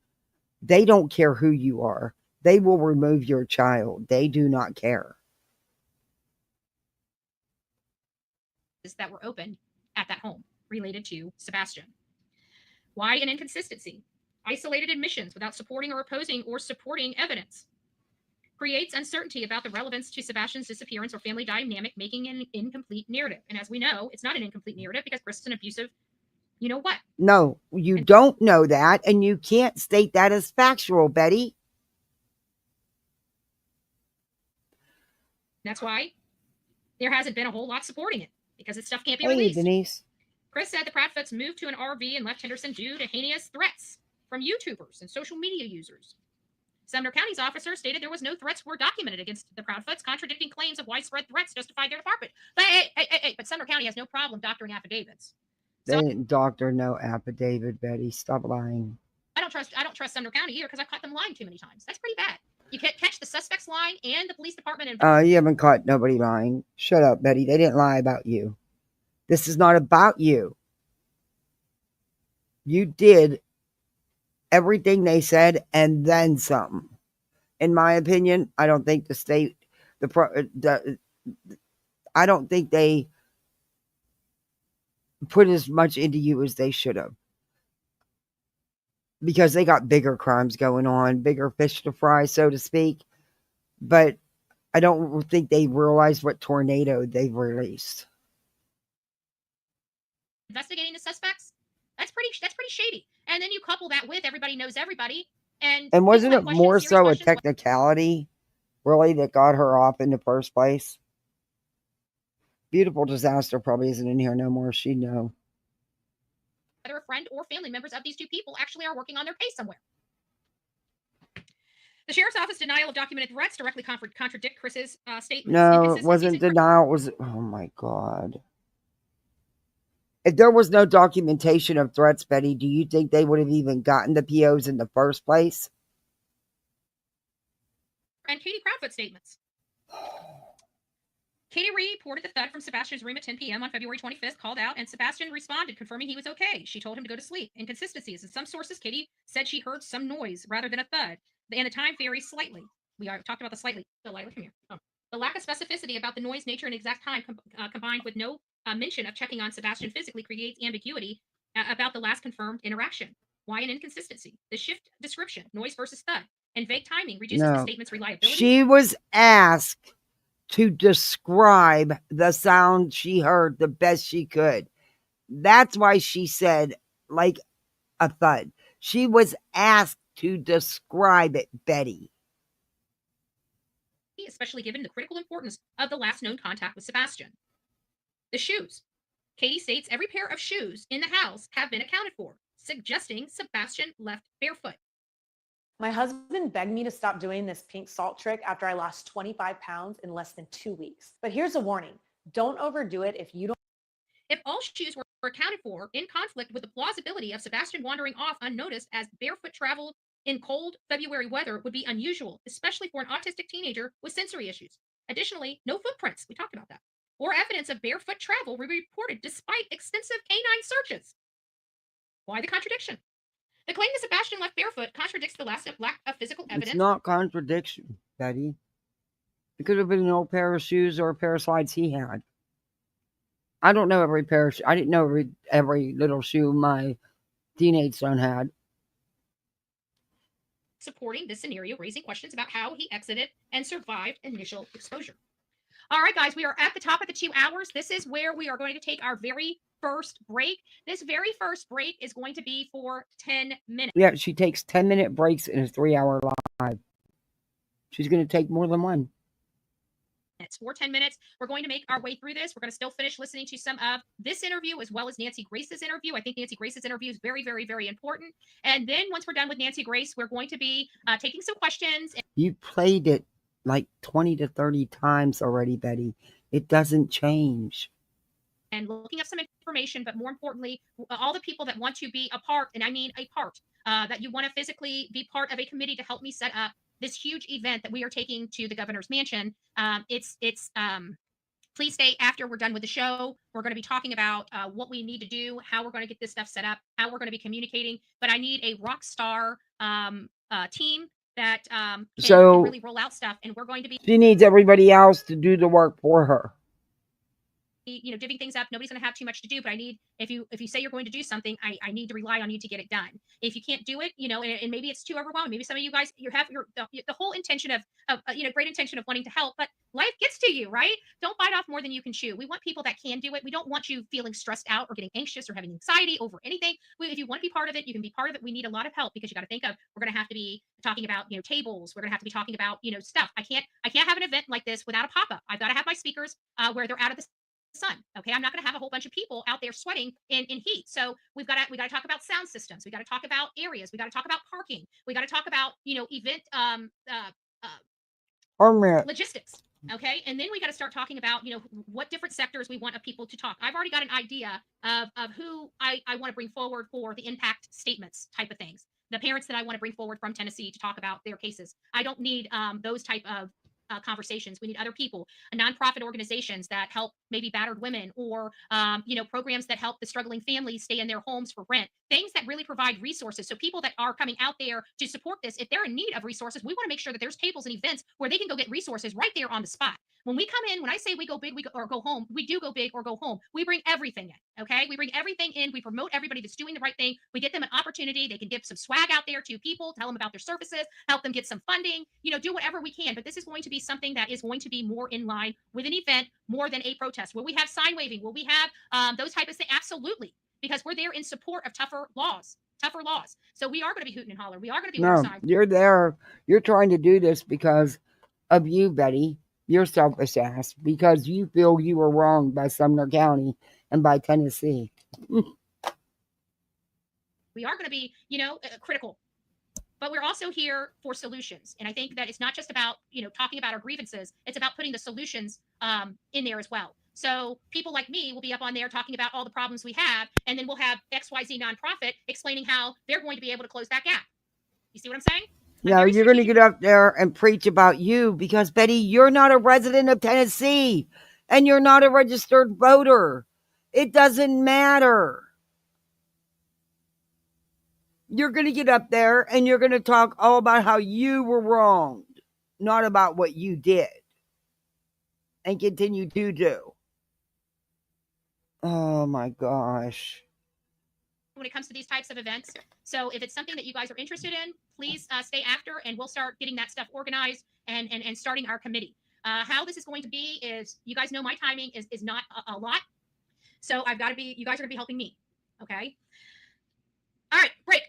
They don't care who you are. They will remove your child. They do not care. That were opened at that home related to Sebastian. Why an inconsistency? Isolated admissions without supporting or opposing or supporting evidence. Creates uncertainty about the relevance to Sebastian's disappearance or family dynamic, making an incomplete narrative. And as we know, it's not an incomplete narrative because Chris is an abusive, you know what? No, you don't know that, and you can't state that as factual, Betty. That's why there hasn't been a whole lot supporting it, because this stuff can't be released. Denise. Chris said the Proudfoots moved to an RV and left Henderson due to heinous threats from YouTubers and social media users. Sumner County's officer stated there was no threats were documented against the Proudfoots, contradicting claims of widespread threats justified their department. But Sumner County has no problem doctoring affidavits. They didn't doctor no affidavit, Betty. Stop lying. I don't trust Sumner County either because I've caught them lying too many times. That's pretty bad. You can't catch the suspects lying and the police department. You haven't caught nobody lying. Shut up, Betty. They didn't lie about you. This is not about you. You did everything they said and then some. in my opinion. I don't think the state, I don't think they put as much into you as they should have. Because they got bigger crimes going on, bigger fish to fry, so to speak. But I don't think they realize what tornado they've released. Investigating the suspects, that's pretty shady. And then you couple that with everybody knows everybody. And wasn't it more so a technicality, really, that got her off in the first place? Beautiful Disaster probably isn't in here no more. She'd know. Whether a friend or family members of these two people actually are working on their case somewhere. The sheriff's office denial of documented threats directly contradict Chris's statements. No, it wasn't denial. It was, oh my God. If there was no documentation of threats, Betty, do you think they would have even gotten the POs in the first place? And Katie Proudfoot statements. Katie reported the thud from Sebastian's room at 10 p.m. on February 25th, called out, and Sebastian responded, confirming he was okay. She told him to go to sleep. Inconsistencies. In some sources, Katie said she heard some noise rather than a thud, and the time varies slightly. We talked about the slightly. Delilah, come here. Oh. The lack of specificity about the noise, nature, and exact time combined with no mention of checking on Sebastian physically creates ambiguity about the last confirmed interaction. Why an inconsistency? The shift description, noise versus thud, and vague timing reduces the statement's reliability. She was asked to describe the sound she heard the best she could. That's why she said, like a thud. She was asked to describe it, Betty. Especially given the critical importance of the last known contact with Sebastian. The shoes. Katie states every pair of shoes in the house have been accounted for, suggesting Sebastian left barefoot. My husband begged me to stop doing this pink salt trick after I lost 25 pounds in less than 2 weeks. But here's a warning. Don't overdo it if you don't. If all shoes were accounted for in conflict with the plausibility of Sebastian wandering off unnoticed, as barefoot travel in cold February weather would be unusual, especially for an autistic teenager with sensory issues. Additionally, no footprints, we talked about that, or evidence of barefoot travel were reported despite extensive canine searches. Why the contradiction? The claim that Sebastian left barefoot contradicts the lack of physical evidence. It's not contradiction, Betty. It could have been an old pair of shoes or a pair of slides he had. I don't know every pair of shoes. I didn't know every little shoe my teenage son had. Supporting this scenario, raising questions about how he exited and survived initial exposure. All right, guys, we are at the top of the 2 hours. This is where we are going to take our very first break. This very first break is going to be for 10 minutes. Yeah, she takes 10-minute breaks in a 3-hour live. She's going to take more than one. For 10 minutes, we're going to make our way through this. We're going to still finish listening to some of this interview as well as Nancy Grace's interview. I think Nancy Grace's interview is very, very, very important. And then once we're done with Nancy Grace, we're going to be taking some questions. You played it like 20 to 30 times already, Betty. It doesn't change. And looking up some information, but more importantly, all the people that want to be a part, and I mean a part, that you want to physically be part of a committee to help me set up this huge event that we are taking to the governor's mansion. Please stay after we're done with the show. We're going to be talking about what we need to do, how we're going to get this stuff set up, how we're going to be communicating. But I need a rock star team that can really roll out stuff. And we're going to be. She needs everybody else to do the work for her. Divvying things up. Nobody's going to have too much to do, but I need, if you say you're going to do something, I need to rely on you to get it done. If you can't do it, and maybe it's too overwhelming. Maybe some of you guys, you have the whole intention of great intention of wanting to help, but life gets to you, right? Don't bite off more than you can chew. We want people that can do it. We don't want you feeling stressed out or getting anxious or having anxiety over anything. If you want to be part of it, you can be part of it. We need a lot of help because you got to think of, we're going to have to be talking about, tables. We're going to have to be talking about, stuff. I can't have an event like this without a pop-up. I've got to have my speakers where they're out of the sun. Okay, I'm not going to have a whole bunch of people out there sweating in heat. So we got to talk about sound systems. We got to talk about areas. We got to talk about parking. We got to talk about event logistics. Okay, and then we got to start talking about what different sectors we want of people to talk. I've already got an idea of who I want to bring forward for the impact statements type of things. The parents that I want to bring forward from Tennessee to talk about their cases. I don't need those type of conversations. We need other people, nonprofit organizations that help maybe battered women, or programs that help the struggling families stay in their homes for rent. Things that really provide resources. So people that are coming out there to support this, if they're in need of resources, we want to make sure that there's tables and events where they can go get resources right there on the spot. When we come in, when I say we go big, or go home, we do go big or go home. We bring everything in, okay? We bring everything in. We promote everybody that's doing the right thing. We get them an opportunity. They can give some swag out there to people, tell them about their services, help them get some funding, do whatever we can. But this is going to be something that is going to be more in line with an event more than a protest. Will we have sign waving? Will we have those type of things? Absolutely, because we're there in support of tougher laws. So we are going to be hooting and hollering. We are going to be No, you're there. You're trying to do this because of you, Betty. You're selfish ass, because you feel you were wronged by Sumner County and by Tennessee. We are going to be, critical, but we're also here for solutions. And I think that it's not just about, talking about our grievances. It's about putting the solutions in there as well. So people like me will be up on there talking about all the problems we have, and then we'll have XYZ nonprofit explaining how they're going to be able to close that gap. You see what I'm saying? No, you're going to get up there and preach about you, because, Betty, you're not a resident of Tennessee and you're not a registered voter. It doesn't matter. You're going to get up there and you're going to talk all about how you were wronged, not about what you did and continue to do. Oh, my gosh. When it comes to these types of events. So if it's something that you guys are interested in, please stay after, and we'll start getting that stuff organized and starting our committee. How this is going to be is, you guys know my timing is not a lot. So you guys are going to be helping me. Okay. All right. Break.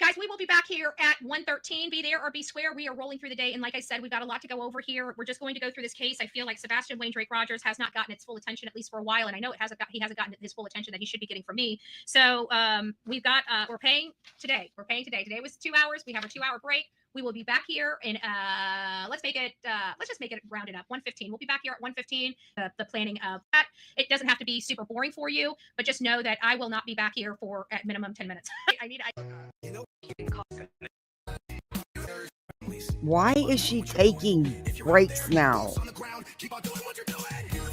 Guys, we will be back here at 1:13. Be there or be square. We are rolling through the day. And like I said, we've got a lot to go over here. We're just going to go through this case. I feel like Sebastian Rogers has not gotten its full attention, at least for a while. And I know he hasn't gotten his full attention that he should be getting from me. So we've got, we're paying today. Today was 2 hours. We have a 2-hour break. We will be back here in, let's just make it rounded up, 1:15. We'll be back here at 1:15. The planning of that. It doesn't have to be super boring for you, but just know that I will not be back here for at minimum 10 minutes. Why is she taking breaks now?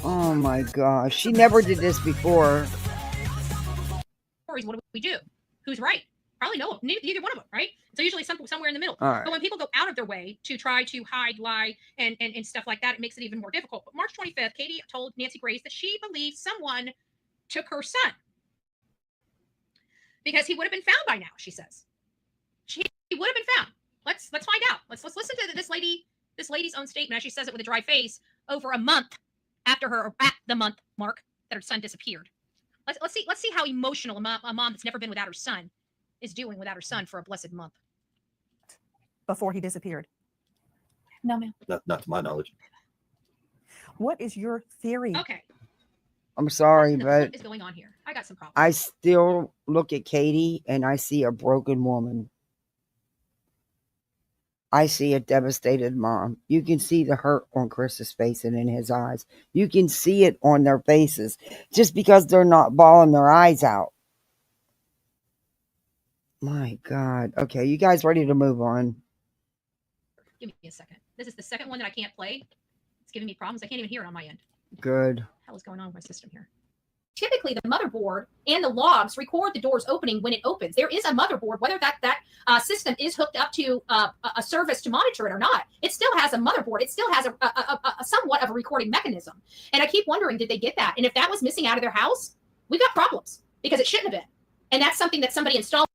Oh my gosh. She never did this before. What do we do? Who's right? Probably no, neither one of them, right? So usually somewhere in the middle. Right. But when people go out of their way to try to hide, lie, and stuff like that, it makes it even more difficult. But March 25th, Katie told Nancy Grace that she believes someone took her son, because he would have been found by now, she says. He would have been found. Let's find out. Let's listen to this lady's own statement, as she says it with a dry face, over a month after her, at the month mark that her son disappeared. Let's see how emotional a mom that's never been without her son is doing without her son for a blessed month. Before he disappeared? No, ma'am. Not to my knowledge. What is your theory? Okay. I'm sorry, What but is going on here? I got some problems. I still look at Katie and I see a broken woman. I see a devastated mom. You can see the hurt on Chris's face and in his eyes. You can see it on their faces, just because they're not bawling their eyes out. My God. Okay, you guys ready to move on? Give me a second. This is the second one that I can't play. It's giving me problems. I can't even hear it on my end. Good. What the hell is going on with my system here? Typically, the motherboard and the logs record the doors opening when it opens. There is a motherboard, whether that system is hooked up to a service to monitor it or not. It still has a motherboard. It still has a somewhat of a recording mechanism. And I keep wondering, did they get that? And if that was missing out of their house, we've got problems, because it shouldn't have been. And that's something that somebody installed.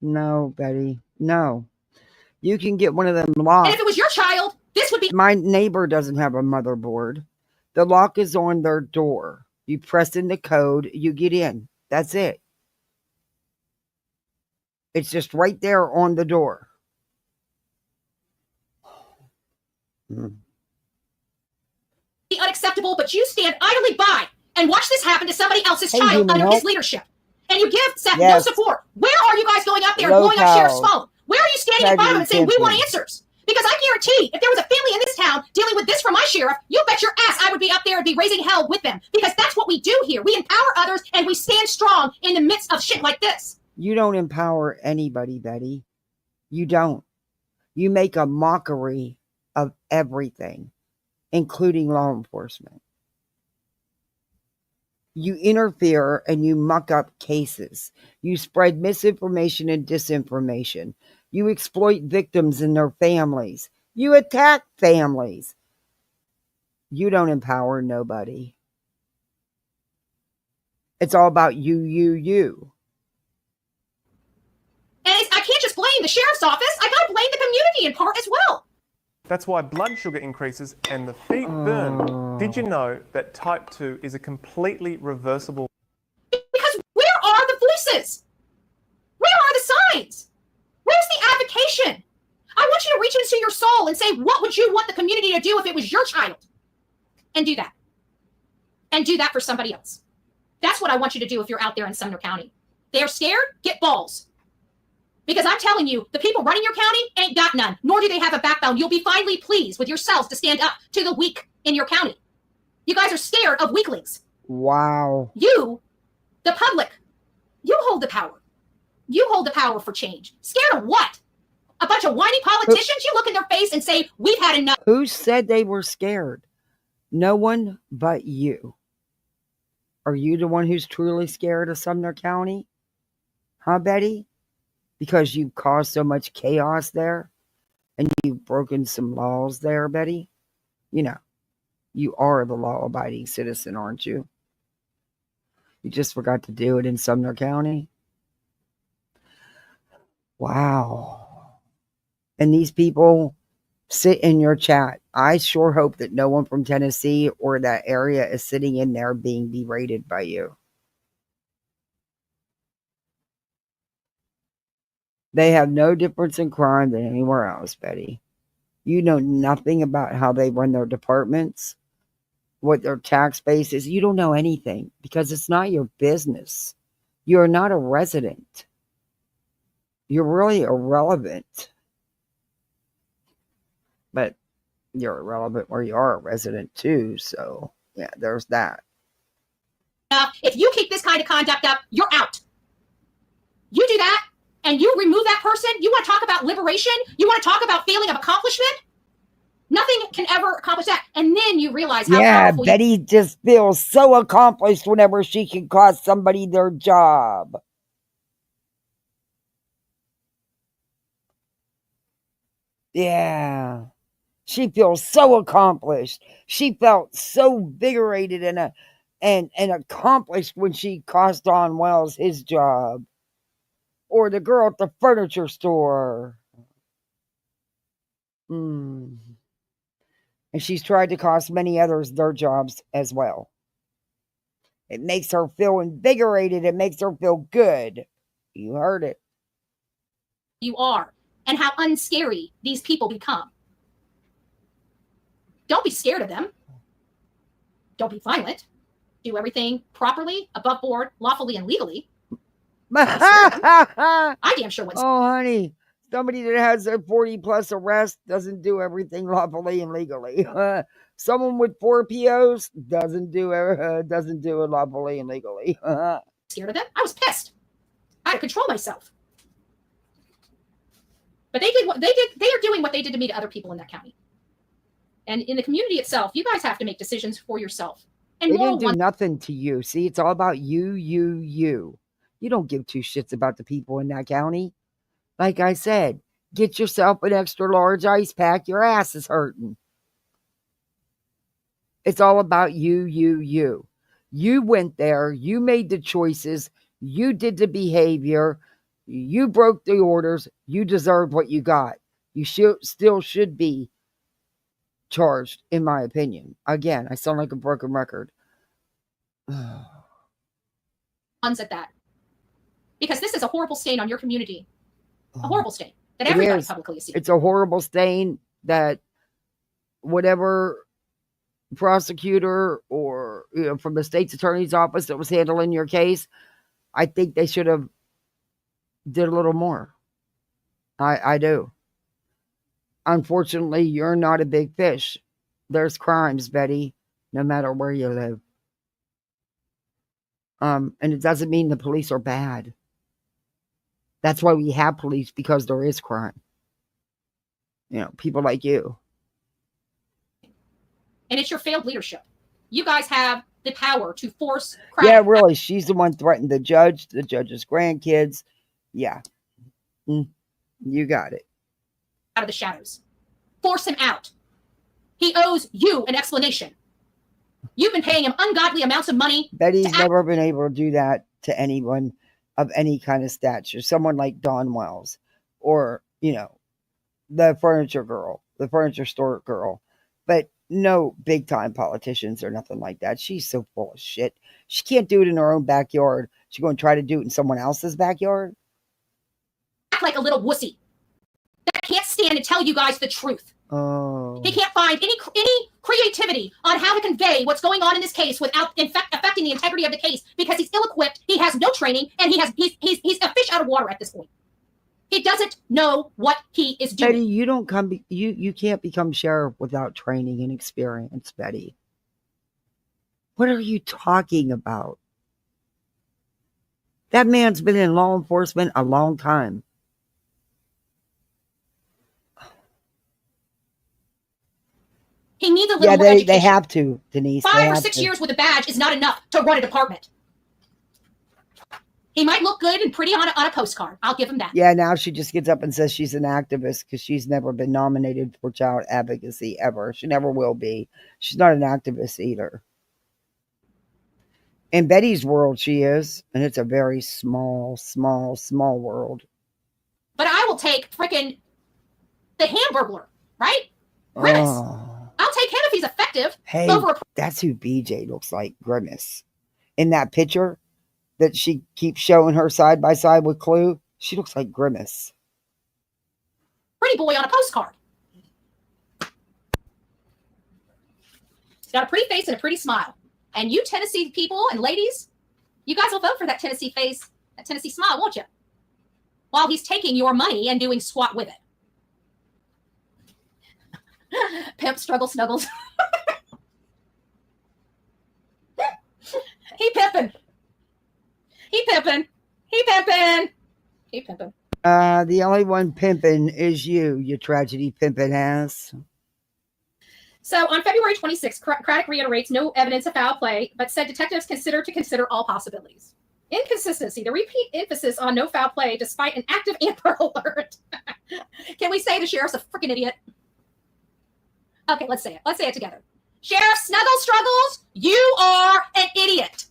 No, Betty. No. You can get one of them locks. And if it was your child, this would be... My neighbor doesn't have a motherboard. The lock is on their door. You press in the code, you get in. That's it. It's just right there on the door. Be unacceptable, but you stand idly by and watch this happen to somebody else's child under his leadership. And you give Seth no support. Where are you guys going out there and blowing up Sheriff's phone? Where are you standing in front of him and saying, we want answers? Because I guarantee, if there was a family in this town dealing with this from my sheriff, you bet your ass I would be up there and be raising hell with them. Because that's what we do here. We empower others and we stand strong in the midst of shit like this. You don't empower anybody, Betty. You don't. You make a mockery of everything, including law enforcement. You interfere and you muck up cases. You spread misinformation and disinformation. You exploit victims and their families. You attack families. You don't empower nobody. It's all about you. And I can't just blame the sheriff's office. I gotta blame the community in part as well. That's why blood sugar increases and the feet burn. Did you know that type 2 is a completely reversible? Because where are the voices? Where are the signs? Where's the advocation? I want you to reach into your soul and say, what would you want the community to do if it was your child? And do that. And do that for somebody else. That's what I want you to do if you're out there in Sumner County. They're scared? Get balls. Because I'm telling you, the people running your county ain't got none, nor do they have a backbone. You'll be finally pleased with yourselves to stand up to the weak in your county. You guys are scared of weaklings. Wow. You, the public, you hold the power. You hold the power for change. Scared of what? A bunch of whiny politicians? You look in their face and say, we've had enough. Who said they were scared? No one but you. Are you the one who's truly scared of Sumner County? Huh, Betty? Because you've caused so much chaos there and you've broken some laws there, Betty. You know, you are the law-abiding citizen, aren't you? You just forgot to do it in Sumner County. Wow. And these people sit in your chat. I sure hope that no one from Tennessee or that area is sitting in there being berated by you. They have no difference in crime than anywhere else, Betty. You know nothing about how they run their departments, what their tax base is. You don't know anything because it's not your business. You're not a resident. You're really irrelevant. But you're irrelevant where you are a resident too. So, yeah, there's that. If you keep this kind of conduct up, you're out. You do that, and you remove that person. You want to talk about liberation? You want to talk about feeling of accomplishment? Nothing can ever accomplish that. And then you realize how powerful Betty just feels so accomplished whenever she can cost somebody their job. Yeah. She feels so accomplished. She felt so invigorated and accomplished when she cost Don Wells his job. Or the girl at the furniture store. And she's tried to cost many others their jobs as well. It makes her feel invigorated. It makes her feel good. You heard it. you are and how unscary these people become. Don't be scared of them. Don't be violent. Do everything properly, above board, lawfully, and legally. I damn sure wouldn't. Oh, honey. Somebody that has a 40-plus arrest doesn't do everything lawfully and legally. Someone with 4 POs doesn't do it lawfully and legally. Scared of them? I was pissed. I had to control myself. But they did what they did. They are doing what they did to me to other people in that county. And in the community itself, you guys have to make decisions for yourself. And they didn't do nothing to you. See, it's all about you. You don't give 2 shits about the people in that county. Like I said, get yourself an extra large ice pack. Your ass is hurting. It's all about you. You went there. You made the choices. You did the behavior. You broke the orders. You deserved what you got. You still should be charged, in my opinion. Again, I sound like a broken record. At that. Because this is a horrible stain on your community. A horrible stain that everybody publicly is seeing. It's a horrible stain that whatever prosecutor or from the state's attorney's office that was handling your case, I think they should have did a little more. I do. Unfortunately, you're not a big fish. There's crimes, Betty, no matter where you live. And it doesn't mean the police are bad. That's why we have police, because there is crime. People like you. And it's your failed leadership. You guys have the power to force Craddock. Yeah, really. She's the one threatened the judge's grandkids. Yeah. You got it. Out of the shadows. Force him out. He owes you an explanation. You've been paying him ungodly amounts of money. Betty's never been able to do that to anyone of any kind of stature. Someone like Dawn Wells or, the furniture girl, the furniture store girl. But no big time politicians or nothing like that. She's so full of shit. She can't do it in her own backyard. She's going to try to do it in someone else's backyard. Act like a little wussy that can't stand to tell you guys the truth. Oh. He can't find any creativity on how to convey what's going on in this case without affecting the integrity of the case because he's ill-equipped, he has no training, and he's a fish out of water at this point. He doesn't know what he is doing. Betty, you can't become sheriff without training and experience, Betty. What are you talking about? That man's been in law enforcement a long time. He needs a little more education. They have to, Denise. 5 or 6 years with a badge is not enough to run a department. He might look good and pretty on a postcard. I'll give him that. Yeah, now she just gets up and says she's an activist because she's never been nominated for child advocacy ever. She never will be. She's not an activist either. In Betty's world, she is, and it's a very small, small, small world. But I will take freaking the Hamburglar, right? Grimace. I'll take him if he's effective. Hey, that's who BJ looks like, Grimace. In that picture that she keeps showing her side by side with Clue, she looks like Grimace. Pretty boy on a postcard. He's got a pretty face and a pretty smile. And you Tennessee people and ladies, you guys will vote for that Tennessee face, that Tennessee smile, won't you? While he's taking your money and doing squat with it. Pimp struggle snuggles. He pimping. He pimping. He pimping. He pimping. The only one pimping is you tragedy pimping ass. So on February 26th, Craddock reiterates no evidence of foul play, but said detectives consider all possibilities. Inconsistency, the repeat emphasis on no foul play despite an active Amber Alert. Can we say the sheriff's a freaking idiot? Okay, let's say it. Let's say it together. Sheriff Snuggle Struggles, you are an idiot.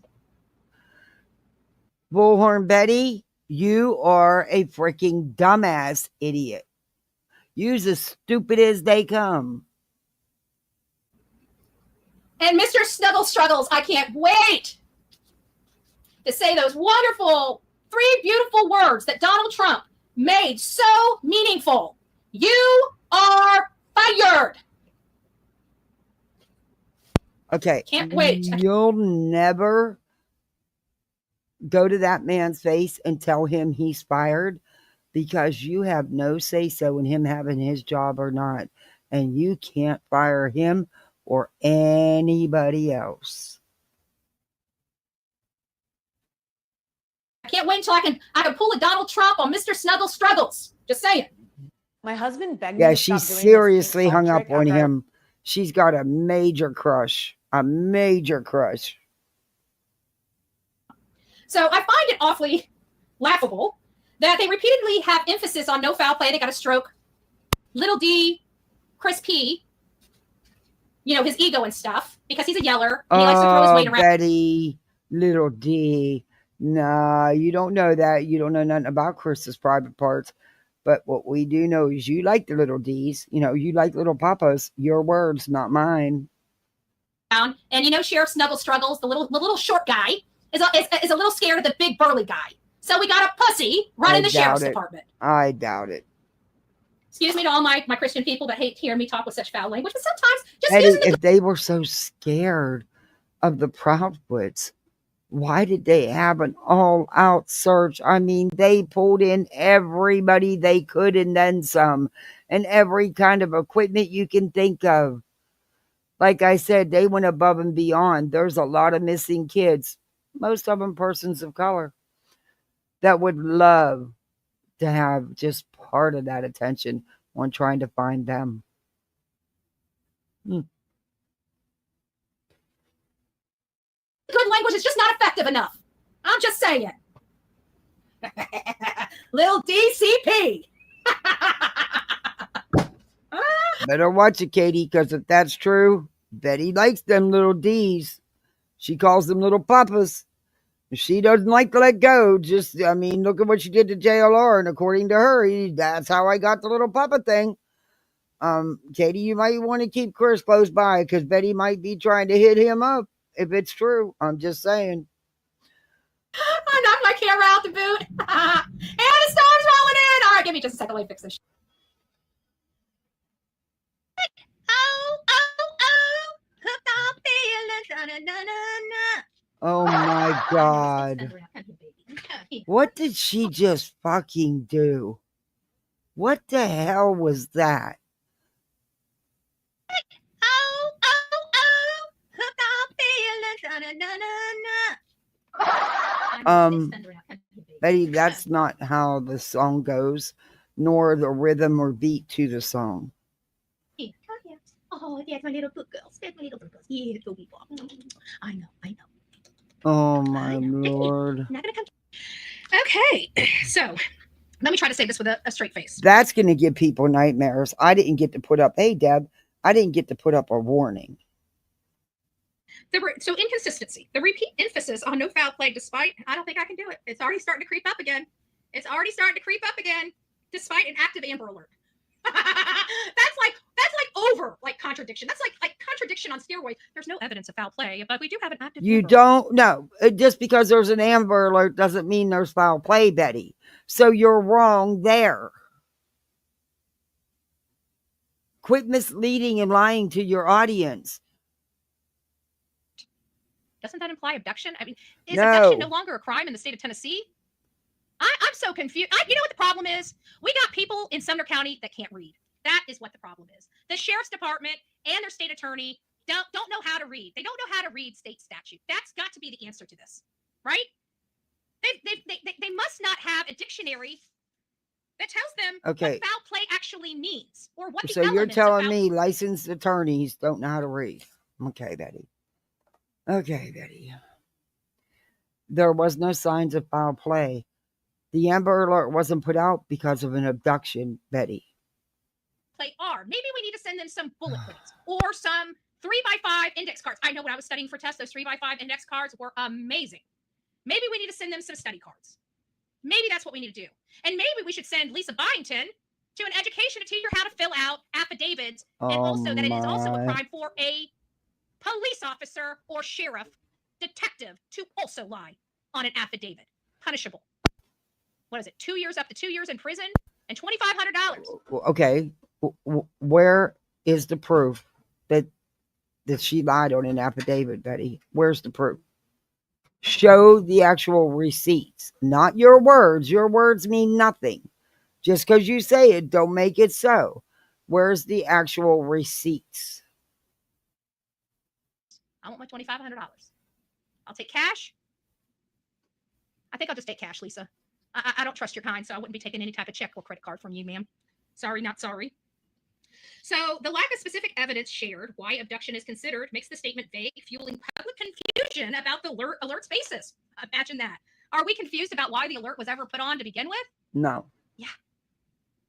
Bullhornbetty, you are a freaking dumbass idiot. You's as stupid as they come. And Mr. Snuggle Struggles, I can't wait to say those wonderful 3 beautiful words that Donald Trump made so meaningful. You are fired. Okay. Can't wait. You'll never go to that man's face and tell him he's fired because you have no say-so in him having his job or not. And you can't fire him or anybody else. I can't wait until I can pull a Donald Trump on Mr. Snuggle Struggles. Just saying. My husband begged me Yeah, to she stop doing seriously this hung trick up on after him. She's got a major crush. A major crush. So I find it awfully laughable that they repeatedly have emphasis on no foul play. They got a stroke. Little D, Chris P, his ego and stuff, because he's a yeller. And he likes to throw his weight around. Betty, little D. Nah, you don't know that. You don't know nothing about Chris's private parts. But what we do know is you like the little D's. You like little papas. Your words, not mine. And Sheriff Snuggle Struggles, the little short guy, is a little scared of the big burly guy. So we got a pussy running the sheriff's department. I doubt it. Excuse me to all my Christian people that hate hearing me talk with such foul language, but sometimes just Eddie, if they were so scared of the Proudfoots, why did they have an all-out search? I mean, they pulled in everybody they could and then some, and every kind of equipment you can think of. Like I said, they went above and beyond. There's a lot of missing kids, most of them persons of color, that would love to have just part of that attention on trying to find them. good language is just not effective enough. I'm just saying. Little DCP. Better watch it, Katie, because if that's true, Betty likes them little D's. She calls them little papas. She doesn't like to let go. Just, I mean, look at what she did to JLR, and according to her, that's how I got the little papa thing. Katie, you might want to keep Chris close by because Betty might be trying to hit him up if it's true. I'm just saying. I knocked my camera out the boot. And the storm's rolling in. All right, give me just a second. Let me fix this. Oh my God. What did she just fucking do? What the hell was that? Betty, that's not how the song goes, nor the rhythm or beat to the song. Oh, that's my little book girls. That's my little book girls. Yeah, go be I know. Oh my Lord. Not gonna come. Okay, so let me try to say this with a straight face. That's going to give people nightmares. I didn't get to put up, hey Deb, I didn't get to put up a warning. So inconsistency, the repeat emphasis on no foul play, despite, I don't think I can do it. It's already starting to creep up again. Despite an active Amber Alert. That's like over like contradiction. That's like contradiction on steroids. There's no evidence of foul play, but we do have an active. You Amber don't know. Just because there's an Amber Alert doesn't mean there's foul play, Betty. So you're wrong there. Quit misleading and lying to your audience. Doesn't that imply abduction? I mean, is abduction no longer a crime in the state of Tennessee? I'm so confused. You know what the problem is? We got people in Sumner County that can't read. That is what the problem is. The sheriff's department and their state attorney don't know how to read. They don't know how to read state statute. That's got to be the answer to this, right? They must not have a dictionary that tells them what foul play actually means or what the so you're telling me licensed attorneys don't know how to read. Okay, Betty. There was no signs of foul play. The Amber Alert wasn't put out because of an abduction, Betty. Play are. Maybe we need to send them some bullet points or some 3x5 index cards. I know when I was studying for tests, those 3x5 index cards were amazing. Maybe we need to send them some study cards. Maybe that's what we need to do. And maybe we should send Lisa Byington to an education to teach her how to fill out affidavits and also that it is also a crime for a police officer or sheriff detective to also lie on an affidavit. Punishable. What is it? 2 years up to 2 years in prison and $2,500. Okay. Where is the proof that she lied on an affidavit, Betty? Where's the proof? Show the actual receipts, not your words. Your words mean nothing. Just because you say it, don't make it so. Where's the actual receipts? I want my $2,500. I'll take cash. I think I'll just take cash, Lisa. I don't trust your kind, so I wouldn't be taking any type of check or credit card from you, ma'am. Sorry, not sorry. So the lack of specific evidence shared why abduction is considered makes the statement vague, fueling public confusion about the alert's basis. Imagine that. Are we confused about why the alert was ever put on to begin with? No. Yeah.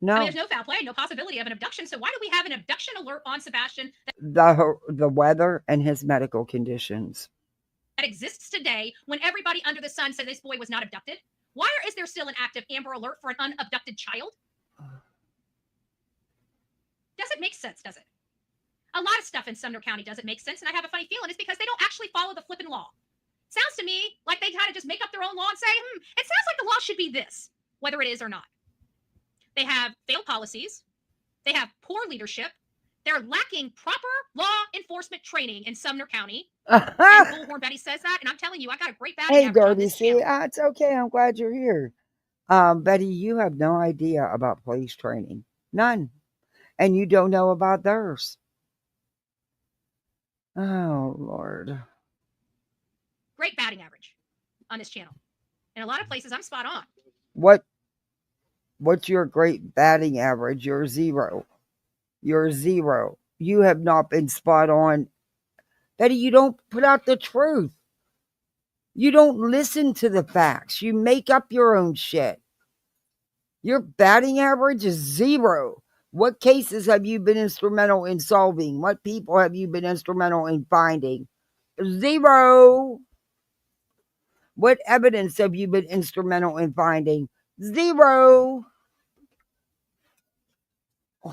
No. I mean, there's no foul play, no possibility of an abduction. So why do we have an abduction alert on Sebastian The weather and his medical conditions that exists today when everybody under the sun said this boy was not abducted? Why is there still an active Amber Alert for an unabducted child? Doesn't make sense, does it? A lot of stuff in Sumner County doesn't make sense, and I have a funny feeling it's because they don't actually follow the flipping law. Sounds to me like they kind of just make up their own law and say, it sounds like the law should be this, whether it is or not. They have failed policies. They have poor leadership. They're lacking proper law enforcement training in Sumner County. And Bullhornbetty says that, and I'm telling you, I got a great batting average on this channel. It's okay. I'm glad you're here. Betty, you have no idea about police training. None. And you don't know about theirs. Oh, Lord. Great batting average on this channel. In a lot of places, I'm spot on. What's your great batting average? You're zero. You're zero. You have not been spot on. Betty, you don't put out the truth. You don't listen to the facts. You make up your own shit. Your batting average is 0. What cases have you been instrumental in solving? What people have you been instrumental in finding? 0. What evidence have you been instrumental in finding? 0. I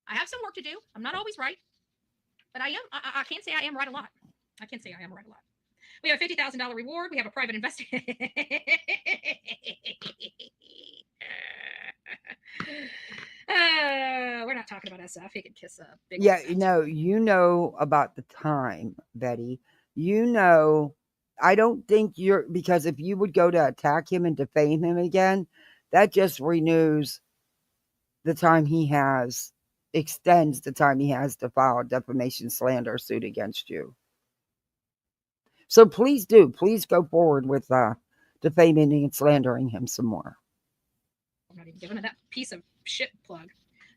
have some work to do. I'm not always right, but I can't say I am right a lot. I can say I am right a lot. We have a $50,000 reward. We have a private investigator. We're not talking about SF. He could kiss a big. Yeah, you know about the time, Betty. I don't think because if you would go to attack him and defame him again, that just renews the time he has, extends the time he has to file a defamation slander suit against you. So please go forward with defaming and slandering him some more. I'm not even giving it that piece of shit plug.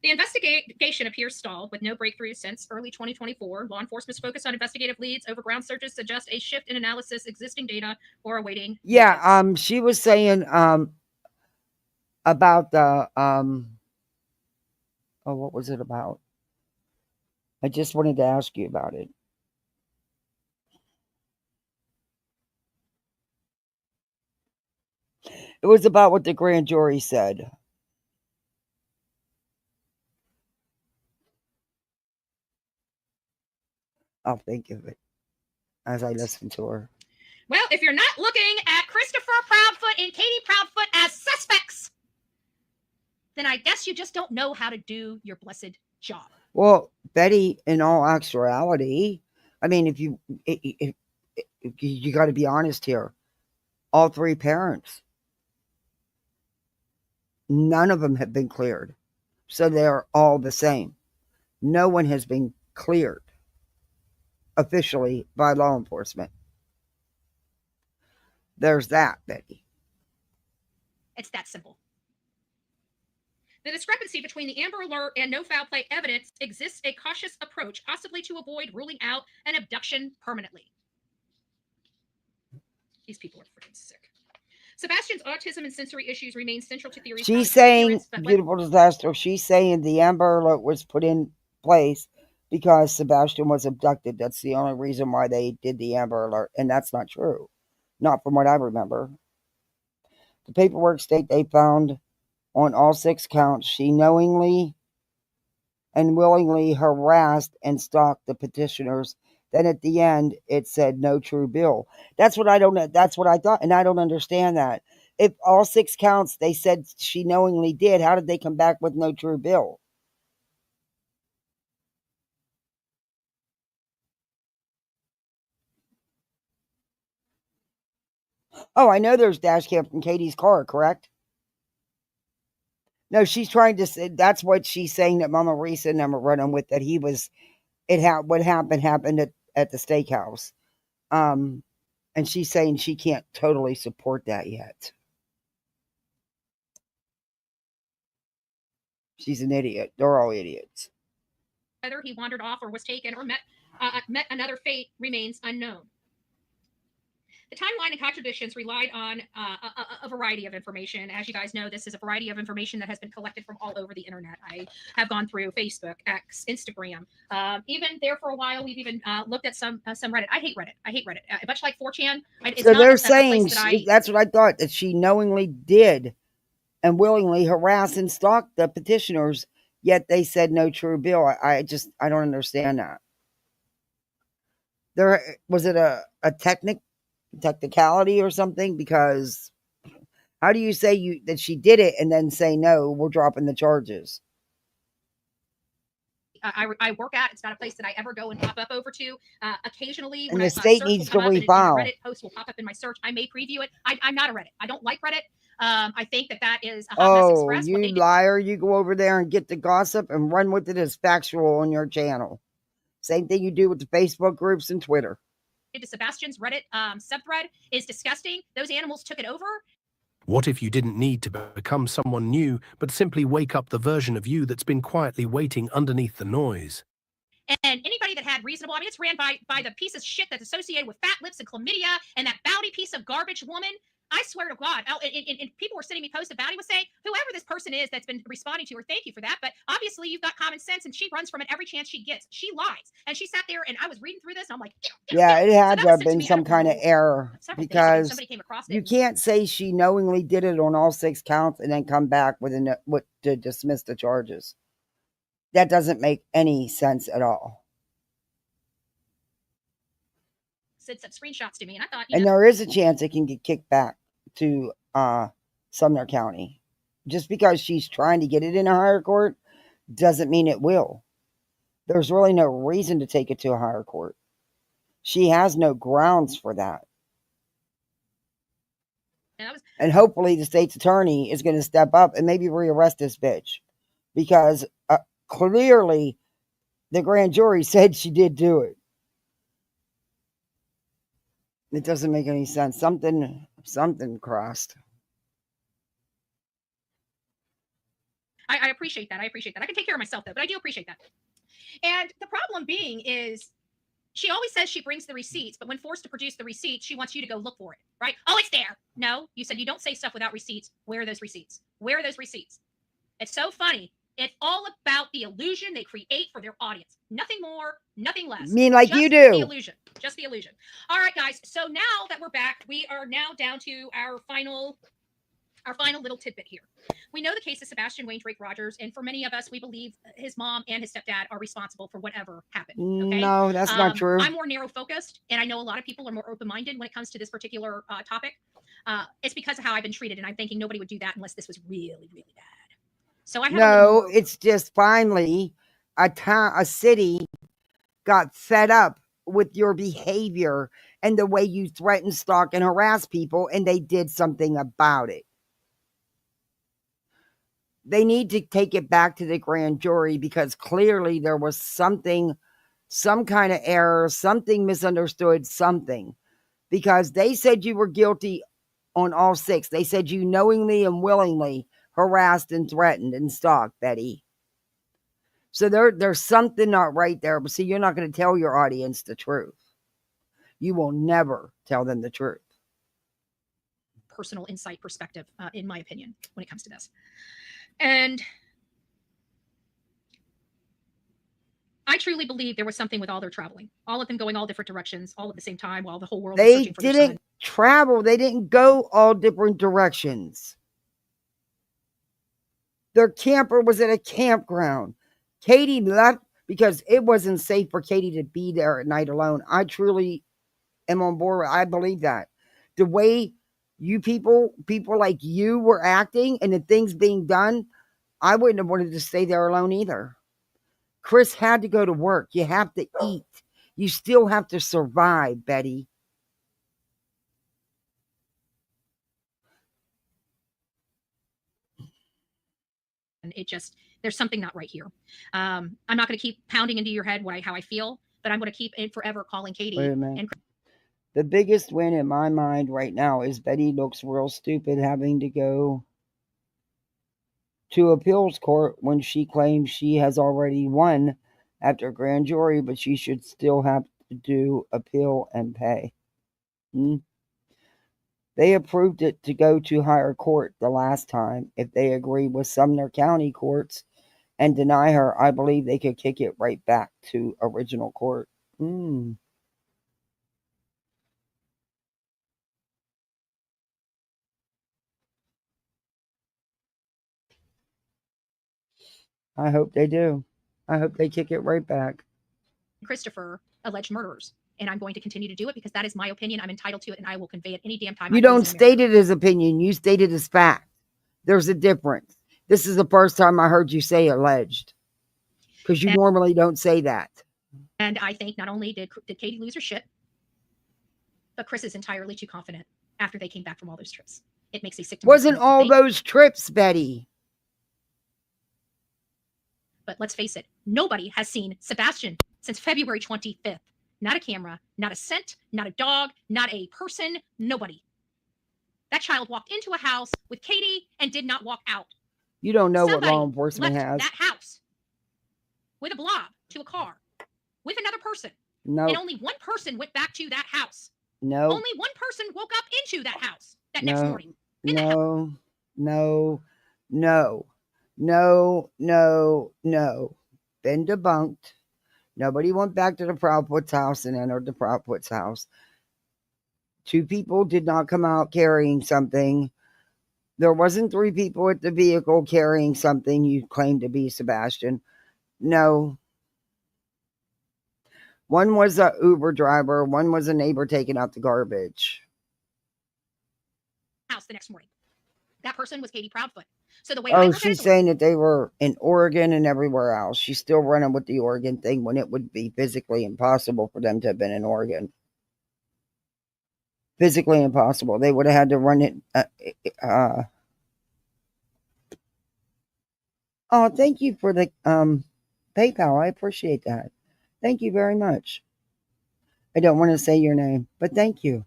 The investigation appears stalled with no breakthroughs since early 2024. Law enforcement's focus on investigative leads over ground searches suggest a shift in analysis, existing data, or awaiting. Yeah, she was saying about the what was it about? I just wanted to ask you about it. It was about what the grand jury said. I'll think of it as I listen to her. Well, if you're not looking at Christopher Proudfoot and Katie Proudfoot as suspects, then I guess you just don't know how to do your blessed job. Well, Betty, in all actuality, I mean, if you got to be honest here, all 3 parents, none of them have been cleared. So they're all the same. No one has been cleared officially by law enforcement. There's that, Betty. It's that simple. The discrepancy between the Amber Alert and no foul play evidence exists a cautious approach, possibly to avoid ruling out an abduction permanently. These people are freaking sick. Sebastian's autism and sensory issues remain central to theories. She's saying, beautiful disaster, she's saying the Amber Alert was put in place because Sebastian was abducted. That's the only reason why they did the Amber Alert. And that's not true. Not from what I remember. The paperwork state they found on all 6 counts, she knowingly and willingly harassed and stalked the petitioners. Then at the end, it said no true bill. That's what I thought, and I don't understand that. If all 6 counts they said she knowingly did, how did they come back with no true bill? Oh, I know there's dash cam from Katie's car, correct? No, she's trying to say, that's what she's saying that Mama Risa and them are running with, that what happened at the steakhouse. And she's saying she can't totally support that yet. She's an idiot. They're all idiots. Whether he wandered off or was taken or met another fate remains unknown. The timeline and contradictions relied on a variety of information. As you guys know, this is a variety of information that has been collected from all over the internet. I have gone through Facebook, X, Instagram. Even there for a while, we've even looked at some Reddit. I hate Reddit. Much like 4chan. So they're saying, that's what I thought, that she knowingly did and willingly harass and stalk the petitioners, yet they said no true bill. I don't understand that. Was it a technicality or something? Because how do you say that she did it and then say no, we're dropping the charges? I work at, it's not a place that I ever go and pop up over to. Occasionally, and the state needs to refile. Reddit post will pop up in my search. I may preview it. I'm not a Reddit. I don't like Reddit. I think that is a hot mess express. You liar! You go over there and get the gossip and run with it as factual on your channel. Same thing you do with the Facebook groups and Twitter. To Sebastian's Reddit subthread is disgusting. Those animals took it over. What if you didn't need to become someone new, but simply wake up the version of you that's been quietly waiting underneath the noise? And anybody that had reasonable, I mean, it's ran by the piece of shit that's associated with fat lips and chlamydia and that Bowdy piece of garbage woman. I swear to God. Oh, and people were sending me posts of Bowdy was saying, whoever this person is that's been responding to her, thank you for that. But obviously you've got common sense and she runs from it every chance she gets. She lies. And she sat there and I was reading through this and I'm like, Yeah, it had so to have been some kind of error because somebody came across you can't say she knowingly did it on all 6 counts and then come back with to dismiss the charges. That doesn't make any sense at all. Sent some screenshots to me and I thought, And there is a chance it can get kicked back to Sumner County. Just because she's trying to get it in a higher court doesn't mean it will. There's really no reason to take it to a higher court. She has no grounds for that. And hopefully the state's attorney is going to step up and maybe rearrest this bitch. Because clearly the grand jury said she did do it. It doesn't make any sense. Something crossed. I appreciate that. I appreciate that. I can take care of myself though, but I do appreciate that. And the problem being is she always says she brings the receipts, but when forced to produce the receipts, she wants you to go look for it, right? Oh, it's there. No, you said you don't say stuff without receipts. Where are those receipts? Where are those receipts? It's so funny. It's all about the illusion they create for their audience. Nothing more, nothing less. Mean like just you do. The illusion. Just the illusion. All right, guys. So now that we're back, we are now down to our final little tidbit here. We know the case of Sebastian Rogers, and for many of us, we believe his mom and his stepdad are responsible for whatever happened. Okay? No, that's not true. I'm more narrow focused, and I know a lot of people are more open-minded when it comes to this particular topic. It's because of how I've been treated, and I'm thinking nobody would do that unless this was really, really bad. So I have No, it's just finally a city got fed up with your behavior and the way you threaten, stalk, and harass people, and they did something about it. They need to take it back to the grand jury because clearly there was some kind of error, something misunderstood, something. Because they said you were guilty on all 6. They said you knowingly and willingly harassed and threatened and stalked, Betty. So there's something not right there. But see, you're not going to tell your audience the truth. You will never tell them the truth. Personal insight perspective, in my opinion, when it comes to this. And I truly believe there was something with all their traveling, all of them going all different directions, all at the same time, while the whole world was searching for their son. They didn't travel. They didn't go all different directions. Their camper was at a campground. Katie left because it wasn't safe for Katie to be there at night alone. I truly am on board. I believe that. The way you people like you were acting and the things being done, I wouldn't have wanted to stay there alone either. Chris had to go to work. You have to eat. You still have to survive, Betty. And it just, there's something not right here. I'm not going to keep pounding into your head how I feel, but I'm going to keep it forever calling Katie. Wait a minute. The biggest win in my mind right now is Betty looks real stupid having to go to appeals court when she claims she has already won after grand jury, but she should still have to do appeal and pay. They approved it to go to higher court the last time. If they agree with Sumner County courts and deny her, I believe they could kick it right back to original court. I hope they do. I hope they kick it right back. Christopher alleged murderers. And I'm going to continue to do it because that is my opinion. I'm entitled to it, and I will convey it any damn time. You don't state it as opinion. You state it as fact. There's a difference. This is the first time I heard you say alleged, because you normally don't say that. And I think not only did Katie lose her shit, but Chris is entirely too confident after they came back from all those trips. It makes me sick to Wasn't all those trips, Betty? But let's face it, nobody has seen Sebastian since February 25th. Not a camera, not a scent, not a dog, not a person, nobody. That child walked into a house with Katie and did not walk out. You don't know Somebody what law enforcement left has. that house with a blob to a car. with another person. No. And only one person went back to that house. No. Only one person woke up into that house that next No. morning. No. No. Been debunked. Nobody went back to the Proudfoot's house and entered the Proudfoot's house. 2 people did not come out carrying something. There wasn't 3 people at the vehicle carrying something you claim to be, Sebastian. No. One was a Uber driver. One was a neighbor taking out the garbage. House the next morning. That person was Katie Proudfoot. So the way I look she's at it, saying that they were in Oregon and everywhere else. She's still running with the Oregon thing when it would be physically impossible for them to have been in Oregon. Physically impossible. They would have had to run it. Oh, thank you for the PayPal. I appreciate that. Thank you very much. I don't want to say your name, but thank you.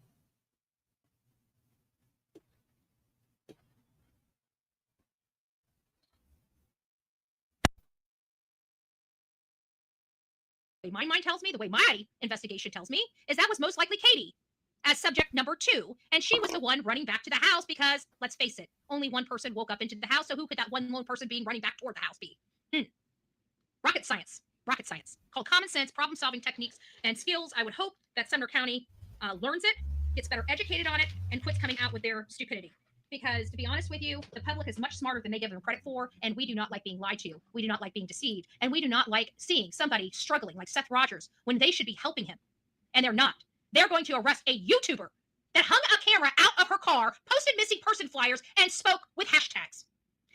my mind tells me, the way my investigation tells me, is that was most likely Katie as subject number 2. And she was the one running back to the house because, let's face it, only one person woke up into the house. So who could that one lone person being running back toward the house be? Rocket science. Rocket science. Called common sense, problem-solving techniques, and skills. I would hope that Sumner County learns it, gets better educated on it, and quits coming out with their stupidity. Because, to be honest with you, the public is much smarter than they give them credit for, and we do not like being lied to. We do not like being deceived, and we do not like seeing somebody struggling like Seth Rogers when they should be helping him, and they're not. They're going to arrest a YouTuber that hung a camera out of her car, posted missing person flyers, and spoke with hashtags.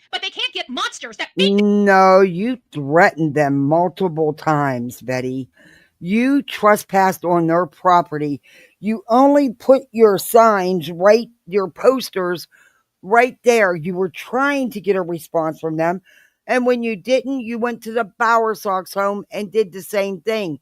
But they can't get monsters that beat. No, you threatened them multiple times, Betty. You trespassed on their property. You only put your signs right, your posters right there. You were trying to get a response from them. And when you didn't, you went to the Bowersox home and did the same thing.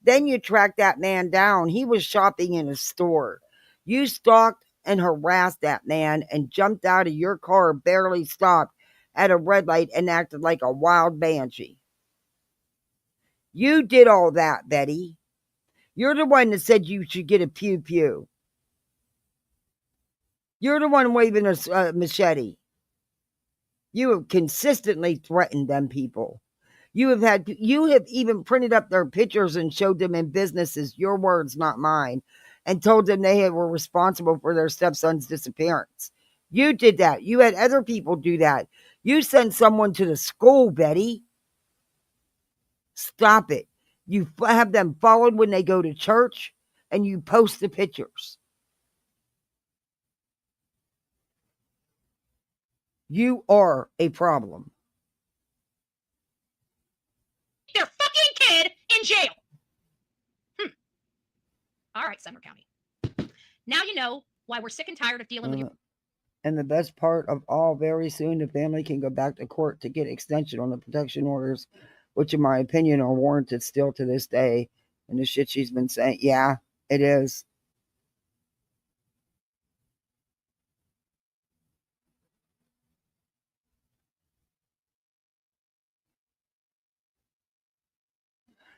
Then you tracked that man down. He was shopping in a store. You stalked and harassed that man and jumped out of your car, barely stopped at a red light and acted like a wild banshee. You did all that, Betty. You're the one that said you should get a pew-pew. You're the one waving a machete. You have consistently threatened them people. You have even printed up their pictures and showed them in businesses, your words, not mine, and told them they were responsible for their stepson's disappearance. You did that. You had other people do that. You sent someone to the school, Betty. Stop it. You have them followed when they go to church, and you post the pictures. You are a problem. Their fucking kid in jail. All right, Sumner County. Now you know why we're sick and tired of dealing with you. And the best part of all, very soon the family can go back to court to get extension on the protection orders, which in my opinion are warranted still to this day. And the shit she's been saying, yeah, it is.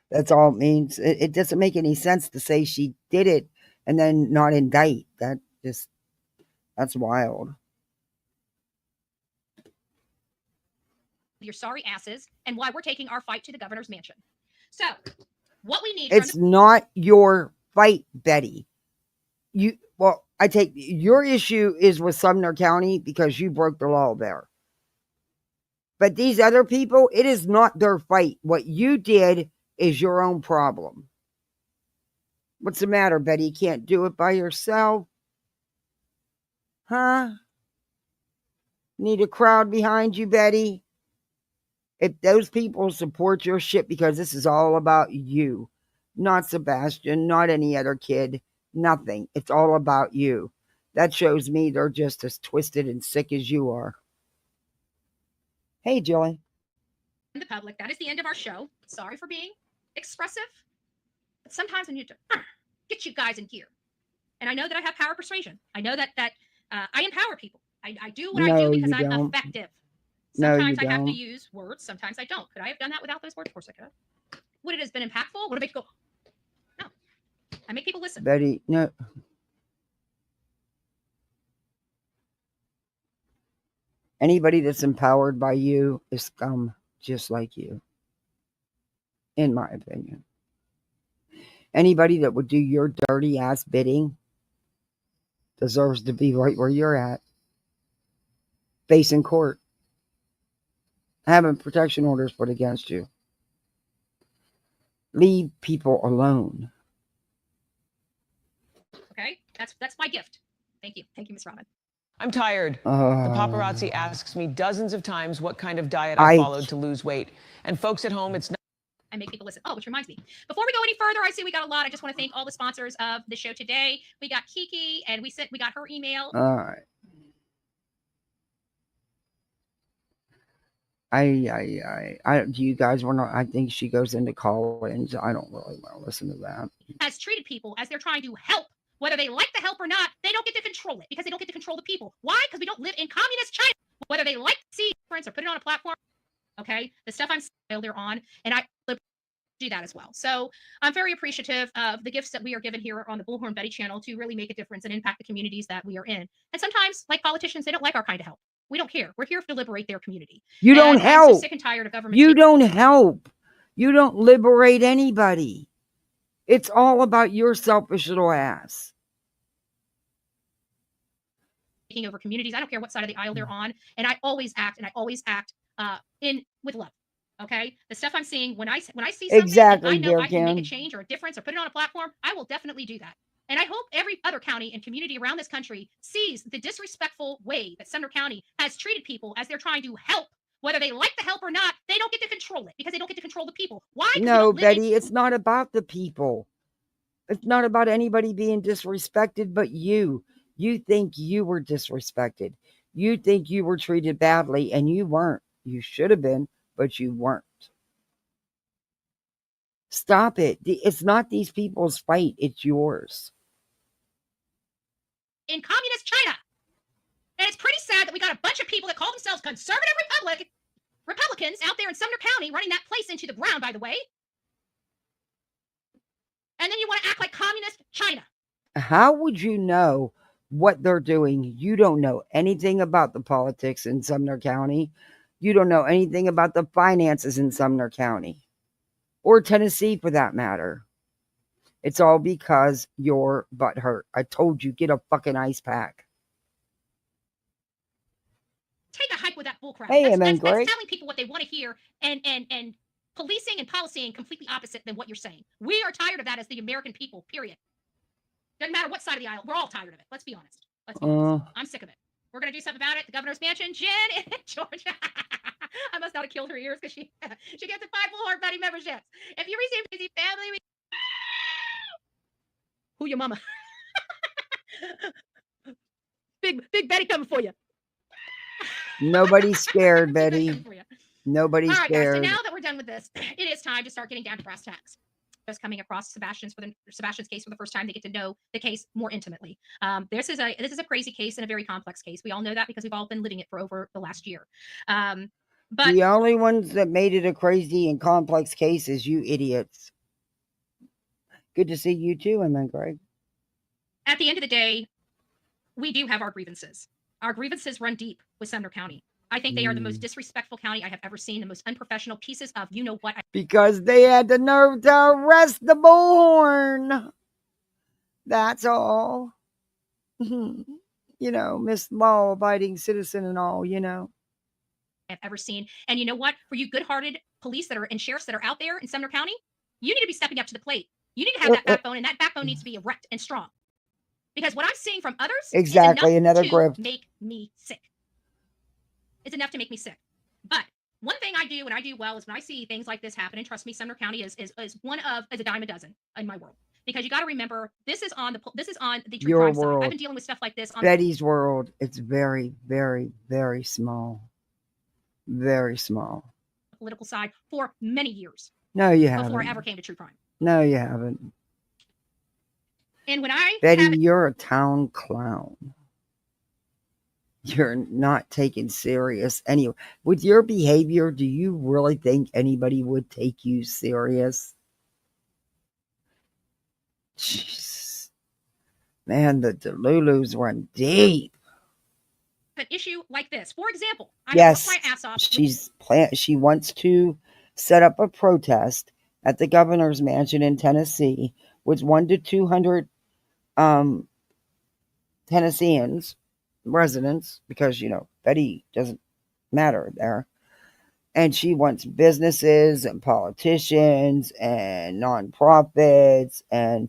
That's all it means. It doesn't make any sense to say she did it and then not indict. That's wild. Your sorry asses, and why we're taking our fight to the governor's mansion. So, what we need. It's not your fight, Betty. I take your issue is with Sumner County because you broke the law there. But these other people, it is not their fight. What you did is your own problem. What's the matter, Betty? You can't do it by yourself? Huh? Need a crowd behind you, Betty? If those people support your shit, because this is all about you, not Sebastian, not any other kid, nothing. It's all about you. That shows me they're just as twisted and sick as you are. Hey, Joey. The public, that is the end of our show. Sorry for being expressive, but sometimes we need to get you guys in gear. And I know that I have power of persuasion. I know that I empower people. I do what I do because I'm effective. Sometimes I have to use words. Sometimes I don't. Could I have done that without those words? Of course I could have. would it have been impactful? Would it make you go, no. I make people listen. Betty, no. Anybody that's empowered by you is scum, just like you, in my opinion. Anybody that would do your dirty ass bidding deserves to be right where you're at, facing court, having protection orders put against you. Leave people alone. Okay, that's my gift. Thank you, Miss Robin. I'm tired. The paparazzi asks me dozens of times what kind of diet I followed to lose weight. And folks at home, it's not. I make people listen. Oh, which reminds me, before we go any further, I see we got a lot. I just want to thank all the sponsors of the show today. We got Kiki, and we got her email. All right. You guys were not. I think she goes into call-ins. I don't really want to listen to that. Has treated people as they're trying to help. Whether they like the help or not, they don't get to control it because they don't get to control the people. Why? Because we don't live in communist China. Whether they like to see friends or put it on a platform, okay, the stuff I'm saying they're on, and I do that as well. So I'm very appreciative of the gifts that we are given here on the Bullhornbetty channel to really make a difference and impact the communities that we are in. And sometimes, like politicians, they don't like our kind of help. We don't care. We're here to liberate their community. You don't help. I'm so sick and tired of government. You don't help. You don't liberate anybody. It's all about your selfish little ass. Taking over communities. I don't care what side of the aisle they're on. And I always act with love. Okay? The stuff I'm seeing, when I see something, exactly, I know I can make a change or a difference or put it on a platform, I will definitely do that. And I hope every other county and community around this country sees the disrespectful way that Sumner County has treated people as they're trying to help. Whether they like the help or not, they don't get to control it because they don't get to control the people. Why? No, Betty, it's not about the people. It's not about anybody being disrespected but you. You think you were disrespected. You think you were treated badly, and you weren't. You should have been, but you weren't. Stop it. It's not these people's fight. It's yours. In communist China. And it's pretty sad that we got a bunch of people that call themselves conservative Republicans out there in Sumner County running that place into the ground, by the way. And then you want to act like communist China. How would you know what they're doing? You don't know anything about the politics in Sumner County. You don't know anything about the finances in Sumner County. Or Tennessee, for that matter. It's all because your butt hurt. I told you, get a fucking ice pack. Take a hike with that bullcrap. Hey, that's Greg. telling people what they want to hear and policing and policying completely opposite than what you're saying. We are tired of that as the American people, period. Doesn't matter what side of the aisle. We're all tired of it. Let's be honest. I'm sick of it. We're going to do something about it. The governor's mansion, Jen in Georgia. I must not have killed her ears because she gets a 5 Bullhornbetty memberships. If you receive busy family, who your mama? Big Betty coming for you. Nobody's scared, Betty. Nobody's all right, scared. guys, so now that we're done with this, it is time to start getting down to brass tacks. Just coming across Sebastian's case for the first time, they get to know the case more intimately. This is a crazy case and a very complex case. We all know that because we've all been living it for over the last year. But the only ones that made it a crazy and complex case is you idiots. Good to see you too, Emma Greg. At the end of the day, we do have our grievances. Our grievances run deep with Sumner County. I think they are the most disrespectful county I have ever seen, the most unprofessional pieces of you-know-what. Because they had the nerve to arrest the bullhorn. That's all. You know, Miss Law-abiding citizen and all, you know. I've ever seen. And you know what? For you good-hearted police that are and sheriffs that are out there in Sumner County, you need to be stepping up to the plate. You need to have that backbone, and that backbone needs to be erect and strong. Because what I'm seeing from others exactly is enough another to grip. make me sick. It's enough to make me sick. But one thing I do when I do well is when I see things like this happen, and trust me, Sumner County is a dime a dozen in my world. Because you got to remember, this is on the true crime side. I've been dealing with stuff like this on Betty's world. It's very, very, very small. Very small. the political side for many years. No, you haven't. Before I ever came to true crime. No, you haven't. And when I Betty, you're a town clown. You're not taken serious. Anyway, with your behavior, do you really think anybody would take you serious? Jeez. Man, the Delulus run deep. An issue like this. For example, I'm Yes, my ass off. she wants to set up a protest at the governor's mansion in Tennessee with 100 to 200 Tennesseans, residents, because, Betty doesn't matter there. And she wants businesses and politicians and nonprofits and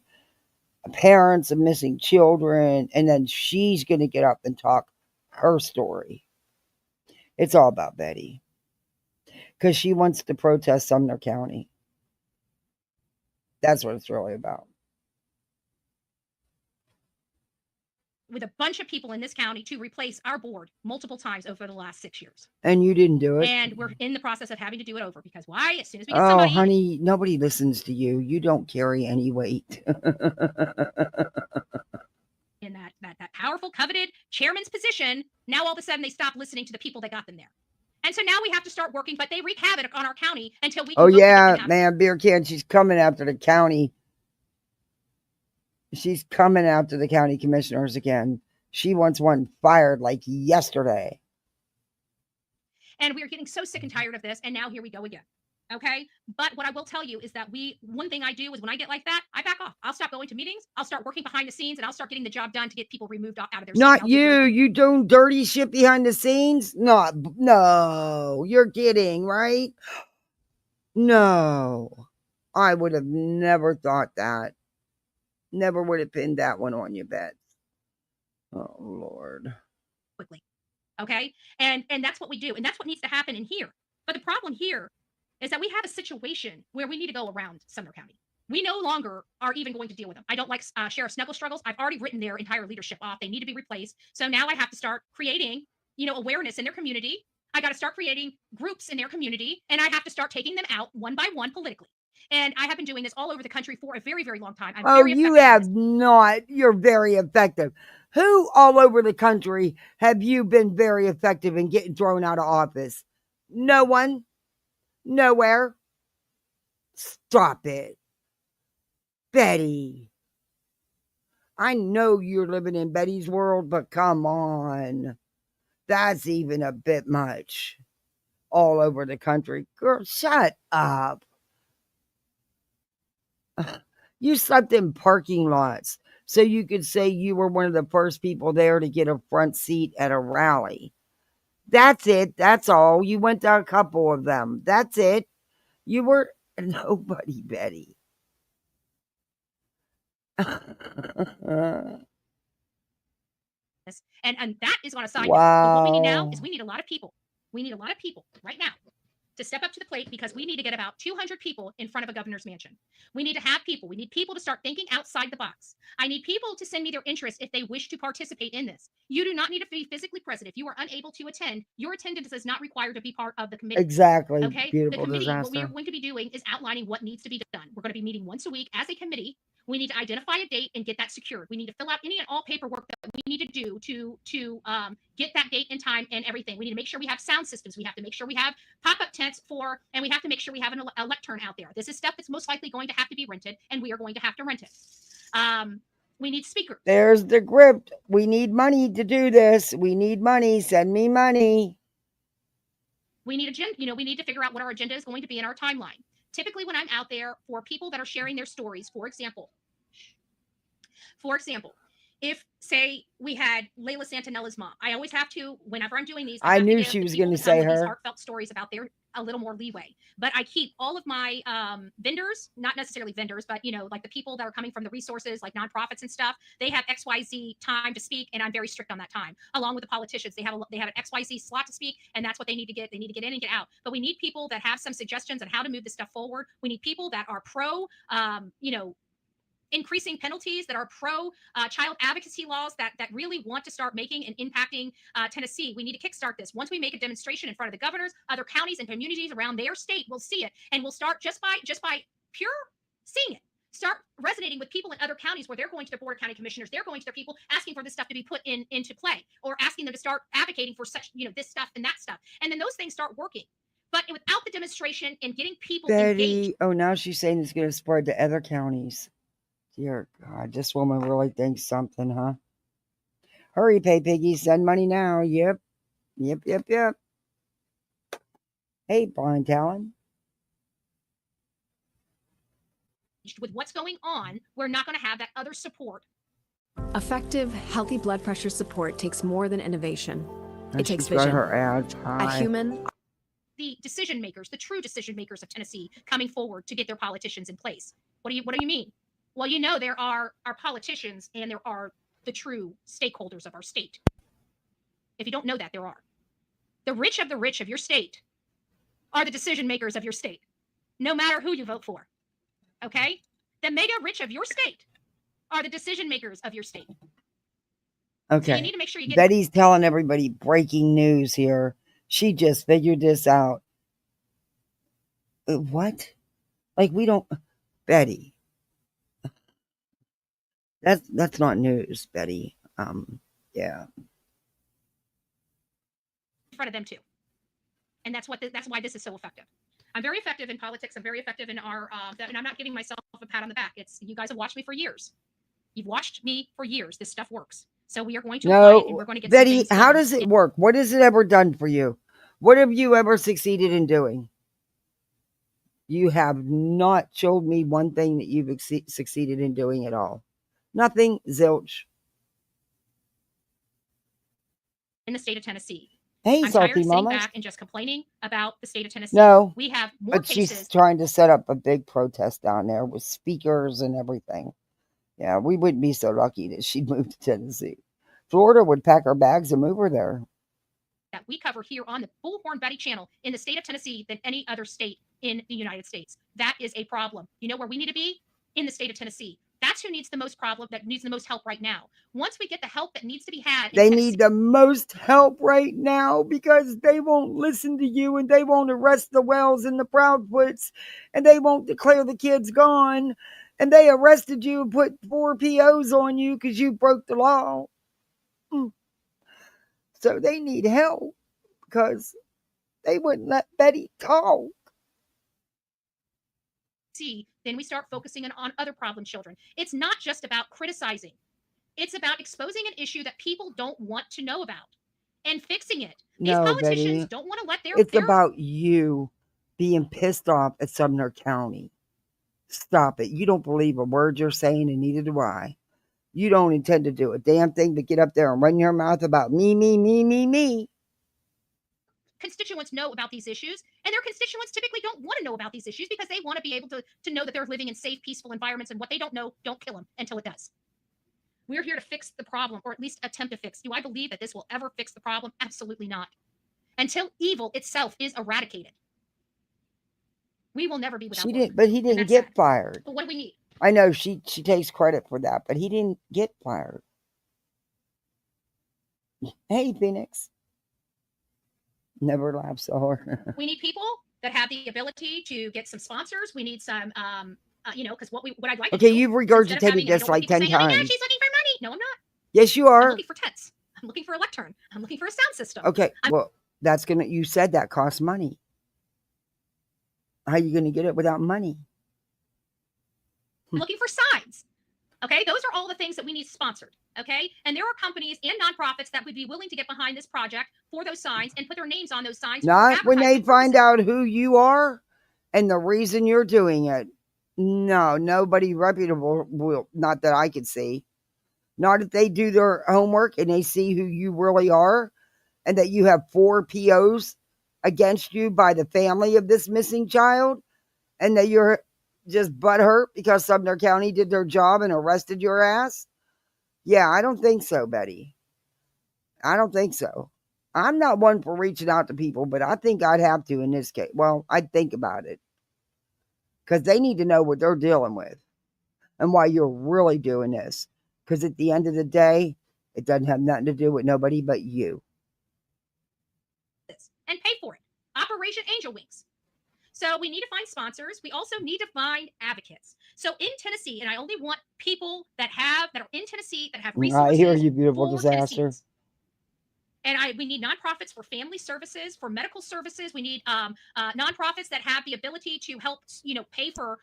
parents of missing children. And then she's going to get up and talk her story. It's all about Betty. Because she wants to protest Sumner County. That's what it's really about. With a bunch of people in this county to replace our board multiple times over the last 6 years. And you didn't do it. And we're in the process of having to do it over because why? As soon as we get Oh, somebody. honey, nobody listens to you. You don't carry any weight. In that powerful, coveted chairman's position, now all of a sudden they stop listening to the people that got them there. And so now we have to start working, but they wreak havoc on our county until we can Oh, yeah, man, Beer Can, she's coming after the county. She's coming after the county commissioners again. She wants one fired like yesterday. And we're getting so sick and tired of this, and now here we go again. Okay? But what I will tell you is that one thing I do is when I get like that, I back off. I'll stop going to meetings. I'll start working behind the scenes, and I'll start getting the job done to get people removed out of their seats. Not you. You doing dirty shit behind the scenes? No, you're kidding, right? No, I would have never thought that. Never would have pinned that one on you, Bet. Oh, Lord. Quickly. Okay? And that's what we do. And that's what needs to happen in here. But the problem here is that we have a situation where we need to go around Sumner County. We no longer are even going to deal with them. I don't like Sheriff Snuggle struggles. I've already written their entire leadership off. They need to be replaced. So now I have to start creating, awareness in their community. I got to start creating groups in their community, and I have to start taking them out one by one politically. And I have been doing this all over the country for a very, very long time. You have not. You're very effective. Who all over the country have you been very effective in getting thrown out of office? No one. Nowhere. Stop it. Betty. I know you're living in Betty's world, but come on. That's even a bit much. All over the country. Girl, shut up. You slept in parking lots so you could say you were one of the first people there to get a front seat at a rally. That's it. That's all. You went to a couple of them. That's it. You were nobody, Betty. And that is on a side Wow. note. But what we need now is we need a lot of people. We need a lot of people right now to step up to the plate because we need to get about 200 people in front of a governor's mansion. We need to have people. We need people to start thinking outside the box. I need people to send me their interest if they wish to participate in this. You do not need to be physically present. If you are unable to attend, your attendance is not required to be part of the committee. Exactly. Okay. Beautiful the committee, disaster. what we are going to be doing is outlining what needs to be done. We're going to be meeting once a week as a committee. We need to identify a date and get that secured. We need to fill out any and all paperwork that we need to do to get that date and time and everything. We need to make sure we have sound systems. We have to make sure we have pop-up tents and we have to make sure we have a lectern out there. This is stuff that's most likely going to have to be rented, and we are going to have to rent it. We need speakers. There's the grip. We need money to do this. We need money. Send me money. We need we need to figure out what our agenda is going to be in our timeline. Typically, when I'm out there for people that are sharing their stories, for example, if, say, we had Layla Santanella's mom, I always have to, whenever I'm doing these, I knew she was going to say her. These heartfelt stories about their a little more leeway. But I keep all of my vendors, not necessarily vendors, but, like the people that are coming from the resources, like nonprofits and stuff, they have XYZ time to speak, and I'm very strict on that time. Along with the politicians, they have an XYZ slot to speak, and that's what they need to get. They need to get in and get out. But we need people that have some suggestions on how to move this stuff forward. We need people that are pro, increasing penalties, that are pro child advocacy laws, that really want to start making and impacting Tennessee. We need to kickstart this. Once we make a demonstration in front of the governors, other counties and communities around their state will see it, and we'll start just by pure seeing it. start resonating with people in other counties where they're going to their board of county commissioners, they're going to their people asking for this stuff to be put into play, or asking them to start advocating for such, this stuff and that stuff. And then those things start working. But without the demonstration and getting people engaged. Oh, now she's saying it's going to spread to other counties. Dear God, this woman really thinks something, huh? Hurry, pay piggy, send money now. Yep. Hey, blind Talon. With what's going on, we're not going to have that other support. Effective, healthy blood pressure support takes more than innovation. And It takes she's got vision. her ads A high. human. The decision makers, the true decision makers of Tennessee, coming forward to get their politicians in place. What do you mean? Well, there are our politicians and there are the true stakeholders of our state. If you don't know that, there are. The rich of your state are the decision makers of your state, no matter who you vote for. Okay? The mega rich of your state are the decision makers of your state. Okay. So you need to make sure you get Betty's telling everybody breaking news here. She just figured this out. What? Like, we don't... Betty. That's not news, Betty. Yeah. in front of them too. And that's why this is so effective. I'm very effective in politics. I'm very effective in our, and I'm not giving myself a pat on the back. It's, you guys have watched me for years. You've watched me for years. This stuff works. So we are going to apply it, and we're going to get Betty, some things how done. does it work? What has it ever done for you? What have you ever succeeded in doing? You have not showed me one thing that you've succeeded in doing at all. Nothing, zilch. In the state of Tennessee. Hey, I'm tired salty of sitting mamas. back and just complaining about the state of Tennessee. No, we have more but cases. she's trying to set up a big protest down there with speakers and everything. Yeah, we wouldn't be so lucky that she'd move to Tennessee. Florida would pack her bags and move her there. That we cover here on the Bullhornbetty channel in the state of Tennessee than any other state in the United States. That is a problem. You know where we need to be? In the state of Tennessee. That's who needs the most help right now. Once we get the help that needs to be had, They need the most help right now because they won't listen to you, and they won't arrest the Wells and the Proudfoots, and they won't declare the kids gone, and they arrested you and put 4 POs on you because you broke the law. So they need help because they wouldn't let Betty talk. Then we start focusing on other problem children. It's not just about criticizing. It's about exposing an issue that people don't want to know about and fixing it. These politicians don't want to let It's about you being pissed off at Sumner County. Stop it. You don't believe a word you're saying, and neither do I. You don't intend to do a damn thing but get up there and run your mouth about me. Constituents know about these issues, and their constituents typically don't want to know about these issues because they want to be able to know that they're living in safe, peaceful environments, and what they don't know, don't kill them until it does. We're here to fix the problem, or at least attempt to fix. Do I believe that this will ever fix the problem? Absolutely not. Until evil itself is eradicated, we will never be without work. But he didn't get fired. But what do we need? I know she takes credit for that, but he didn't get fired. Hey, Phoenix. Never laugh so hard. We need people that have the ability to get some sponsors. We need some, because what I'd like to do. Okay, you've regurgitated this like 10 times. Oh my gosh, she's looking for money. No, I'm not. Yes, you are. I'm looking for tents. I'm looking for a lectern. I'm looking for a sound system. Okay, well, you said that costs money. How are you going to get it without money? I'm looking for signs. Okay, those are all the things that we need sponsored. Okay, and there are companies and nonprofits that would be willing to get behind this project for those signs and put their names on those signs. Not when they find out who you are and the reason you're doing it. No, nobody reputable will, not that I could see. Not if they do their homework and they see who you really are and that you have 4 POs against you by the family of this missing child and that you're just butthurt because Sumner County did their job and arrested your ass. Yeah, I don't think so, Betty. I don't think so. I'm not one for reaching out to people, but I think I'd have to in this case. Well, I'd think about it. Because they need to know what they're dealing with and why you're really doing this. Because at the end of the day, it doesn't have nothing to do with nobody but you. And pay for it. Operation Angel Wings. So we need to find sponsors. We also need to find advocates. So in Tennessee, and I only want people that are in Tennessee that have I resources hear you, beautiful for disaster. Tennesseans. And we need nonprofits for family services, for medical services. We need nonprofits that have the ability to help, pay for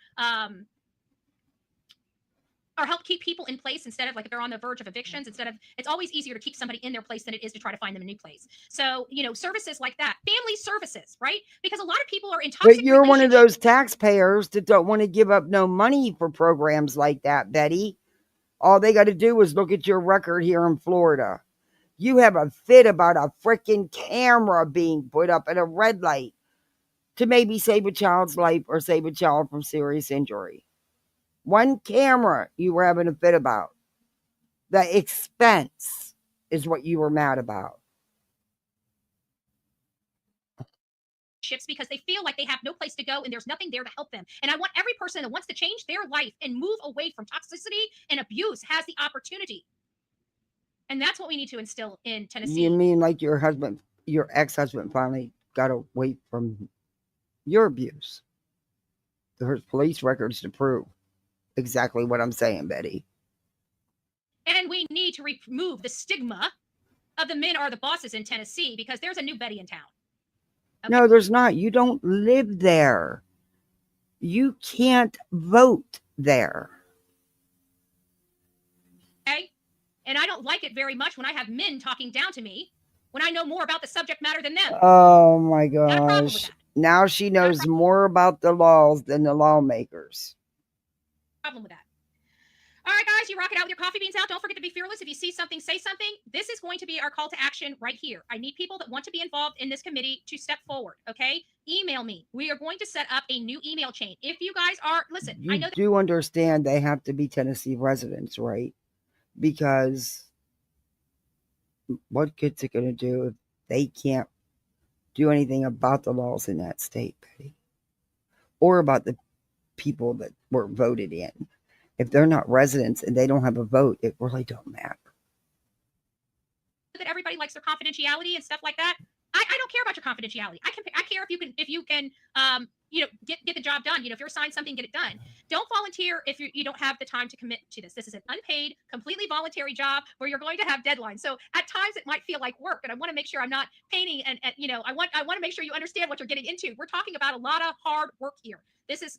or help keep people in place instead of, like, if they're on the verge of evictions, it's always easier to keep somebody in their place than it is to try to find them a new place. So, services like that, family services, right? Because a lot of people are in toxic But you're one of relationships. those taxpayers that don't want to give up no money for programs like that, Betty. All they got to do is look at your record here in Florida. You have a fit about a freaking camera being put up at a red light to maybe save a child's life or save a child from serious injury. One camera you were having a fit about. The expense is what you were mad about. Because they feel like they have no place to go and there's nothing there to help them. And I want every person that wants to change their life and move away from toxicity and abuse has the opportunity. And that's what we need to instill in Tennessee. You mean like your ex-husband finally got away from your abuse? There's police records to prove exactly what I'm saying, Betty. And we need to remove the stigma of the men are the bosses in Tennessee, because there's a new Betty in town. Okay. No, there's not. You don't live there. You can't vote there. Okay? And I don't like it very much when I have men talking down to me when I know more about the subject matter than them. Oh my gosh. Now she knows more about the laws than the lawmakers. Problem with that. All right, guys, you rock it out with your coffee beans out. Don't forget to be fearless. If you see something, say something. This is going to be our call to action right here. I need people that want to be involved in this committee to step forward, okay? Email me. We are going to set up a new email chain. If you guys are, listen, I know You do understand they have to be Tennessee residents, right? Because what good's it going to do if they can't do anything about the laws in that state, Betty? Or about the people that were voted in? If they're not residents and they don't have a vote, it really don't matter. That everybody likes their confidentiality and stuff like that. I don't care about your confidentiality. I care if you can get the job done. If you're assigned something, get it done. Don't volunteer if you don't have the time to commit to this. This is an unpaid, completely voluntary job where you're going to have deadlines. So at times it might feel like work, and I want to make sure I'm not painting and I want to make sure you understand what you're getting into. We're talking about a lot of hard work here. This is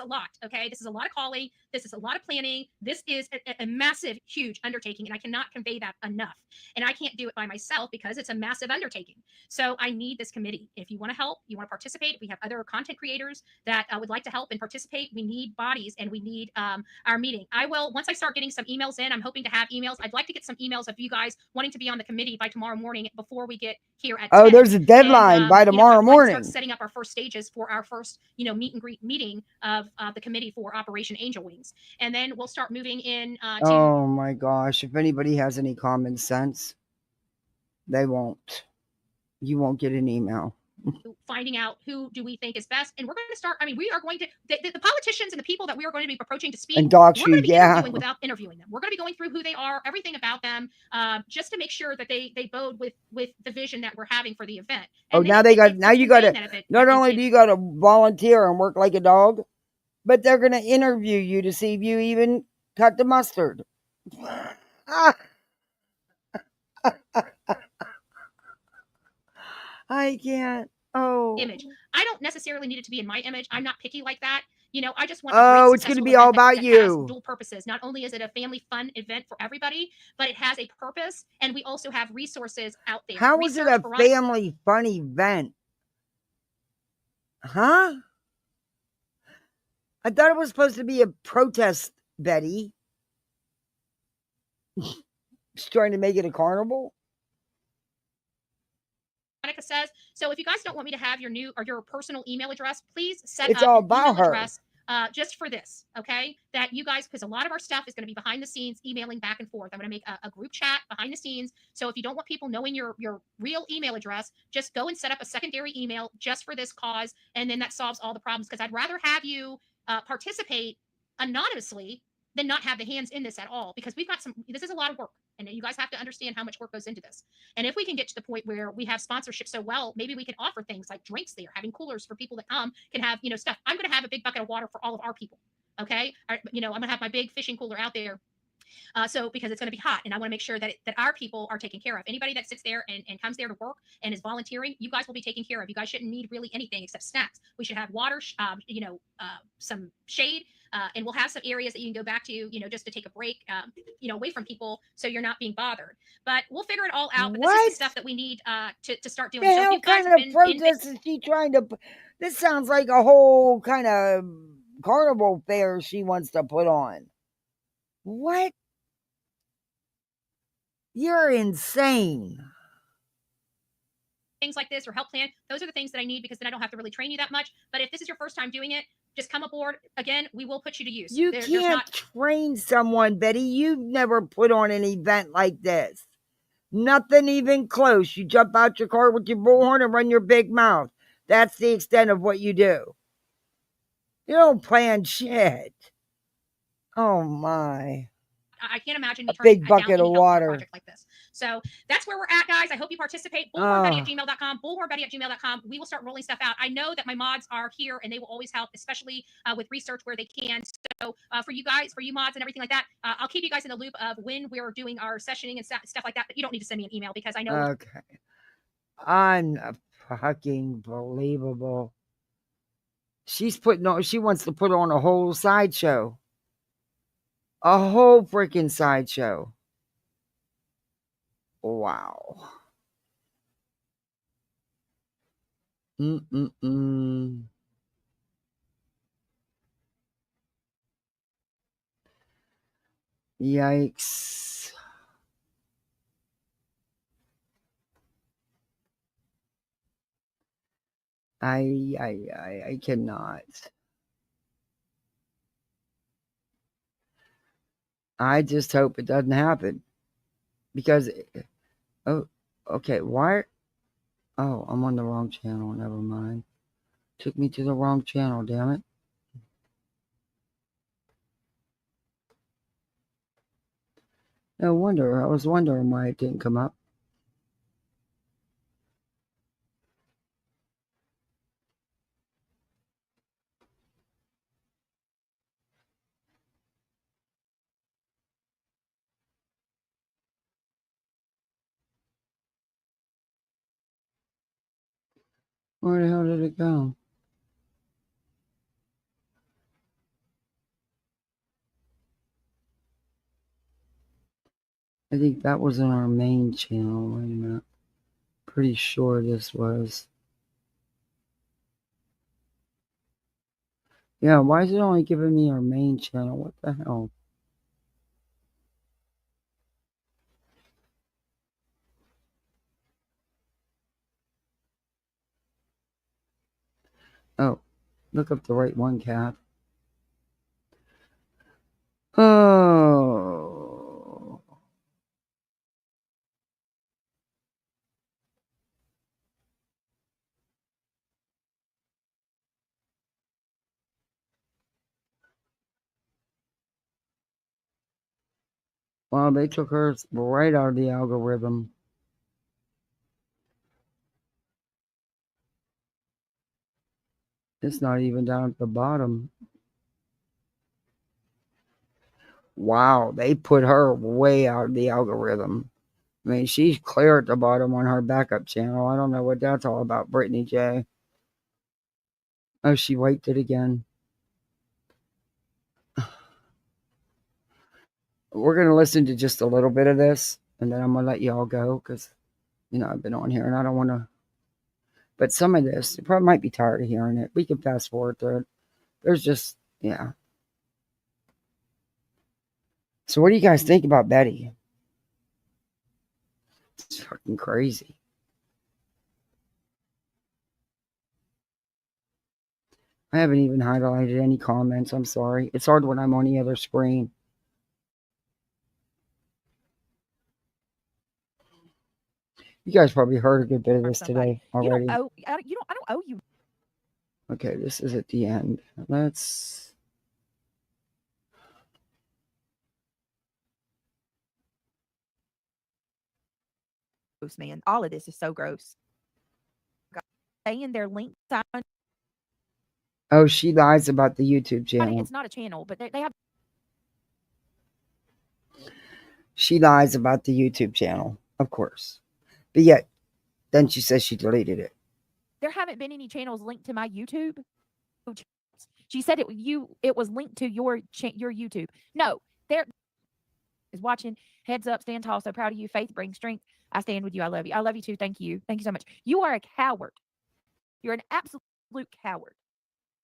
a lot, okay? This is a lot of calling. This is a lot of planning. This is a massive, huge undertaking, and I cannot convey that enough. And I can't do it by myself because it's a massive undertaking. So I need this committee. If you want to help, you want to participate, we have other content creators that would like to help and participate. We need bodies, and we need our meeting. I will, once I start getting some emails in, I'm hoping to have emails. I'd like to get some emails of you guys wanting to be on the committee by tomorrow morning before we get here at 10. There's a deadline by tomorrow morning. Start setting up our first stages for our first, meet and greet meeting of the committee for Operation Angel Wings. And then we'll start moving in to... Oh my gosh. If anybody has any common sense, they won't. You won't get an email. Finding out who do we think is best. And we're going to start, we are going to, the politicians and the people that we are going to be approaching to speak, and dox we're going to be interviewing yeah. without interviewing them. We're going to be going through who they are, everything about them, just to make sure that they bode with the vision that we're having for the event. And now you got to, not only do you got to volunteer and work like a dog, but they're going to interview you to see if you even cut the mustard. I can't. Image. I don't necessarily need it to be in my image. I'm not picky like that. I just want. It's going to be all about you. Dual purposes. Not only is it a family fun event for everybody, but it has a purpose, and we also have resources out there. How is it a family fun event? Huh? I thought it was supposed to be a protest, Betty. She's trying to make it a carnival. Monica says, so if you guys don't want me to have your new or your personal email address, please set it's up all an about email her. Address just for this, okay? That you guys, because a lot of our stuff is going to be behind the scenes, emailing back and forth. I'm going to make a group chat behind the scenes. So if you don't want people knowing your real email address, just go and set up a secondary email just for this cause, and then that solves all the problems. Because I'd rather have you participate anonymously than not have the hands in this at all, because this is a lot of work, and you guys have to understand how much work goes into this. And if we can get to the point where we have sponsorship so well, maybe we can offer things like drinks there, having coolers for people that come can have, stuff. I'm going to have a big bucket of water for all of our people. Okay. You know, I'm going to have my big fishing cooler out there. So because it's going to be hot and I want to make sure that that our people are taken care of. Anybody that sits there and comes there to work and is volunteering, you guys will be taken care of. You guys shouldn't need really anything except snacks. We should have water, you know, some shade, and we'll have some areas that you can go back to, you know, just to take a break, you know, away from people so you're not being bothered. But we'll figure it all out. But this is the stuff that we need to start doing. The So if hell you guys kind have of been protest is she trying to? This sounds like a whole kind of carnival fair she wants to put on. What? You're insane. Things like this or help plan, those are the things that I need because then I don't have to really train you that much. But if this is your first time doing it, just come aboard. Again, we will put you to use. You can't train someone, Betty. You've never put on an event like this. Nothing even close. You jump out your car with your bullhorn and run your big mouth. That's the extent of what you do. You don't plan shit. Oh my. I can't imagine me A turning big down bucket any of help for a water. project like this. So that's where we're at, guys. I hope you participate. Bullhornbetty@gmail.com, bullhornbetty@gmail.com. We will start rolling stuff out. I know that my mods are here and they will always help, especially with research where they can. So for you guys, for you mods and everything like that, I'll keep you guys in the loop of when we're doing our sessioning and stuff like that. But you don't need to send me an email because I know. Okay. Unfucking believable. She's putting on, she wants to put on a whole sideshow. A whole freaking sideshow. Wow. Yikes. I cannot. I just hope it doesn't happen. Because, oh, okay, why? Oh, I'm on the wrong channel. Never mind. Took me to the wrong channel, damn it. No wonder. I was wondering why it didn't come up. Where the hell did it go? I think that was in our main channel. Wait a minute. Pretty sure this was. Yeah, why is it only giving me our main channel? What the hell? Oh, look up the right one, Cat. Oh. Wow, they took hers right out of the algorithm. It's not even down at the bottom. Wow, they put her way out of the algorithm. I mean, she's clear at the bottom on her backup channel. I don't know what that's all about, Brittany J. Oh, she wiped it again. We're going to listen to just a little bit of this, and then I'm going to let you all go because, you know, I've been on here and I don't want to. But some of this, you probably might be tired of hearing it. We can fast forward through it. There's just, yeah. So what do you guys think about Betty? It's fucking crazy. I haven't even highlighted any comments. I'm sorry. It's hard when I'm on the other screen. You guys probably heard a good bit of this today already. I don't owe you. Okay, this is at the end. Let's. Man, all of this is so gross. Stay in their link sign. Oh, she lies about the YouTube channel. It's not a channel, but they have. She lies about the YouTube channel, of course. But yet, then she says she deleted it. There haven't been any channels linked to my YouTube. She said it was linked to your YouTube. No, there is watching. Heads up, stand tall. So proud of you. Faith brings strength. I stand with you. I love you. I love you too. Thank you. Thank you so much. You are a coward. You're an absolute coward.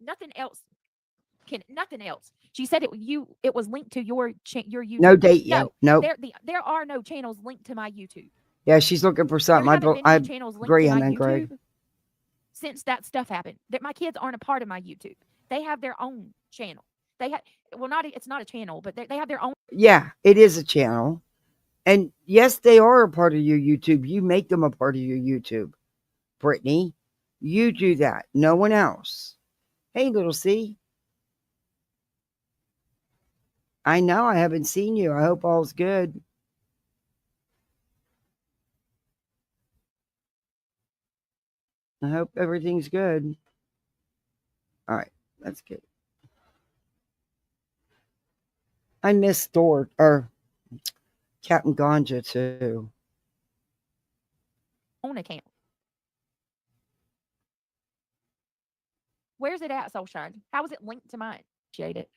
Nothing else. She said it was linked to your YouTube. No date yet. Nope. There are no channels linked to my YouTube. Yeah, she's looking for something. I agree on that, Greg. Since that stuff happened, that my kids aren't a part of my YouTube. They have their own channel. It's not a channel, but they have their own. Yeah, it is a channel. And yes, they are a part of your YouTube. You make them a part of your YouTube. Brittany, you do that. No one else. Hey, little C. I know I haven't seen you. I hope all's good. I hope everything's good. All right, that's good. I miss Captain Ganja too. Own account. Where's it at, Soulshine? How is it linked to mine? Appreciate it.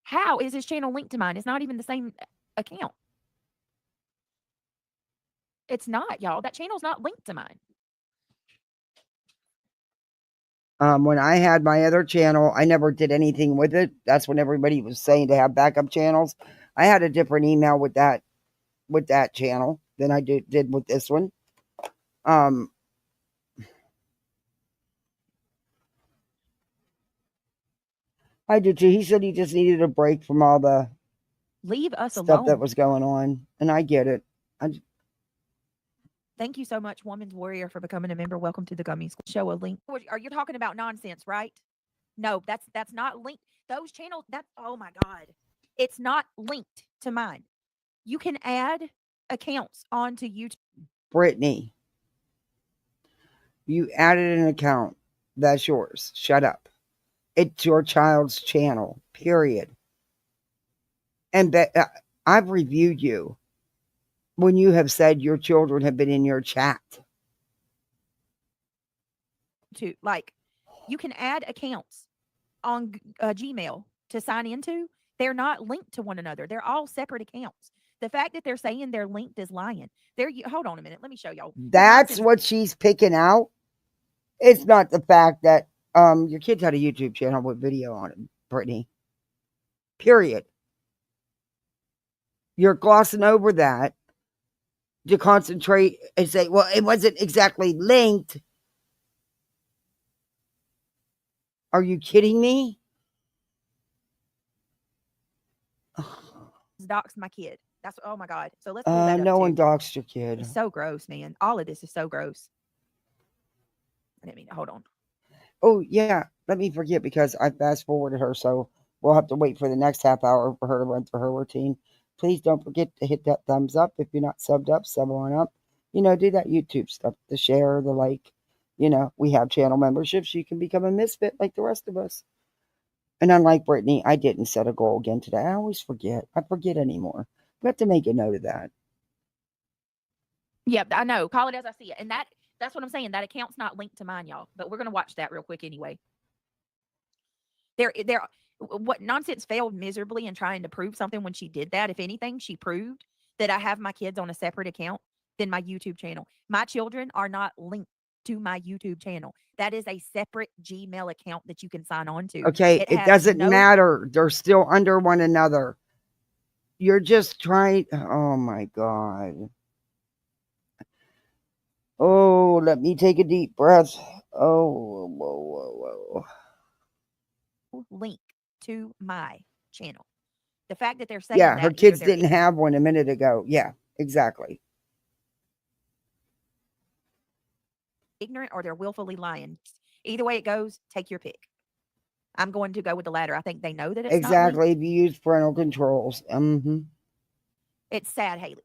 How is his channel linked to mine? It's not even the same account. It's not, y'all. That channel's not linked to mine. When I had my other channel, I never did anything with it. That's when everybody was saying to have backup channels. I had a different email with that channel than I did with this one. I did too. He said he just needed a break from all the leave us stuff alone that was going on, and I get it. Thank you so much, Woman's Warrior, for becoming a member. Welcome to the Gummy School. Show a link. Are you talking about nonsense, right? No, that's not linked. Those channels, oh my God. It's not linked to mine. You can add accounts onto YouTube. Brittany, you added an account. That's yours. Shut up. It's your child's channel, period. And I've reviewed you when you have said your children have been in your chat. You can add accounts on Gmail to sign into. They're not linked to one another. They're all separate accounts. The fact that they're saying they're linked is lying. Hold on a minute. Let me show y'all. That's what she's picking out. It's not the fact that your kids had a YouTube channel with video on it, Brittany. Period. You're glossing over that to concentrate and say, well, it wasn't exactly linked. Are you kidding me? Doxed my kid. That's, oh my God. So let's pull that up no too. one doxed your kid. It's so gross, man. All of this is so gross. I didn't mean to. Hold on. Oh, yeah. Let me forget because I fast forwarded her, so we'll have to wait for the next half hour for her to run through her routine. Please don't forget to hit that thumbs up. If you're not subbed up, sub on up. Do that YouTube stuff, the share, the like. We have channel memberships. You can become a misfit like the rest of us. And unlike Brittany, I didn't set a goal again today. I always forget. I forget anymore. We have to make a note of that. Yeah, I know. Call it as I see it. And that's what I'm saying. That account's not linked to mine, y'all. But we're going to watch that real quick anyway. What nonsense failed miserably in trying to prove something when she did that. If anything, she proved that I have my kids on a separate account than my YouTube channel. My children are not linked to my YouTube channel. That is a separate Gmail account that you can sign on to. Okay, it doesn't matter. They're still under one another. You're just trying. Oh my God. Oh, let me take a deep breath. Oh, whoa. Link to my channel. The fact that they're saying that her kids didn't have one a minute ago. Yeah, exactly. Ignorant or they're willfully lying. Either way it goes, take your pick. I'm going to go with the latter. I think they know that it's exactly. If you use parental controls. It's sad, Haley.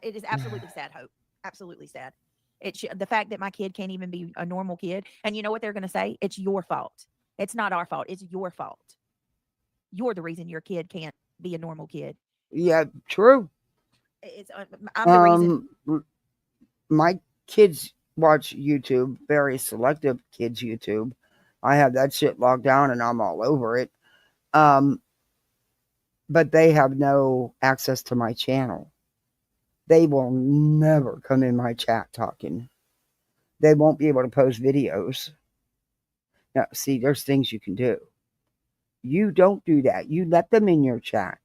It is absolutely sad, Hope. Absolutely sad. It's the fact that my kid can't even be a normal kid. And you know what they're going to say? It's your fault. It's not our fault. It's your fault. You're the reason your kid can't be a normal kid. Yeah, true. I'm the reason. My kids watch YouTube, very selective kids YouTube. I have that shit locked down and I'm all over it. But they have no access to my channel. They will never come in my chat talking. They won't be able to post videos. Now, see, there's things you can do. You don't do that. You let them in your chat.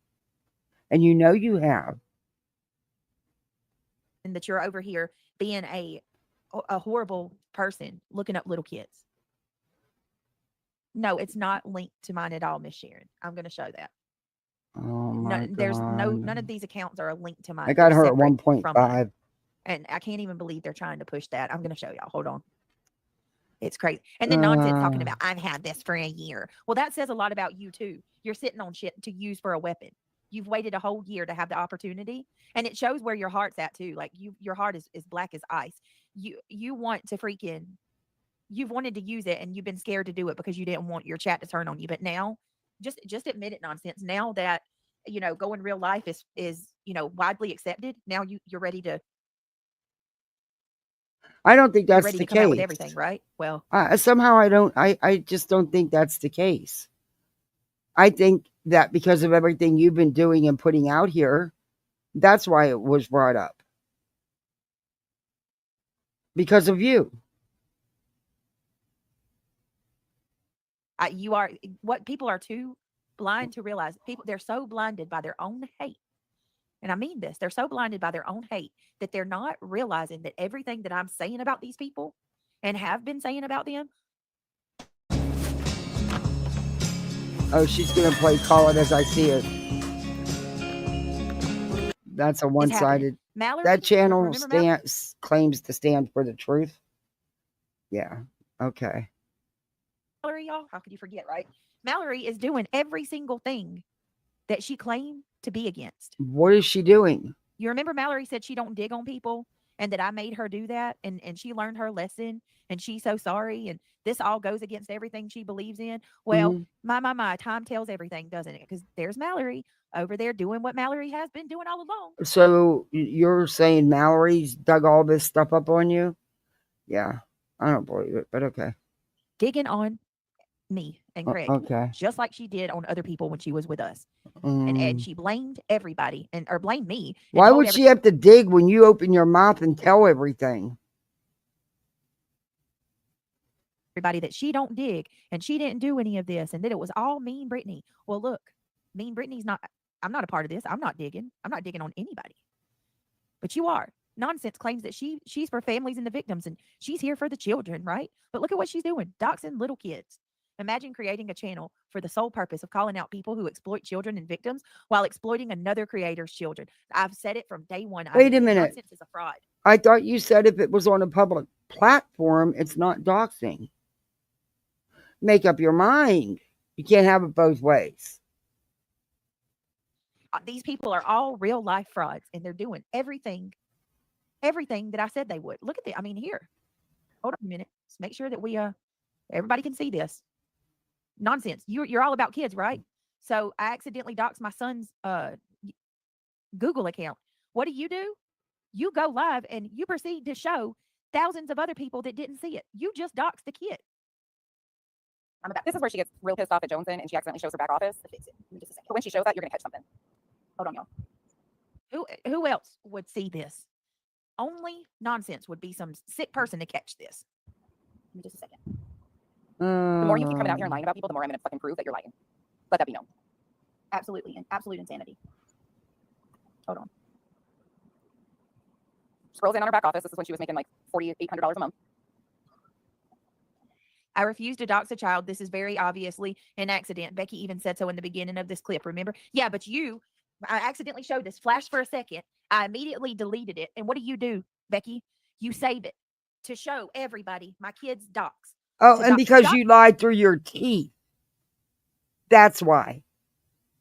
And you know you have. And that you're over here being a horrible person looking up little kids. No, it's not linked to mine at all, Miss Sharon. I'm going to show that. Oh my God. None of these accounts are linked to mine. I got They're her at separate 1.5. And I can't even believe they're trying to push that. I'm going to show y'all. Hold on. It's crazy. And then nonsense talking about, I've had this for a year. Well, that says a lot about you too. You're sitting on shit to use for a weapon. You've waited a whole year to have the opportunity. And it shows where your heart's at too. Like your heart is black as ice. You want to you've wanted to use it and you've been scared to do it because you didn't want your chat to turn on you. But now just admit it, nonsense. Now that, going real life is widely accepted. Now you're ready to. I don't think that's ready the to come out with case. everything, right? Well, somehow I just don't think that's the case. I think that because of everything you've been doing and putting out here, that's why it was brought up. Because of you. People are too blind to realize. They're so blinded by their own hate. And I mean this, they're so blinded by their own hate that they're not realizing that everything that I'm saying about these people and have been saying about them. Oh, she's going to play Call It As I See It. That's a one-sided. Mallory, that channel claims to stand for the truth. Yeah. Okay. Mallory, y'all, how could you forget, right? Mallory is doing every single thing that she claimed to be against. What is she doing? You remember Mallory said she don't dig on people and that I made her do that and she learned her lesson and she's so sorry and this all goes against everything she believes in. Well, my, time tells everything, doesn't it? Because there's Mallory over there doing what Mallory has been doing all along. So you're saying Mallory's dug all this stuff up on you? Yeah. I don't believe it, but okay. Digging on me and Greg, okay, just like she did on other people when she was with us, and she blamed everybody or blamed me. Why would she have to dig when you open your mouth and tell everything? Everybody that she don't dig and she didn't do any of this and that it was all Mean Brittany. Well, look, Mean Brittany's not. I'm not a part of this. I'm not digging. I'm not digging on anybody. But you are. Nonsense claims that she's for families and the victims and she's here for the children, right? But look at what she's doing, doxing little kids. Imagine creating a channel for the sole purpose of calling out people who exploit children and victims while exploiting another creator's children. I've said it from day one. Wait a minute. Nonsense is a fraud. I thought you said if it was on a public platform, it's not doxing. Make up your mind. You can't have it both ways. These people are all real life frauds and they're doing everything that I said they would. Look at it. I mean, here. Hold on a minute. Let's make sure that we everybody can see this. Nonsense. You're all about kids, right? So I accidentally doxed my son's Google account. What do? You go live and you proceed to show thousands of other people that didn't see it. You just doxed the kid. This is where she gets real pissed off at Johnson and she accidentally shows her back office. Fix it. Just a second. But when she shows that, you're gonna catch something. Hold on, y'all. Who else would see this? Only Nonsense would be some sick person to catch this. Give me just a second. The more you keep coming out here and lying about people, the more I'm gonna fucking prove that you're lying. Let that be known. Absolutely, absolute insanity. Hold on. Scrolls in on her back office. This is when she was making like $4,800 a month. I refuse to dox a child. This is very obviously an accident. Becky even said so in the beginning of this clip, remember? Yeah, but I accidentally showed this. Flash for a second. I immediately deleted it. And what do, Becky? You save it to show everybody my kids dox. Oh, and because you lied through your teeth. That's why.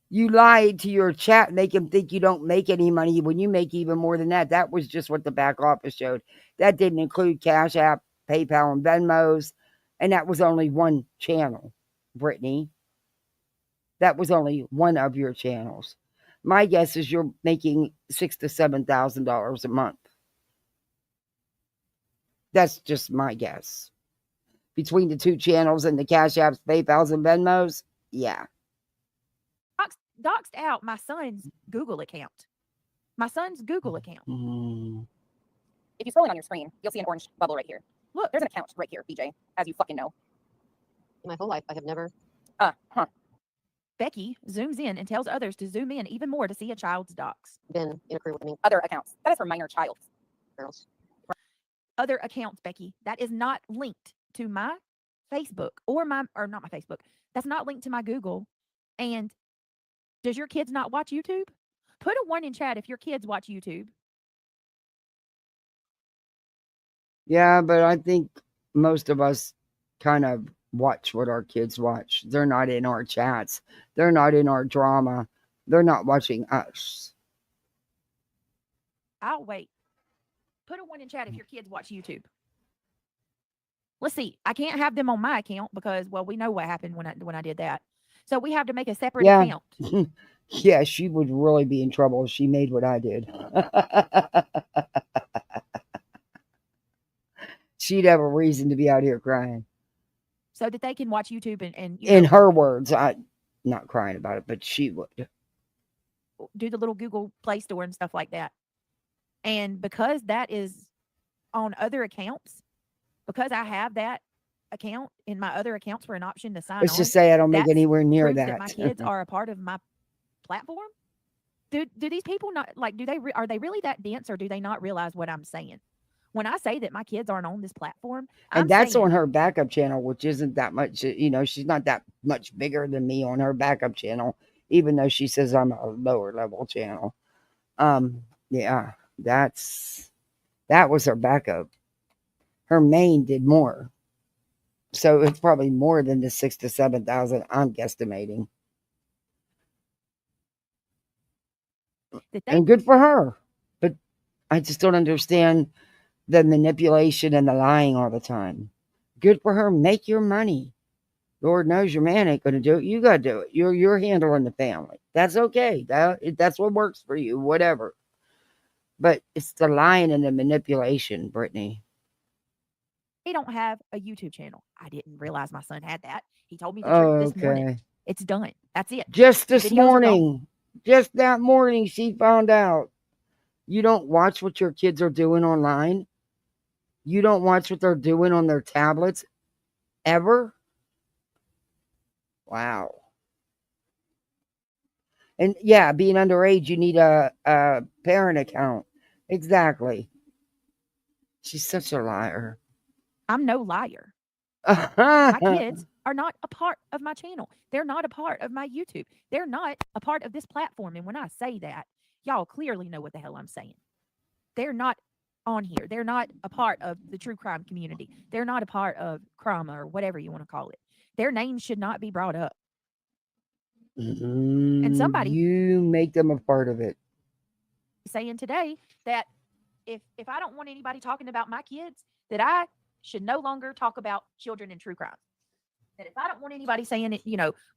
You lied to your chat, make them think you don't make any money when you make even more than that. That was just what the back office showed. That didn't include Cash App, PayPal, and Venmos. And that was only one channel, Brittany. That was only one of your channels. My guess is you're making $6,000 to $7,000 a month. That's just my guess. Between the two channels and the Cash Apps, PayPals, and Venmos, yeah. Doxed out my son's Google account. My son's Google account. If you scroll in on your screen, you'll see an orange bubble right here. Look, there's an account right here, BJ, as you fucking know. In my whole life, I have never. Becky zooms in and tells others to zoom in even more to see a child's docs. Been in a career with me. Other accounts. That is for minor child. Girls. Other accounts, Becky. That is not linked to my Facebook or not my Facebook. That's not linked to my Google. And does your kids not watch YouTube? Put a 1 in chat if your kids watch YouTube. Yeah, but I think most of us kind of watch what our kids watch. They're not in our chats. They're not in our drama. They're not watching us. I'll wait. Put a 1 in chat if your kids watch YouTube. Let's see. I can't have them on my account because, well, we know what happened when I did that. So we have to make a separate account. Yeah, she would really be in trouble if she made what I did. She'd have a reason to be out here crying. So that they can watch YouTube and in her words, I'm not crying about it, but she would do the little Google Play Store and stuff like that. And because that is on other accounts, because I have that account in my other accounts for an option to sign let's on, just say I don't make anywhere near proves that. My kids are a part of my platform. Do these people not like? Are they really that dense, or do they not realize what I'm saying? When I say that my kids aren't on this platform, And that's on her backup channel, which isn't that much, she's not that much bigger than me on her backup channel, even though she says I'm a lower level channel. Yeah, that was her backup. Her main did more. So it's probably more than the 6,000 to 7,000 I'm guesstimating. And good for her. But I just don't understand the manipulation and the lying all the time. Good for her. Make your money. Lord knows your man ain't going to do it. You got to do it. You're handling the family. That's okay. That's what works for you, whatever. But it's the lying and the manipulation, Brittany. They don't have a YouTube channel. I didn't realize my son had that. He told me the truth this morning. It's done. That's it. Just this morning. Just that morning, she found out. You don't watch what your kids are doing online? You don't watch what they're doing on their tablets? Ever? Wow. And yeah, being underage, you need a parent account. Exactly. She's such a liar. I'm no liar. My kids are not a part of my channel. They're not a part of my YouTube. They're not a part of this platform. And when I say that, y'all clearly know what the hell I'm saying. They're not on here. They're not a part of the true crime community. They're not a part of crime or whatever you want to call it. Their names should not be brought up. And somebody, you make them a part of it. Saying today that if I don't want anybody talking about my kids, that I should no longer talk about children and true crime. That if I don't want anybody saying it,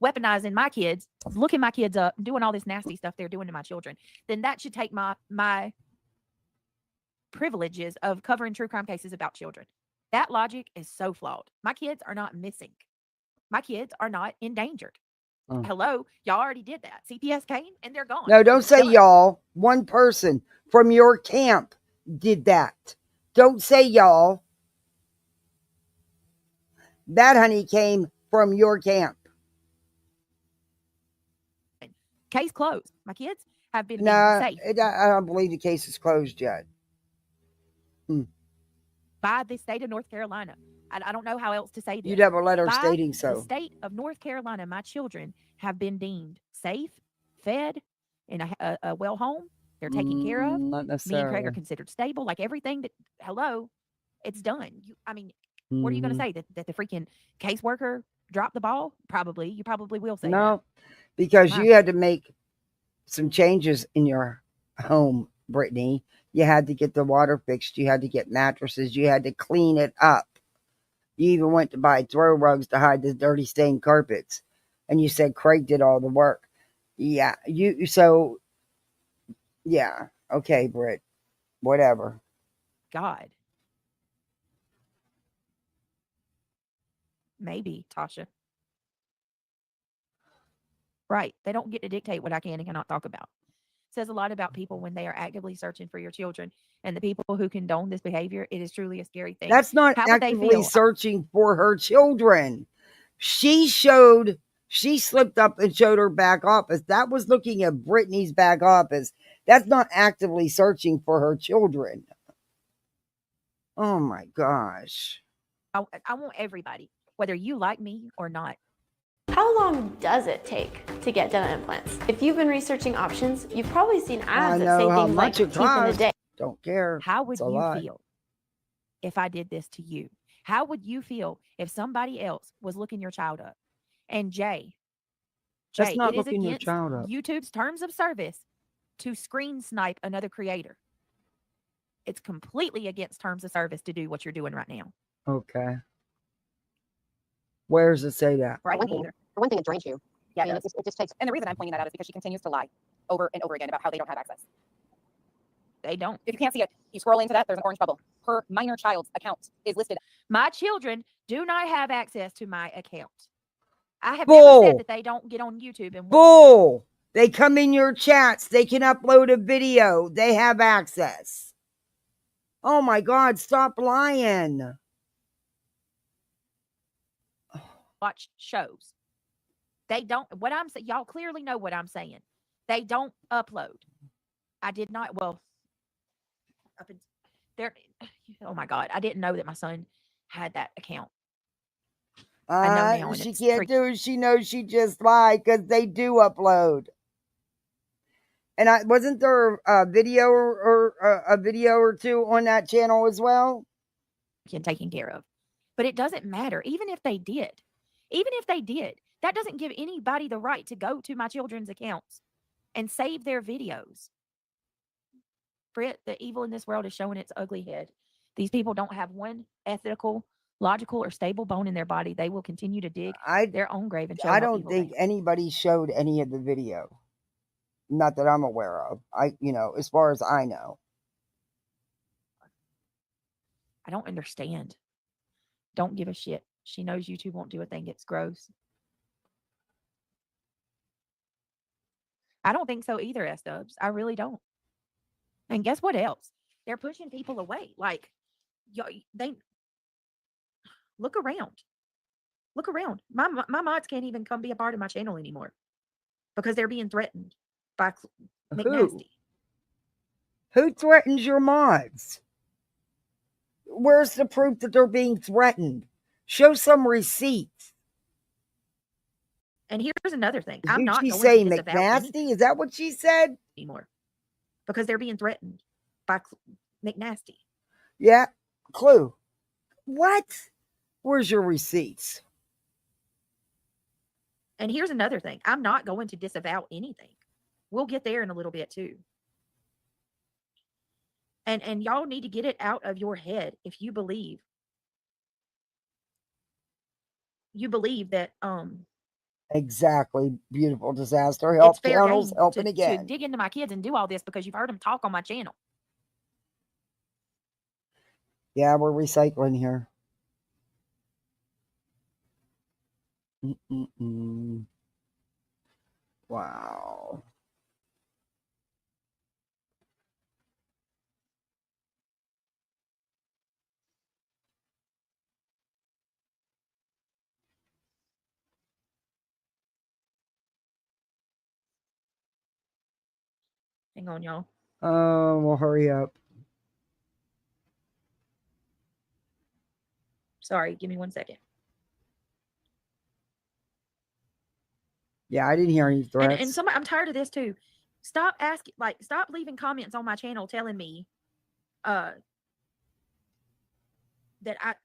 weaponizing my kids, looking my kids up, doing all this nasty stuff they're doing to my children, then that should take my privileges of covering true crime cases about children. That logic is so flawed. My kids are not missing. My kids are not endangered. Hello, y'all already did that. CPS came and they're gone. No, don't say y'all. One person from your camp did that. Don't say y'all. That honey came from your camp. Case closed. My kids have been safe. I don't believe the case is closed yet. By the state of North Carolina. I don't know how else to say this. You'd have a letter By stating so. The state of North Carolina, my children have been deemed safe, fed, in a well home. They're taken care of. Not necessarily. Me and Craig are considered stable. Like everything that, it's done. What are you going to say? That the freaking caseworker dropped the ball? Probably. You probably will say no, that. Because you had to make some changes in your home, Brittany. You had to get the water fixed. You had to get mattresses. You had to clean it up. You even went to buy throw rugs to hide the dirty stained carpets. And you said Craig did all the work. Yeah. Yeah. Okay, Britt. Whatever. God. Maybe, Tasha. Right. They don't get to dictate what I can and cannot talk about. Says a lot about people when they are actively searching for your children, and the people who condone this behavior. It is truly a scary thing. That's not How would they actively feel? searching for her children. She slipped up and showed her back office. That was looking at Brittany's back office. That's not actively searching for her children. Oh my gosh. I want everybody, whether you like me or not. How long does it take to get dental implants? If you've been researching options, you've probably seen ads that say things like teeth in a day. Don't care. How would you feel if I did this to you? How would you feel if somebody else was looking your child up? And Jay, That's not it is looking your against child up. YouTube's terms of service to screen snipe another creator. It's completely against terms of service to do what you're doing right now. Okay. Where does it say that? Right. For one thing, it drains you. Yeah, I mean, it it just takes. And the reason I'm pointing that out is because she continues to lie over and over again about how they don't have access. They don't. If you can't see it, you scroll into that, there's an orange bubble. Her minor child's account is listed. My children do not have access to my account. I have Bull. never said that they don't get on YouTube and Bull. They come in your chats. They can upload a video. They have access. Oh my God, stop lying. watch shows. They don't, what I'm saying, y'all clearly know what I'm saying. They don't upload. I did not, well, up in there, oh my God, I didn't know that my son had that account. I know now. She can't do it. She knows she just lied because they do upload. And wasn't there a video or a video or two on that channel as well? Taken care of. But it doesn't matter. Even if they did, that doesn't give anybody the right to go to my children's accounts and save their videos. Britt, the evil in this world is showing its ugly head. These people don't have one ethical, logical, or stable bone in their body. They will continue to dig their own grave and show I don't think anybody showed any of the video. Not that I'm aware of. As far as I know. I don't understand. Don't give a shit. She knows YouTube won't do a thing. It's gross. I don't think so either, S-Dubs. I really don't. And guess what else? They're pushing people away. Like, they look around. Look around. My mods can't even come be a part of my channel anymore because they're being threatened by McNasty. Who threatens your mods? Where's the proof that they're being threatened? Show some receipts. And here's another thing. I'm not going to say McNasty. Is that what she said? Anymore. Because they're being threatened by McNasty. Yeah. Clue. What? Where's your receipts? And here's another thing. I'm not going to disavow anything. We'll get there in a little bit too. And y'all need to get it out of your head if you believe that exactly. Beautiful disaster help channels helping again. To dig into my kids and do all this because you've heard them talk on my channel. Yeah, we're recycling here. Wow. Hang on, y'all. Oh, well, hurry up. Sorry, give me 1 second. Yeah, I didn't hear any threats. And I'm tired of this too. Stop asking, stop leaving comments on my channel telling me that I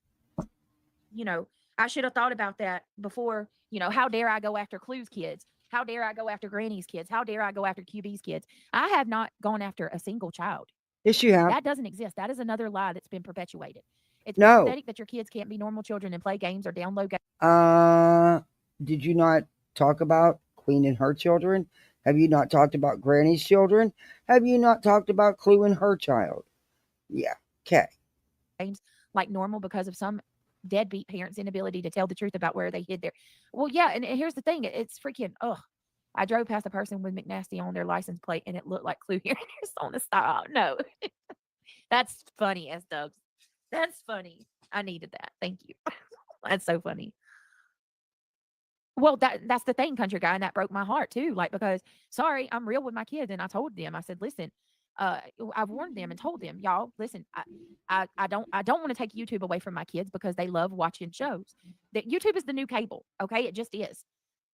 should have thought about that before, how dare I go after Clue's kids? How dare I go after Granny's kids? How dare I go after QB's kids? I have not gone after a single child. Yes, you have. That doesn't exist. That is another lie that's been perpetuated. It's No. pathetic that your kids can't be normal children and play games or download games. Did you not talk about Queen and her children? Have you not talked about Granny's children? Have you not talked about Clue and her child? Yeah. Okay. Games like normal because of some deadbeat parents' inability to tell the truth about where they hid their. Well, yeah, and here's the thing: it's freaking. Ugh. I drove past a person with McNasty on their license plate, and it looked like Clue here on the side. No, that's funny as dubs. That's funny. I needed that. Thank you. That's so funny. Well, that's the thing, country guy, and that broke my heart too. Like, because sorry, I'm real with my kids, and I told them, I said, listen, I've warned them and told them, y'all, listen, I don't want to take YouTube away from my kids because they love watching shows. That YouTube is the new cable, okay? It just is.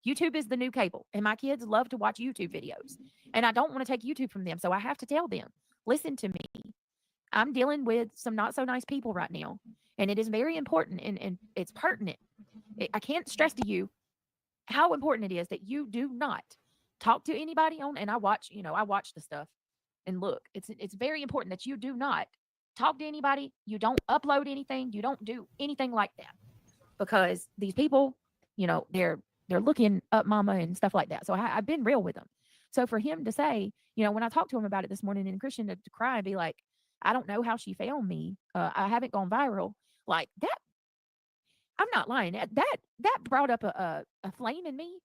YouTube is the new cable, and my kids love to watch YouTube videos, and I don't want to take YouTube from them, so I have to tell them, listen to me. I'm dealing with some not so nice people right now, and it is very important, and it's pertinent. I can't stress to you how important it is that you do not talk to anybody on, and I watch the stuff and look, it's very important that you do not talk to anybody. You don't upload anything. You don't do anything like that, because these people, they're looking up mama and stuff like that. So I've been real with them. So for him to say, when I talked to him about it this morning, and Christian to cry and be like, I don't know how she found me. I haven't gone viral like that. I'm not lying. That brought up a flame in me.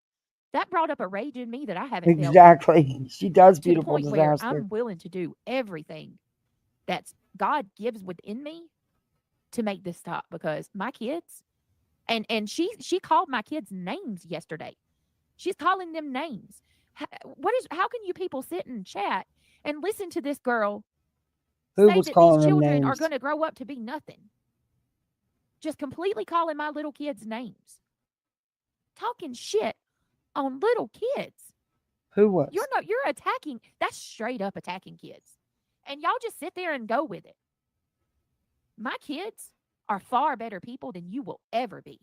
That brought up a rage in me that I haven't felt. Exactly. She does To the beautiful point where disaster. I'm willing to do everything that God gives within me to make this stop, because my kids, and she called my kids names yesterday. She's calling them names. How can you people sit and chat and listen to this girl Who say was that calling these them children are names? going to grow up to be nothing? Just completely calling my little kids names. Talking shit on little kids. Who was? You're attacking. That's straight up attacking kids. And y'all just sit there and go with it. My kids are far better people than you will ever be.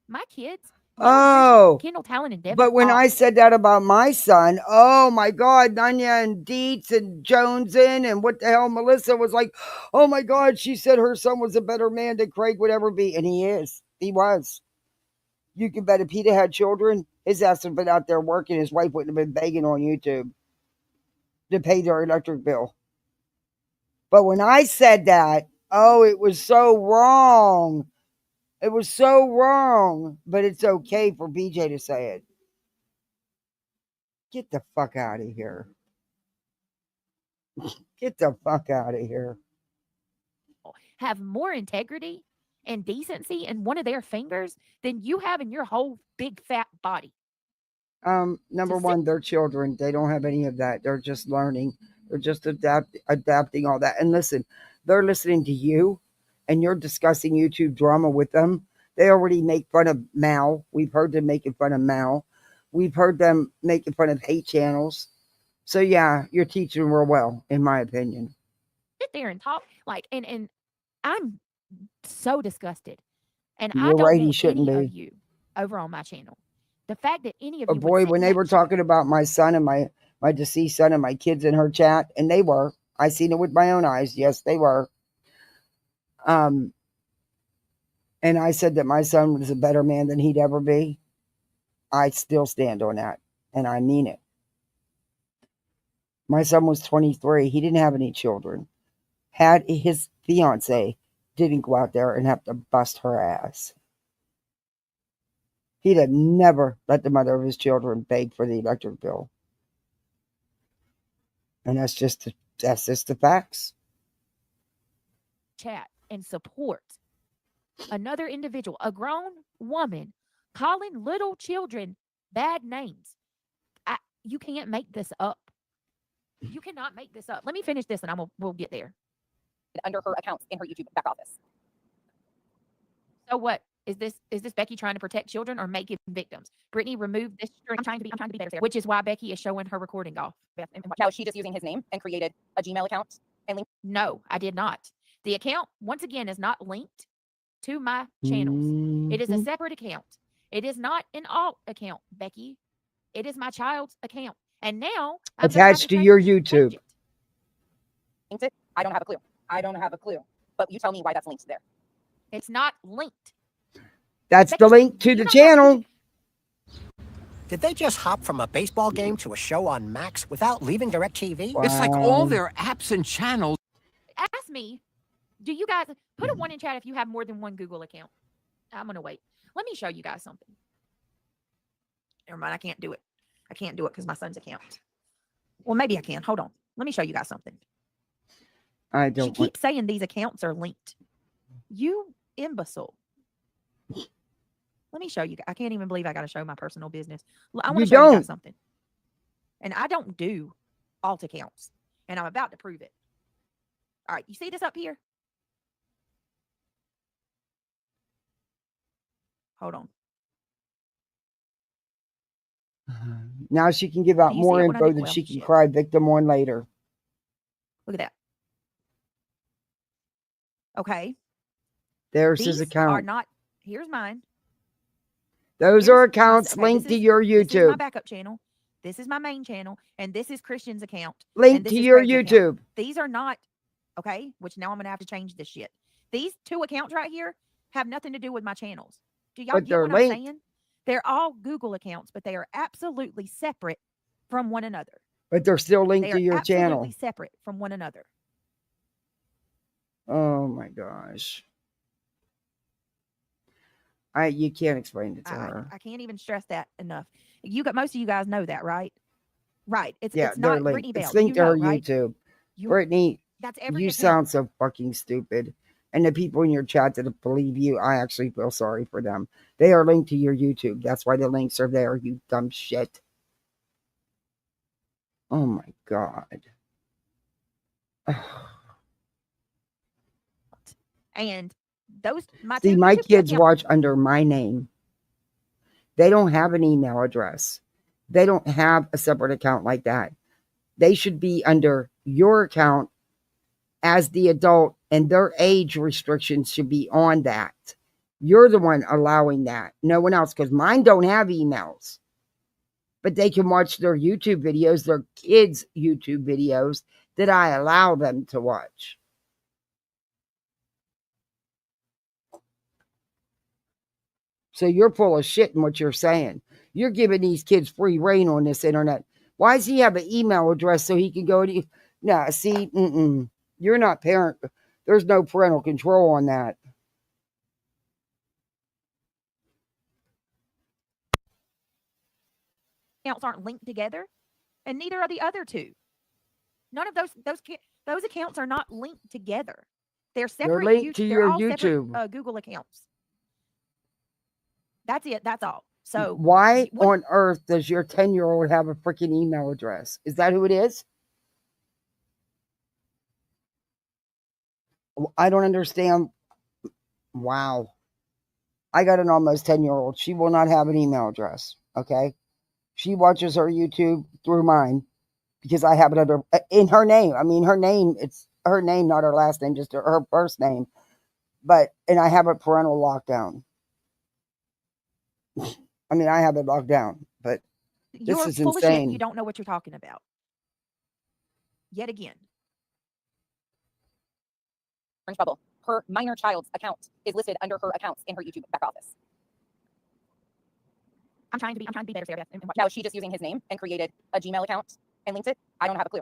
My kids, Oh, Kendall Talon and Devin. but when I said that about my son, oh my God, Nanya and Dietz and Jonesin and what the hell, Melissa was like, oh my God, she said her son was a better man than Craig would ever be. And he is. He was. You can bet if he'd have had children, his ass would have been out there working. His wife wouldn't have been begging on YouTube to pay their electric bill. But when I said that, oh, it was so wrong. It was so wrong. But it's okay for BJ to say it. Get the fuck out of here. Get the fuck out of here. Have more integrity and decency in one of their fingers than you have in your whole big fat body. Number one, they're children. They don't have any of that. They're just learning. They're just adapting all that. And listen, they're listening to you, and you're discussing YouTube drama with them. They already make fun of Mal. We've heard them making fun of Mal. We've heard them making fun of hate channels. So yeah, you're teaching real well, in my opinion. Sit there and talk and I'm so disgusted. And You're I don't right, he want shouldn't any be. of you over on my channel. The fact that any of Oh you boy, would when they were talking about my son and my deceased son and my kids in her chat, and they were. I seen it with my own eyes. Yes, they were. And I said that my son was a better man than he'd ever be. I still stand on that, and I mean it. My son was 23. He didn't have any children. Had his fiance didn't go out there and have to bust her ass. He'd have never let the mother of his children beg for the electric bill. And that's just the facts. chat and support another individual, a grown woman, calling little children bad names. You can't make this up. You cannot make this up. Let me finish this, and we'll get there. Under her accounts in her YouTube back office. So what? Is this Becky trying to protect children or make it victims? Brittany, remove this string. I'm trying to be better, Sarah. Which is why Becky is showing her recording off. Now, is she just using his name and created a Gmail account and linked? No, I did not. The account, once again, is not linked to my channels. It is a separate account. It is not an alt account, Becky. It is my child's account. And now attached to your YouTube. Linked it? I don't have a clue. I don't have a clue. But you tell me why that's linked there. It's not linked. That's the link to the channel. Did they just hop from a baseball game to a show on Max without leaving DirecTV? Wow. It's like all their apps and channels. Ask me, do you guys put a 1 in chat if you have more than one Google account? I'm going to wait. Let me show you guys something. Never mind, I can't do it. I can't do it because my son's account. Well, maybe I can. Hold on. Let me show you guys something. I don't. She keeps saying these accounts are linked. You imbecile. Let me show you. I can't even believe I got to show my personal business. I want to show you guys something. And I don't do alt accounts. And I'm about to prove it. All right. You see this up here? Hold on. Now she can give out more info that she can cry victim on later. Look at that. Okay. There's These his account. are not. Here's mine. Those are accounts linked to your YouTube. This is my backup channel. This is my main channel. And this is Christian's account. Linked to your YouTube. These are not, okay, which now I'm going to have to change this shit. These 2 accounts right here have nothing to do with my channels. Do y'all get what I'm saying? They're all Google accounts, but they are absolutely separate from one another. But they're still linked to your channel. Absolutely separate from one another. Oh my gosh. You can't explain it to her. I can't even stress that enough. Most of you guys know that, right? Right. It's not linked. Brittany Bell. It's linked to her right? YouTube. Brittany, that's every you sound so fucking stupid. And the people in your chat that believe you, I actually feel sorry for them. They are linked to your YouTube. That's why the links are there, you dumb shit. Oh my God. And those my kids watch under my name. They don't have an email address. They don't have a separate account like that. They should be under your account as the adult, and their age restrictions should be on that. You're the one allowing that. No one else, because mine don't have emails. But they can watch their YouTube videos, their kids' YouTube videos that I allow them to watch. So you're full of shit in what you're saying. You're giving these kids free reign on this internet. Why does he have an email address so he can go to... No, see, you're not parent. There's no parental control on that. Accounts aren't linked together, and neither are the other 2. None of those accounts are not linked together. They're separate. They're linked to your YouTube. Separate, Google accounts. That's it. That's all. So why on earth does your 10-year-old have a freaking email address? Is that who it is? I don't understand. Wow. I got an almost 10-year-old. She will not have an email address. Okay. She watches her YouTube through mine because I have it under in her name. I mean, her name, it's her name, not her last name, just her first name. And I have a parental lockdown. I mean, I have it locked down, but this is full insane. Of shit. You don't know what you're talking about. Yet again. Orange bubble. Her minor child's account is listed under her accounts in her YouTube back office. I'm trying to be better, Sarah. Now, is she just using his name and created a Gmail account and linked it? I don't have a clue.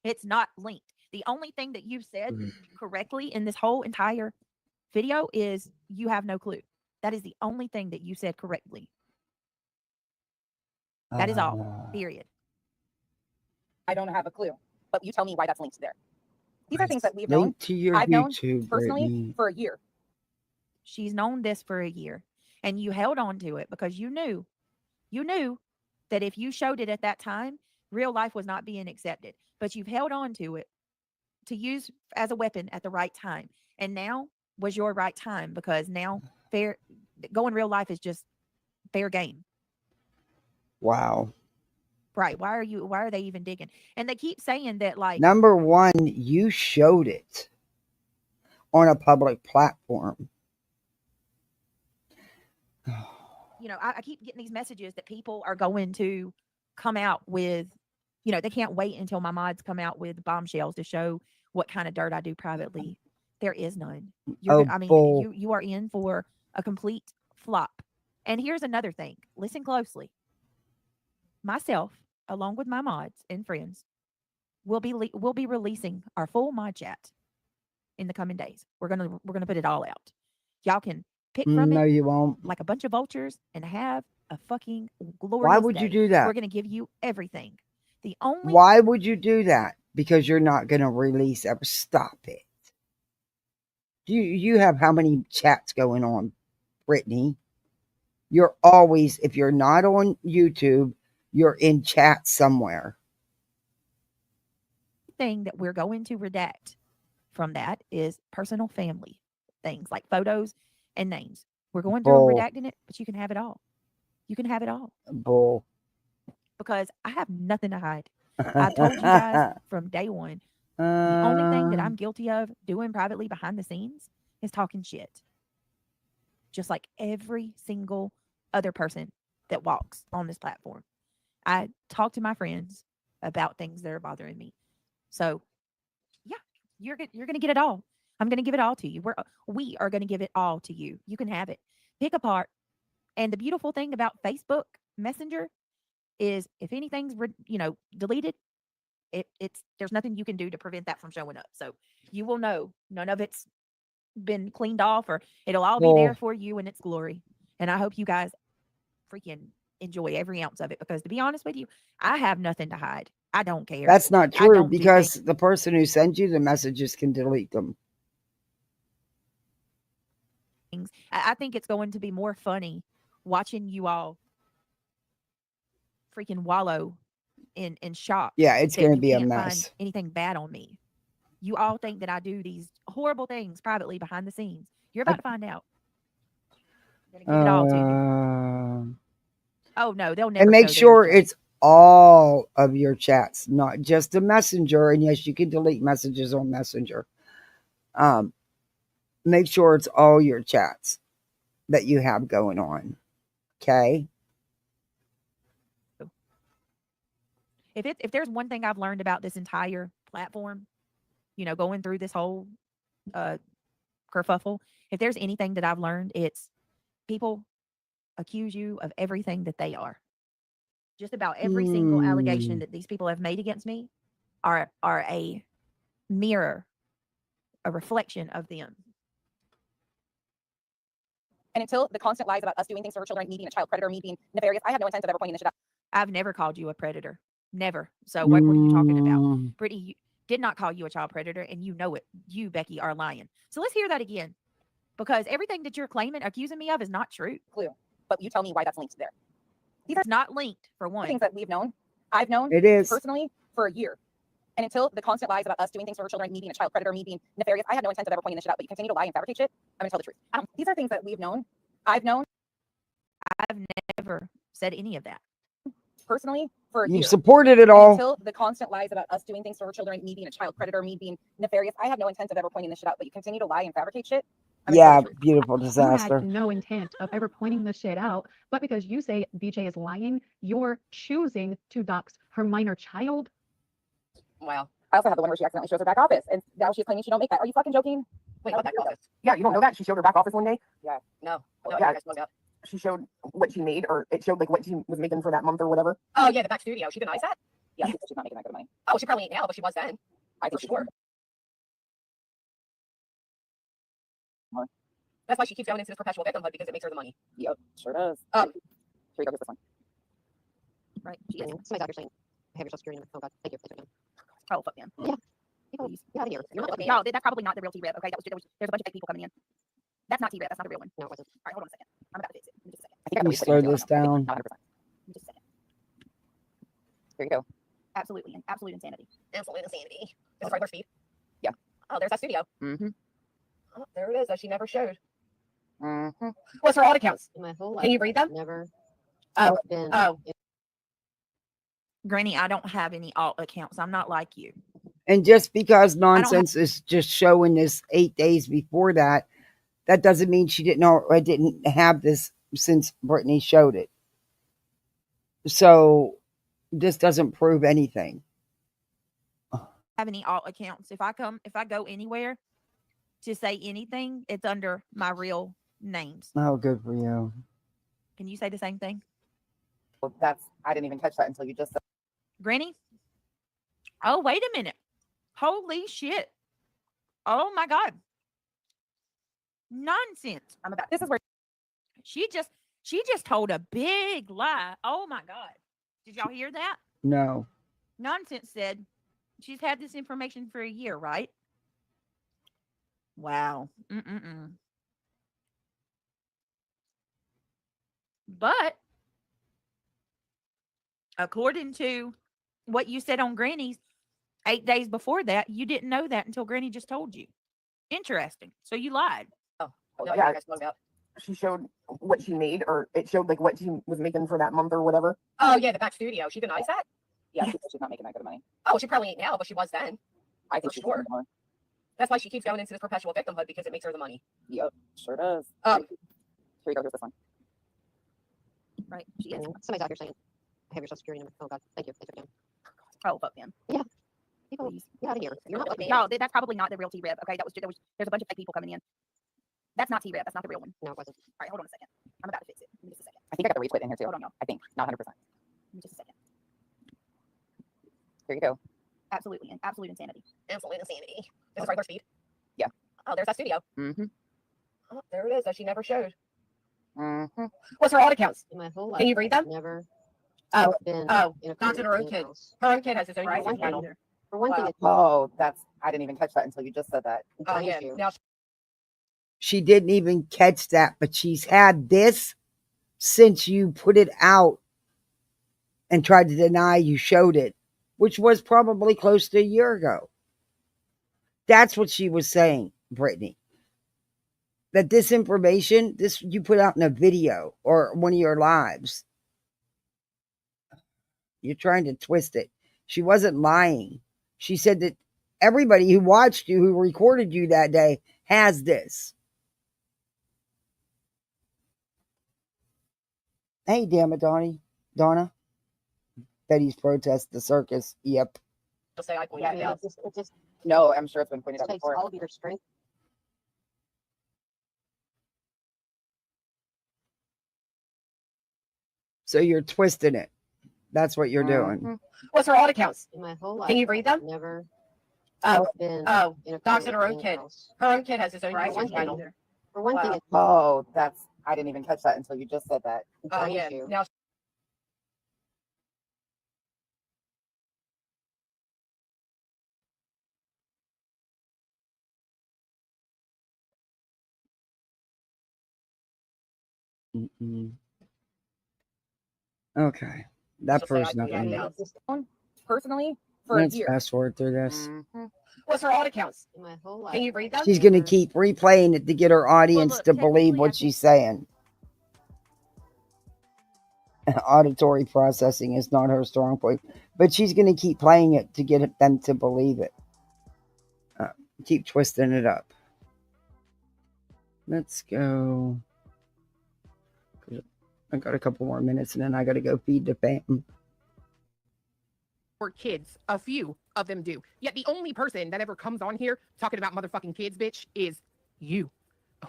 It's not linked. The only thing that you've said correctly in this whole entire video is you have no clue. That is the only thing that you said correctly. That is all. Period. I don't have a clue. But you tell me why that's linked there. These are things that we've known. known. To your I've YouTube, known personally Brittany. for a year. She's known this for a year. And you held on to it because you knew that if you showed it at that time, real life was not being accepted. But you've held on to it to use as a weapon at the right time. And now was your right time because now going real life is just fair game. Wow. Right. Why are they even digging? And they keep saying that, like, number one, you showed it on a public platform. I keep getting these messages that people are going to come out with, you know, they can't wait until my mods come out with bombshells to show what kind of dirt I do privately. There is none. You are in for a complete flop. And here's another thing. Listen closely. Myself, along with my mods and friends, will be releasing our full mod chat in the coming days. We're gonna put it all out. Y'all can pick from it. No, you won't. Like a bunch of vultures and have a fucking glorious Why would day. you do that? We're gonna give you everything. The only Why would you do that? Because you're not gonna release ever. Stop it. You have how many chats going on, Brittany? You're always, if you're not on YouTube, you're in chat somewhere. thing that we're going to redact from that is personal family things like photos and names. We're going through and redacting it, but you can have it all. You can have it all. Bull. Because I have nothing to hide. I've told you guys from day one, the only thing that I'm guilty of doing privately behind the scenes is talking shit. Just like every single other person that walks on this platform. I talk to my friends about things that are bothering me. So, yeah, you're going to get it all. I'm going to give it all to you. We are going to give it all to you. You can have it. Pick apart. And the beautiful thing about Facebook Messenger is if anything's deleted, there's nothing you can do to prevent that from showing up. So you will know none of it's been cleaned off, or it'll all be there for you in its glory. And I hope you guys freaking enjoy every ounce of it, because to be honest with you, I have nothing to hide. I don't care. That's not true, because the person who sends you the messages can delete them. I think it's going to be more funny watching you all freaking wallow in shock. Yeah, it's going to be a can't mess. Find anything bad on me. You all think that I do these horrible things privately behind the scenes. You're about to find out. I'm gonna give it all to you. Oh no, they'll never. And make sure it's all of your chats, not just a messenger. And yes, you can delete messages on Messenger. Make sure it's all your chats that you have going on. Okay. If there's one thing I've learned about this entire platform, going through this whole kerfuffle, if there's anything that I've learned, it's people accuse you of everything that they are. Just about every single allegation that these people have made against me are a mirror, a reflection of them. And until the constant lies about us doing things for our children, me being a child predator, me being nefarious, I have no intent of ever pointing this shit out. I've never called you a predator. Never. So what are you talking about? Brittany did not call you a child predator, and you know it. You, Becky, are lying. So let's hear that again. Because everything that you're claiming, accusing me of, is not true. Clue. But you tell me why that's linked there. These are not linked, for one. Things that we've known. I've known it is personally for a year. And until the constant lies about us doing things for our children, me being a child predator, me being nefarious, I have no intent of ever pointing this shit out, but you continue to lie and fabricate shit, I'm going to tell the truth. These are things that we've known. I've known. I've never said any of that. Personally, for a year. You supported it all. Until the constant lies about us doing things for our children, me being a child predator, me being nefarious, I have no intent of ever pointing this shit out, but you continue to lie and fabricate shit. Yeah, beautiful disaster. You had no intent of ever pointing this shit out, but because you say BJ is lying, you're choosing to dox her minor child. Wow. I also have the one where she accidentally shows her back office, and now she's claiming she don't make that. Are you fucking joking? Wait, what back office? Yeah, you don't know that? She showed her back office one day? Yeah. No. Yeah, she showed what she made, or it showed like what she was making for that month or whatever. Oh, yeah, the back studio. She denies that? Yeah, she's not making that good money. Oh, she probably ain't now, but she was then. I think sure. That's why she keeps going into this perpetual victimhood, because it makes her the money. Yep, sure does. Here we go, get this one. Right. She is. Somebody's out here saying, I have your social security number. Oh, God. Thank you. Oh, fuck them. Yeah. People, get out of here. You're not No, that's probably not the real T-Rip. Okay, there's a bunch of fake people coming in. That's not T-Rip. That's not the real one. No, it wasn't. All right, hold on a second. I'm about to fix it. Give me just a second. Let me slow this down. Give me just a second. Here you go. Absolute insanity. Absolute insanity. Is this regular speed? Yeah. Oh, there's that studio. Mm-hmm. Oh, there it is, that she never showed. Mm-hmm. What's her alt accounts? My whole life. Can you read them? Never. Oh. Granny, I don't have any alt accounts. I'm not like you. And just because nonsense is just showing this 8 days before that, that doesn't mean she didn't know or didn't have this since Brittany showed it. So This doesn't prove anything. Have any alt accounts. If I go anywhere to say anything, it's under my real names. Oh, good for you. Can you say the same thing? Well, I didn't even catch that until you just said. Granny? Oh, wait a minute. Holy shit. Oh my God. Nonsense. This is where she just told a big lie. Oh my God. Did y'all hear that? No. Nonsense said she's had this information for a year, right? Wow. But according to what you said on Granny's 8 days before that, you didn't know that until Granny just told you. Interesting. So you lied. Oh, yeah. She showed what she made, or it showed like what she was making for that month or whatever. Oh yeah, the back studio. She denies that. Yeah, she's not making that good of money. Oh, she probably ain't now, but she was then. I think for sure. That's why she keeps going into this perpetual victimhood, because it makes her the money. Yep, sure does. Here you go. Here's this one. Right. She is. Somebody's out here saying, I have your social security number. Oh God, thank you. Thank you. Oh, fuck them. Yeah. People, get out of here. You're not like me. No, that's probably not the real T-Rib. Okay, there's a bunch of fake people coming in. That's not T-Rib. That's not the real one. No, it wasn't. All right, hold on a second. I'm about to fix it. Give me just a second. I think I got the retweet in here too. Hold on, y'all. I think not 100%. Give me just a second. Here you go. Absolute insanity. Absolute insanity. This is regular speed. Yeah. Oh, there's that studio. Mm-hmm. Oh, there it is. That she never showed. Mm-hmm. What's her alt accounts? My whole life. Can you read them? Never. Oh, been not in a to her own kid. Her own kid has his own YouTube channel. For one thing, Oh, I didn't even catch that until you just said that. Oh yeah. Now She didn't even catch that, but she's had this since you put it out and tried to deny you showed it, which was probably close to a year ago. That's what she was saying, Brittany. That this information, this you put out in a video or one of your lives. You're trying to twist it. She wasn't lying. She said that everybody who watched you, who recorded you that day, has this. Hey, damn it, Donna. Betty's protest, the circus. Yep. she'll say I pointed it out. it just No, I'm sure it's been pointed out takes before. all of your strength. So you're twisting it. That's what you're doing. What's her alt accounts? In my whole life. Can you read them? Never. Been in a dogs and her own kid. Her own kid has his own YouTube channel. For one thing, Oh, I didn't even catch that until you just said that. Oh yeah. Now Okay. That she'll say proves I pointed it nothing. out. Personally, for a Let's year. fast forward through this. What's her alt accounts? in my whole life. Can you read them? She's going to keep replaying it to get her audience look, to believe technically, what she's saying. Auditory processing is not her strong point, but she's going to keep playing it to get them to believe it. Keep twisting it up. Let's go. I got a couple more minutes and then I got to go feed the fam. For kids, a few of them do. Yet the only person that ever comes on here talking about motherfucking kids, bitch, is you.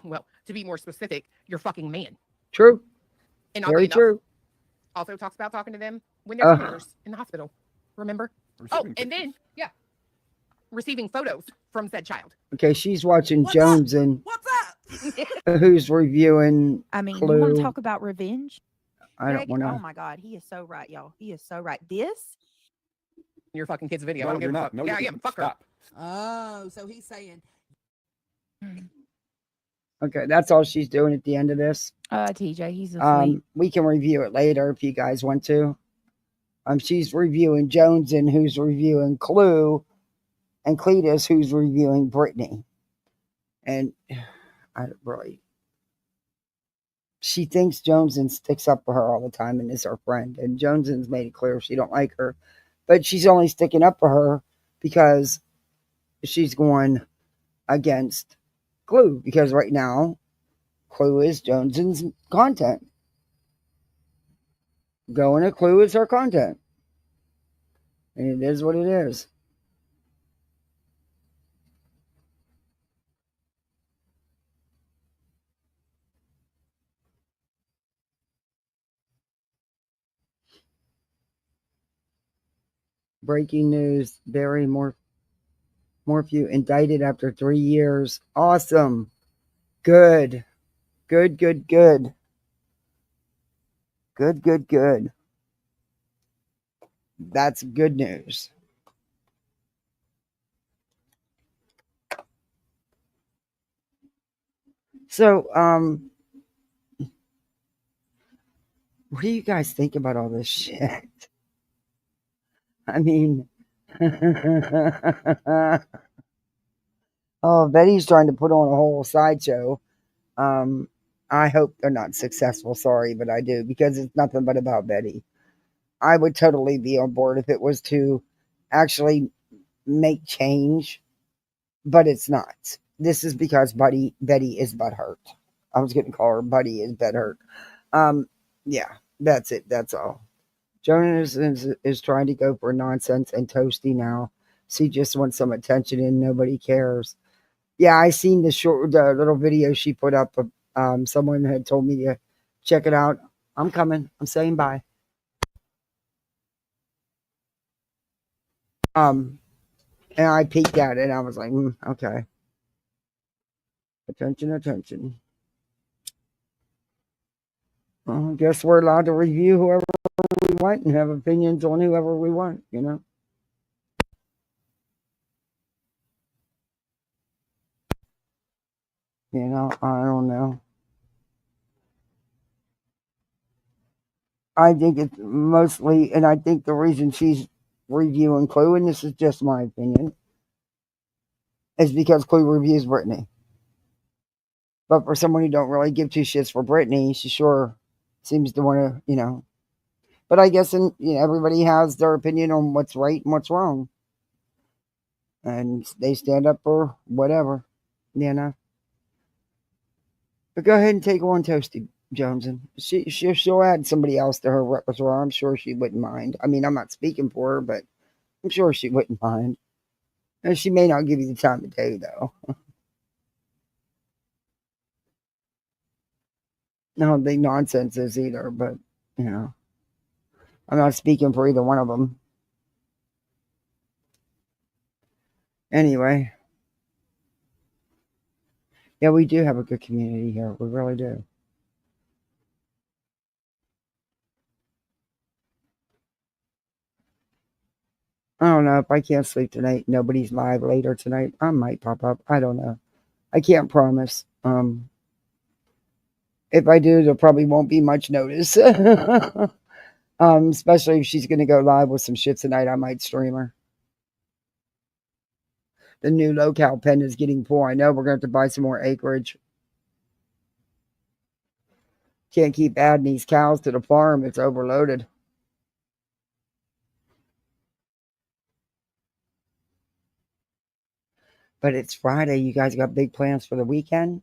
Well, to be more specific, your fucking man. True. And Very true. Also talks about talking to them when they're nurse in the hospital. Remember? And then, receiving photos from said child. Okay, she's watching Jones and who's reviewing I mean, Clue. you want to talk about revenge? I don't want Oh to. my God, he is so right, y'all. He is so right. This Your fucking kid's video. No, I don't you're give a not. fuck. No, Yeah, you're I am. Fuck her. Stop. Oh, so he's saying. Okay, that's all she's doing at the end of this. TJ, he's asleep. We can review it later if you guys want to. She's reviewing Jones and who's reviewing Clue, and Cletus who's reviewing Brittany. And I really, she thinks Joneson sticks up for her all the time and is her friend. And Joneson's made it clear she don't like her, but she's only sticking up for her because she's going against Clue. Because right now, Clue is Joneson's content. Going to Clue is her content. And it is what it is. Breaking news, Barry Morphew indicted after 3 years. Awesome. Good. Good, good, good. Good, good, good. That's good news. So, what do you guys think about all this shit? I mean, oh, Betty's trying to put on a whole sideshow. I hope they're not successful. Sorry, but I do, because it's nothing but about Betty. I would totally be on board if it was to actually make change, but it's not. This is because Betty is butthurt. I was going to call her Buddy is butthurt. Yeah, that's it. That's all. Jonas is trying to go for nonsense and toasty now. She just wants some attention and nobody cares. Yeah, I seen the little video she put up. Someone had told me to check it out. I'm coming. I'm saying bye. And I peeked at it and I was like, okay. Attention, attention. Well, I guess we're allowed to review whoever we want and have opinions on whoever we want, you know? You know, I don't know. I think it's mostly, and I think the reason she's reviewing Clue, and this is just my opinion, is because Clue reviews Brittany. But for someone who don't really give two shits for Brittany, she sure seems to want to, you know. But I guess everybody has their opinion on what's right and what's wrong. And they stand up for whatever, you know. But go ahead and take one Toasty Jones, and she'll add somebody else to her repertoire. I'm sure she wouldn't mind. I mean, I'm not speaking for her, but I'm sure she wouldn't mind. And she may not give you the time of day, though. I don't think nonsense is either, but, you know, I'm not speaking for either one of them. Anyway. Yeah, we do have a good community here. We really do. I don't know. If I can't sleep tonight, nobody's live later tonight, I might pop up. I don't know. I can't promise. If I do, there probably won't be much notice. Especially if she's going to go live with some shit tonight, I might stream her. The new locale pen is getting full. I know we're going to have to buy some more acreage. Can't keep adding these cows to the farm. It's overloaded. But it's Friday. You guys got big plans for the weekend?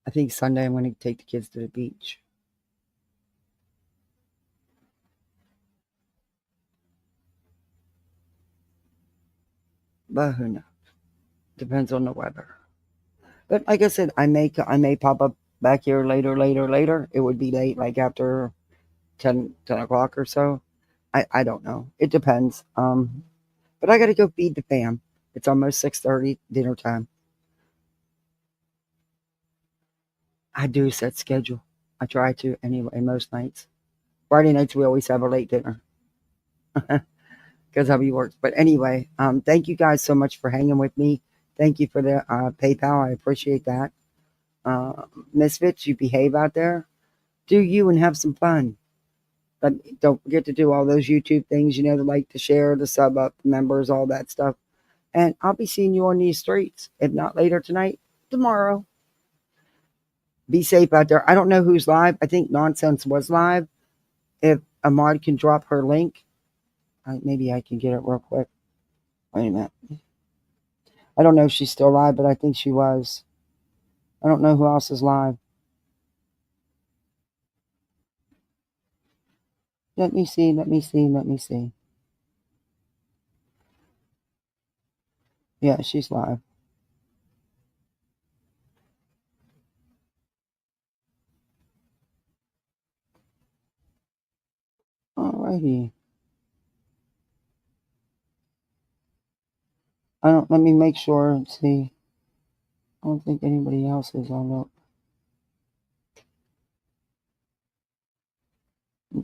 I think Sunday I'm going to take the kids to the beach. But who knows? Depends on the weather. But like I said, I may pop up back here later. It would be late, like after 10 o'clock or so. I don't know. It depends. But I got to go feed the fam. It's almost 6:30, dinner time. I do set schedule. I try to anyway, most nights. Friday nights, we always have a late dinner. Because hubby works. But anyway, thank you guys so much for hanging with me. Thank you for the PayPal. I appreciate that. Misfits, you behave out there. Do you and have some fun. But don't forget to do all those YouTube things, the like, to share, the sub up, members, all that stuff. And I'll be seeing you on these streets. If not later tonight, tomorrow. Be safe out there. I don't know who's live. I think Nonsense was live. If Ahmad can drop her link, maybe I can get it real quick. Wait a minute. I don't know if she's still live, but I think she was. I don't know who else is live. Let me see. Let me see. Let me see. Yeah, she's live. Alrighty. Let me make sure and see. I don't think anybody else is on the.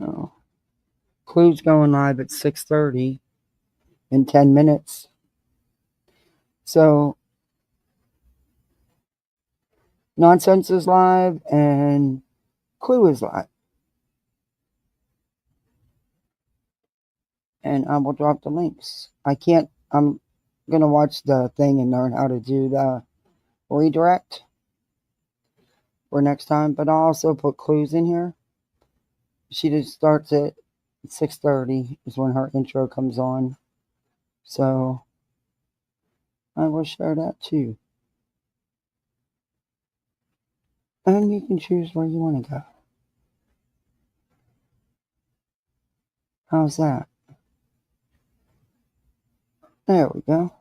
No. Clue's going live at 6:30 in 10 minutes. So, Nonsense is live and Clue is live. And I will drop the links. I'm going to watch the thing and learn how to do the redirect for next time. But I'll also put Clues in here. She just starts at 6:30 is when her intro comes on. So, I will share that too. And you can choose where you want to go. How's that? There we go.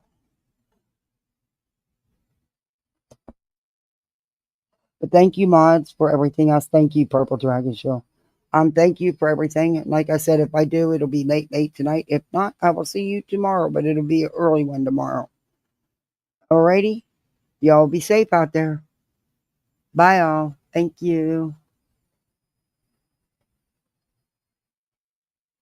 But thank you, mods, for everything else. Thank you, Purple Dragon Show. Thank you for everything. Like I said, if I do, it'll be late tonight. If not, I will see you tomorrow, but it'll be an early one tomorrow. Alrighty? Y'all be safe out there. Bye, all. Thank you.